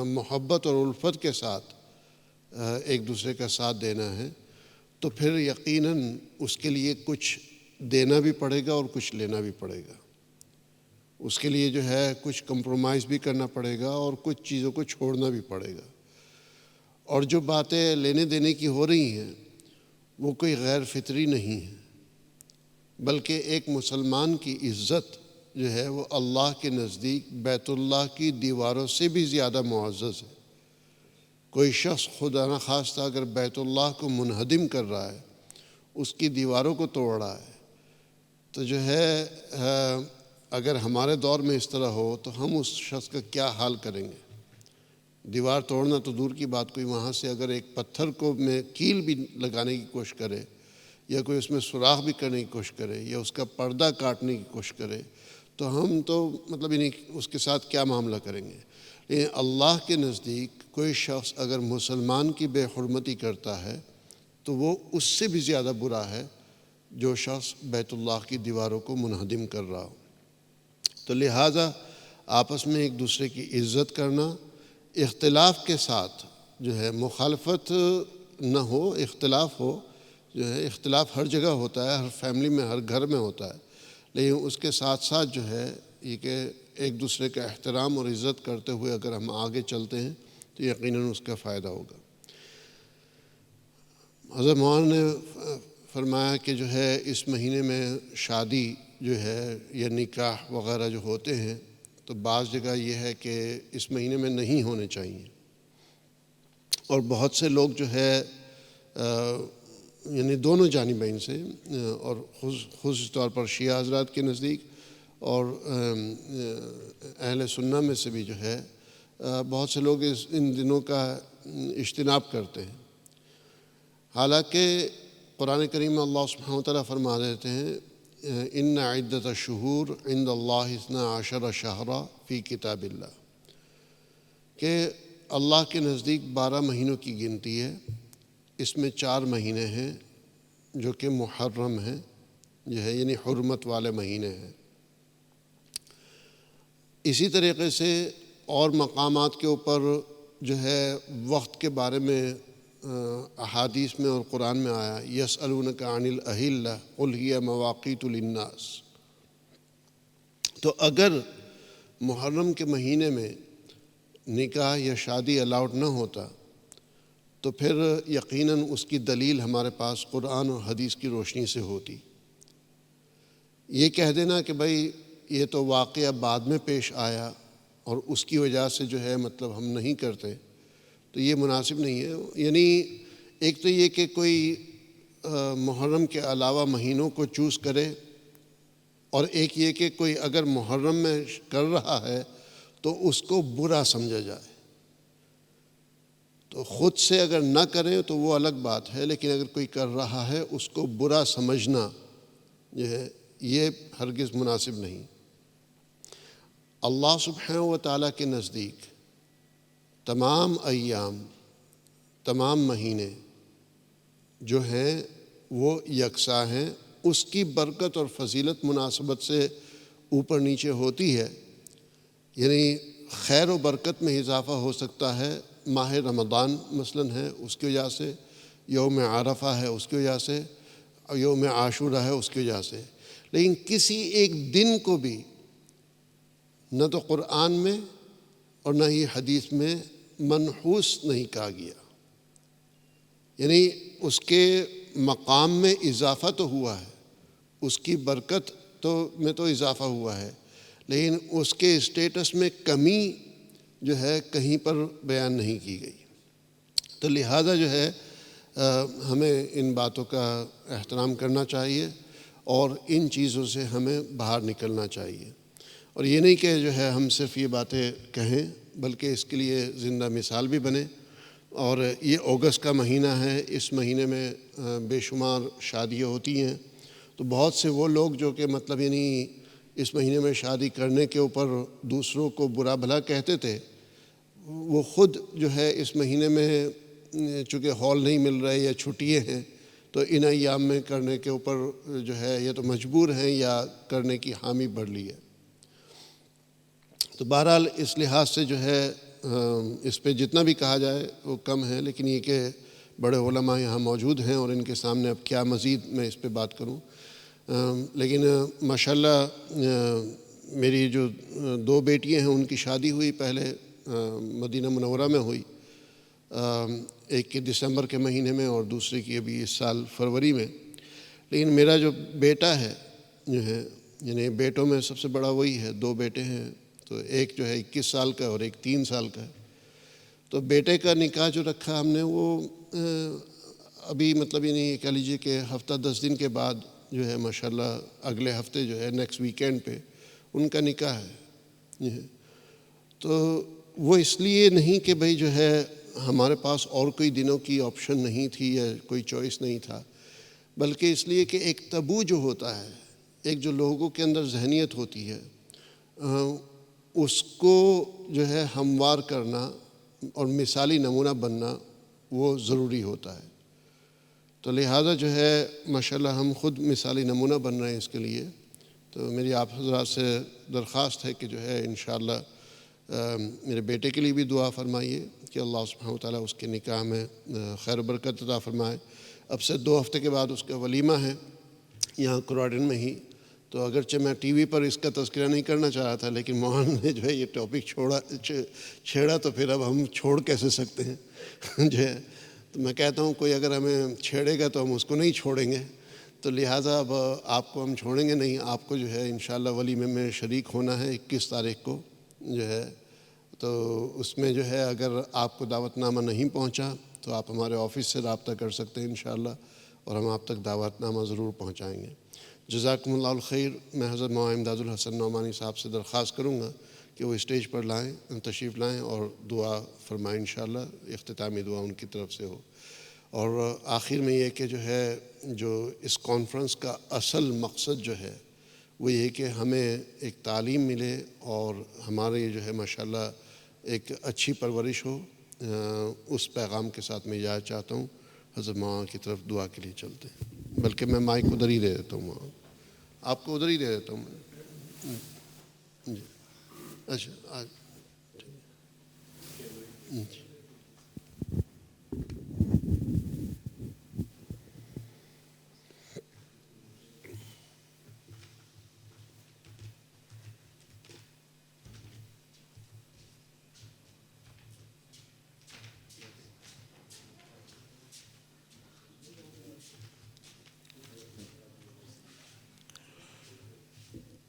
محبت اور الفت کے ساتھ ایک دوسرے کا ساتھ دینا ہے، تو پھر یقیناً اس کے لیے کچھ دینا بھی پڑے گا اور کچھ لینا بھی پڑے گا. اس کے لیے جو ہے کچھ کمپرومائز بھی کرنا پڑے گا اور کچھ چیزوں کو چھوڑنا بھی پڑے گا. اور جو باتیں لینے دینے کی ہو رہی ہیں وہ کوئی غیر فطری نہیں ہے، بلکہ ایک مسلمان کی عزت جو ہے وہ اللہ کے نزدیک بیت اللہ کی دیواروں سے بھی زیادہ معزز ہے. کوئی شخص خدا نخواستہ اگر بیت اللہ کو منہدم کر رہا ہے، اس کی دیواروں کو توڑ رہا ہے، تو جو ہے اگر ہمارے دور میں اس طرح ہو تو ہم اس شخص کا کیا حال کریں گے. دیوار توڑنا تو دور کی بات، کوئی وہاں سے اگر ایک پتھر کو میں کیل بھی لگانے کی کوشش کرے، یا کوئی اس میں سوراخ بھی کرنے کی کوشش کرے، یا اس کا پردہ کاٹنے کی کوشش کرے، تو ہم تو مطلب اس کے ساتھ کیا معاملہ کریں گے. لیکن اللہ کے نزدیک کوئی شخص اگر مسلمان کی بے حرمتی کرتا ہے تو وہ اس سے بھی زیادہ برا ہے جو شخص بیت اللہ کی دیواروں کو منہدم کر رہا ہو. تو لہٰذا آپس میں ایک دوسرے کی عزت کرنا، اختلاف کے ساتھ جو ہے مخالفت نہ ہو، اختلاف ہو، جو ہے اختلاف ہر جگہ ہوتا ہے، ہر فیملی میں، ہر گھر میں ہوتا ہے، لیکن اس کے ساتھ ساتھ جو ہے یہ کہ ایک دوسرے کا احترام اور عزت کرتے ہوئے اگر ہم آگے چلتے ہیں تو یقیناً اس کا فائدہ ہوگا. حضرت مولانا نے فرمایا کہ جو ہے اس مہینے میں شادی جو ہے یا نکاح وغیرہ جو ہوتے ہیں تو بعض جگہ یہ ہے کہ اس مہینے میں نہیں ہونے چاہیے، اور بہت سے لوگ جو ہے یعنی دونوں جانبین سے، اور خصوصی طور پر شیعہ حضرات کے نزدیک اور اہل سنہ میں سے بھی جو ہے بہت سے لوگ ان دنوں کا اجتناب کرتے ہیں. حالانکہ قرآن کریم میں اللہ سبحانہ وتعالیٰ فرما دیتے ہیں ان عدت الشہور عند اللہ 12 شہرا فی کتاب اللہ، کہ اللہ کے نزدیک 12 مہینوں کی گنتی ہے، اس میں 4 مہینے ہیں جو کہ محرم ہیں، جو ہے یعنی حرمت والے مہینے ہیں. اسی طریقے سے اور مقامات کے اوپر جو ہے وقت کے بارے میں احادیث میں اور قرآن میں آیا یسألونک عن الاہلہ قل ہی مواقیت للناس. تو اگر محرم کے مہینے میں نکاح یا شادی الاؤڈ نہ ہوتا تو پھر یقیناً اس کی دلیل ہمارے پاس قرآن اور حدیث کی روشنی سے ہوتی. یہ کہہ دینا کہ بھائی یہ تو واقعہ بعد میں پیش آیا اور اس کی وجہ سے جو ہے مطلب ہم نہیں کرتے، تو یہ مناسب نہیں ہے. یعنی ایک تو یہ کہ کوئی محرم کے علاوہ مہینوں کو چوز کرے، اور ایک یہ کہ کوئی اگر محرم میں کر رہا ہے تو اس کو برا سمجھا جائے. تو خود سے اگر نہ کریں تو وہ الگ بات ہے، لیکن اگر کوئی کر رہا ہے اس کو برا سمجھنا جو ہے یہ ہرگز مناسب نہیں. اللہ سبحانہ و تعالیٰ کے نزدیک تمام ایام، تمام مہینے جو ہیں وہ یکساں ہیں. اس کی برکت اور فضیلت مناسبت سے اوپر نیچے ہوتی ہے، یعنی خیر و برکت میں اضافہ ہو سکتا ہے. ماہ رمضان مثلاً ہے اس کی وجہ سے، یوم عرفہ ہے اس کی وجہ سے، یوم عاشورہ ہے اس کی وجہ سے. لیکن کسی ایک دن کو بھی نہ تو قرآن میں اور نہ ہی حدیث میں منحوس نہیں کہا گیا. یعنی اس کے مقام میں اضافہ تو ہوا ہے، اس کی برکت میں تو اضافہ ہوا ہے، لیکن اس کے اسٹیٹس میں کمی جو ہے کہیں پر بیان نہیں کی گئی. تو لہٰذا جو ہے ہمیں ان باتوں کا احترام کرنا چاہیے اور ان چیزوں سے ہمیں باہر نکلنا چاہیے. اور یہ نہیں کہ جو ہے ہم صرف یہ باتیں کہیں، بلکہ اس کے لیے زندہ مثال بھی بنے. اور یہ اگست کا مہینہ ہے، اس مہینے میں بے شمار شادیاں ہوتی ہیں. تو بہت سے وہ لوگ جو کہ مطلب یعنی اس مہینے میں شادی کرنے کے اوپر دوسروں کو برا بھلا کہتے تھے، وہ خود جو ہے اس مہینے میں چونکہ ہال نہیں مل رہے یا چھٹیاں ہیں تو ان ایام میں کرنے کے اوپر جو ہے یا تو مجبور ہیں یا کرنے کی حامی بڑھ لی ہے۔ تو بہرحال اس لحاظ سے جو ہے اس پہ جتنا بھی کہا جائے وہ کم ہے، لیکن یہ کہ بڑے علماء یہاں موجود ہیں اور ان کے سامنے اب کیا مزید میں اس پہ بات کروں۔ لیکن ماشاءاللہ میری جو 2 بیٹیاں ہیں ان کی شادی ہوئی، پہلے مدینہ منورہ میں ہوئی، ایک کی دسمبر کے مہینے میں اور دوسری کی ابھی اس سال فروری میں۔ لیکن میرا جو بیٹا ہے جو ہے، یعنی بیٹوں میں سب سے بڑا وہی ہے، 2 بیٹے ہیں، تو ایک جو ہے 21 سال کا اور ایک 3 سال کا ہے۔ تو بیٹے کا نکاح جو رکھا ہم نے وہ ابھی مطلب یعنی کہہ لیجیے کہ ہفتہ 10 دن کے بعد جو ہے ماشاءاللہ اگلے ہفتے جو ہے نیکسٹ ویکینڈ پہ ان کا نکاح ہے۔ تو وہ اس لیے نہیں کہ بھئی جو ہے ہمارے پاس اور کوئی دنوں کی آپشن نہیں تھی یا کوئی چوائس نہیں تھا، بلکہ اس لیے کہ ایک تبو جو ہوتا ہے، ایک جو لوگوں کے اندر ذہنیت ہوتی ہے، اس کو جو ہے ہموار کرنا اور مثالی نمونہ بننا وہ ضروری ہوتا ہے۔ تو لہٰذا جو ہے ماشاءاللہ ہم خود مثالی نمونہ بن رہے ہیں اس کے لیے۔ تو میری آپ حضرات سے درخواست ہے کہ جو ہے انشاءاللہ میرے بیٹے کے لیے بھی دعا فرمائیے کہ اللہ سبحانہ وتعالیٰ اس کے نکاح میں خیر و برکت عطا فرمائے۔ اب سے 2 ہفتے کے بعد اس کا ولیمہ ہے یہاں کراڈن میں ہی، تو اگرچہ میں ٹی وی پر اس کا تذکرہ نہیں کرنا چاہ رہا تھا، لیکن موہن نے جو ہے یہ ٹاپک چھیڑا تو پھر اب ہم چھوڑ کیسے سکتے ہیں جو ہے۔ تو میں کہتا ہوں کوئی اگر ہمیں چھیڑے گا تو ہم اس کو نہیں چھوڑیں گے، تو لہٰذا اب آپ کو ہم چھوڑیں گے نہیں، آپ کو جو ہے انشاءاللہ ولیمے میں شریک ہونا ہے 21 تاریخ کو جو ہے۔ تو اس میں جو ہے اگر آپ کو دعوت نامہ نہیں پہنچا تو آپ ہمارے آفس سے رابطہ کر سکتے ہیں انشاءاللہ، اور ہم آپ تک دعوت نامہ ضرور پہنچائیں گے۔ جزاکم اللہ الخیر۔ میں حضرت مولانا امداد الحسن نعمانی صاحب سے درخواست کروں گا کہ وہ اسٹیج پر تشریف لائیں اور دعا فرمائیں انشاءاللہ، اختتامی دعا ان کی طرف سے ہو۔ اور آخر میں یہ کہ جو ہے جو اس کانفرنس کا اصل مقصد جو ہے وہ یہ کہ ہمیں ایک تعلیم ملے اور ہمارے جو ہے ماشاءاللہ ایک اچھی پرورش ہو، اس پیغام کے ساتھ میں اجازت چاہتا ہوں۔ حضرت مولانا کی طرف دعا کے لیے چلتے ہیں، بلکہ میں مائک ادھر ہی دے دیتا ہوں، آپ کو ادھر ہی دے دیتا ہوں میں۔ جی اچھا جی۔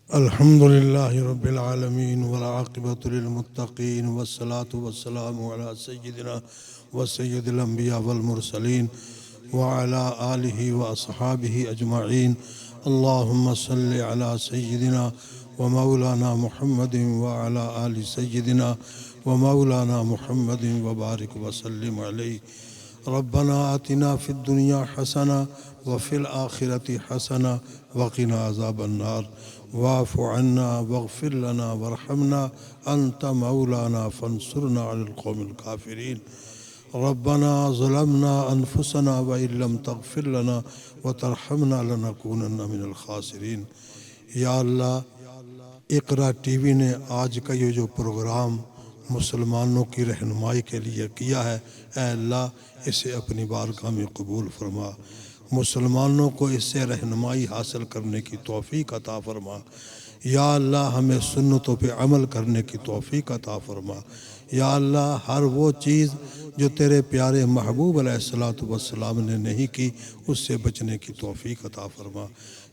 الحمد للہ رب العالمین والعاقبۃ للمتقین والصلاة والسلام علی سیدنا و سید الانبیاء والمرسلین وعلی آلہ واصحابہ اجمعین۔ اللہم صلی علی سیدنا و مولانا محمد وعلی آل سیدنا و مولانا محمد وبارک وسلم علیہ۔ ربنا آتنا فی الدنیا حسنہ وفی الآخرۃ حسنہ وقنا عذاب النار۔ واعف عنا واغفر لنا وارحمنا انت مولانا فانصرنا على القوم الكافرين۔ ربنا ظلمنا انفسنا وان لم تغفر لنا وترحمنا لنكونن من الخاسرين۔ یا اللہ، اقرا ٹی وی نے آج کا یہ جو پروگرام مسلمانوں کی رہنمائی کے لیے کیا ہے، اے اللہ اسے اپنی بارگاہ میں قبول فرما، مسلمانوں کو اس سے رہنمائی حاصل کرنے کی توفیق عطا فرما۔ یا اللہ ہمیں سنتوں پہ عمل کرنے کی توفیق عطا فرما۔ یا اللہ ہر وہ چیز جو تیرے پیارے محبوب علیہ السلام نے نہیں کی اس سے بچنے کی توفیق عطا فرما۔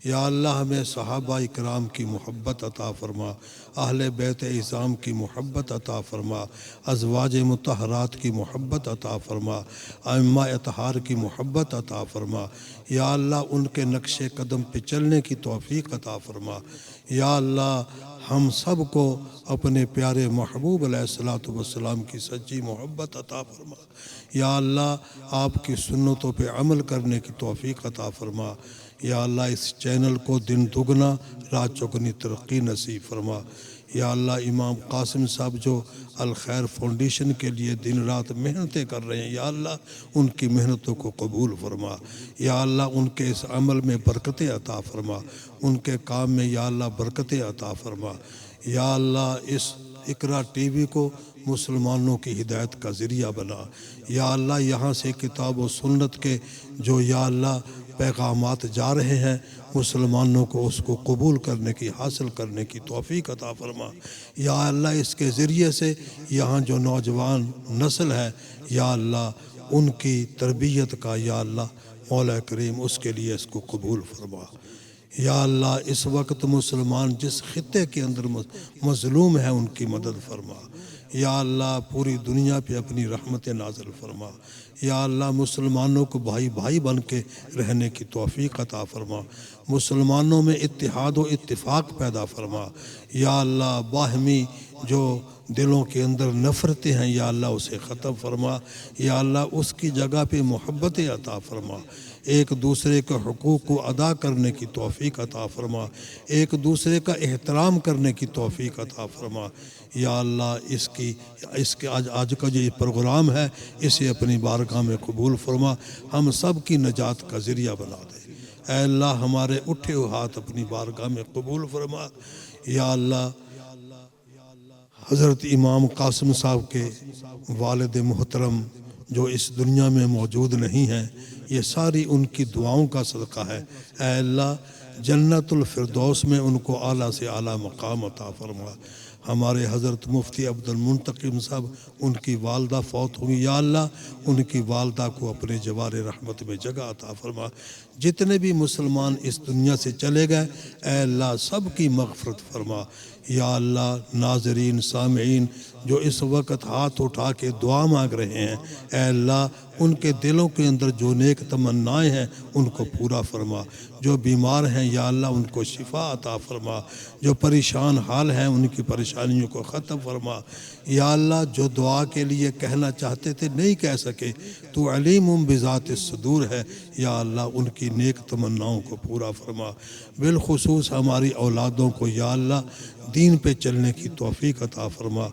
یا اللہ ہمیں صحابہ اکرام کی محبت عطا فرما، اہل بیت اعظام کی محبت عطا فرما، ازواج مطہرات کی محبت عطا فرما، ائمہ اطہار کی محبت عطا فرما۔ یا اللہ ان کے نقش قدم پہ چلنے کی توفیق عطا فرما۔ یا اللہ ہم سب کو اپنے پیارے محبوب علیہ السلام کی سچی محبت عطا فرما۔ یا اللہ آپ کی سنتوں پہ عمل کرنے کی توفیق عطا فرما۔ یا اللہ اس چینل کو دن دگنا رات چوگنی ترقی نصیب فرما۔ یا اللہ امام قاسم صاحب جو الخیر فاؤنڈیشن کے لیے دن رات محنتیں کر رہے ہیں، یا اللہ ان کی محنتوں کو قبول فرما۔ یا اللہ ان کے اس عمل میں برکتیں عطا فرما، ان کے کام میں یا اللہ برکتیں عطا فرما۔ یا اللہ اس اقرا ٹی وی کو مسلمانوں کی ہدایت کا ذریعہ بنا۔ یا اللہ یہاں سے کتاب و سنت کے جو یا اللہ پیغامات جا رہے ہیں، مسلمانوں کو اس کو قبول کرنے کی، حاصل کرنے کی توفیق عطا فرما۔ یا اللہ اس کے ذریعے سے یہاں جو نوجوان نسل ہے، یا اللہ ان کی تربیت کا یا اللہ مولا کریم اس کے لیے اس کو قبول فرما۔ یا اللہ اس وقت مسلمان جس خطے کے اندر مظلوم ہیں ان کی مدد فرما۔ یا اللہ پوری دنیا پہ اپنی رحمت نازل فرما۔ یا اللہ مسلمانوں کو بھائی بھائی بن کے رہنے کی توفیق عطا فرما، مسلمانوں میں اتحاد و اتفاق پیدا فرما۔ یا اللہ باہمی جو دلوں کے اندر نفرتیں ہیں یا اللہ اسے ختم فرما۔ یا اللہ اس کی جگہ پہ محبت عطا فرما، ایک دوسرے کے حقوق کو ادا کرنے کی توفیق عطا فرما، ایک دوسرے کا احترام کرنے کی توفیق عطا فرما۔ یا اللہ اس کے آج کا جو یہ پروگرام ہے اسے اپنی بارگاہ میں قبول فرما، ہم سب کی نجات کا ذریعہ بنا دے۔ اے اللہ ہمارے اٹھے ہوئے ہاتھ اپنی بارگاہ میں قبول فرما۔ یا اللہ حضرت امام قاسم صاحب کے والد محترم جو اس دنیا میں موجود نہیں ہیں، یہ ساری ان کی دعاؤں کا صدقہ ہے۔ اے اللہ جنت الفردوس میں ان کو اعلیٰ سے اعلیٰ مقام عطا فرما۔ ہمارے حضرت مفتی عبد المنتقم صاحب ان کی والدہ فوت ہوئی، یا اللہ ان کی والدہ کو اپنے جوار رحمت میں جگہ عطا فرما۔ جتنے بھی مسلمان اس دنیا سے چلے گئے اے اللہ سب کی مغفرت فرما۔ یا اللہ ناظرین سامعین جو اس وقت ہاتھ اٹھا کے دعا مانگ رہے ہیں، اے اللہ ان کے دلوں کے اندر جو نیک تمنائیں ہیں ان کو پورا فرما۔ جو بیمار ہیں یا اللہ ان کو شفا عطا فرما، جو پریشان حال ہیں ان کی پریشانیوں کو ختم فرما۔ یا اللہ جو دعا کے لیے کہنا چاہتے تھے نہیں کہہ سکے، تو علیم بذات الصدور ہے، یا اللہ ان کی نیک تمناؤں کو پورا فرما۔ بالخصوص ہماری اولادوں کو یا اللہ دین پہ چلنے کی توفیق عطا فرما۔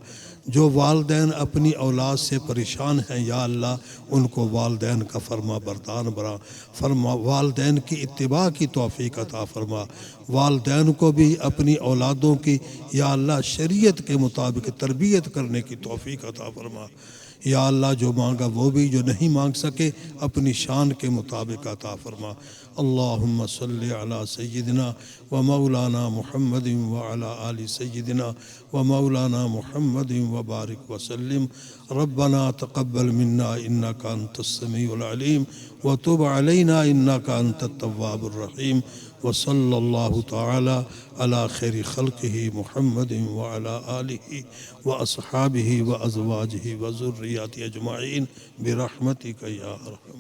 جو والدین اپنی اولاد سے پریشان ہیں یا اللہ ان کو والدین کا فرما بردار بنا فرما، والدین کی اتباع کی توفیق عطا فرما۔ والدین کو بھی اپنی اولادوں کی یا اللہ شریعت کے مطابق تربیت کرنے کی توفیق عطا فرما۔ یا اللہ جو مانگا وہ بھی، جو نہیں مانگ سکے اپنی شان کے مطابق عطا فرما۔ اللہم صلی علی سیدنا و مولانا محمد وعلی آل سیدنا و مولانا محمد وبارک وسلم۔ ربنا تقبل منا انک انت السمیع العلیم وتب علینا انک انت التواب الرحیم، وصلی اللہ تعالی علی خیر خلقہ محمد وعلی آلہ واصحابہ وازواجہ وذریاتہ اجمعین برحمتک یا ارحم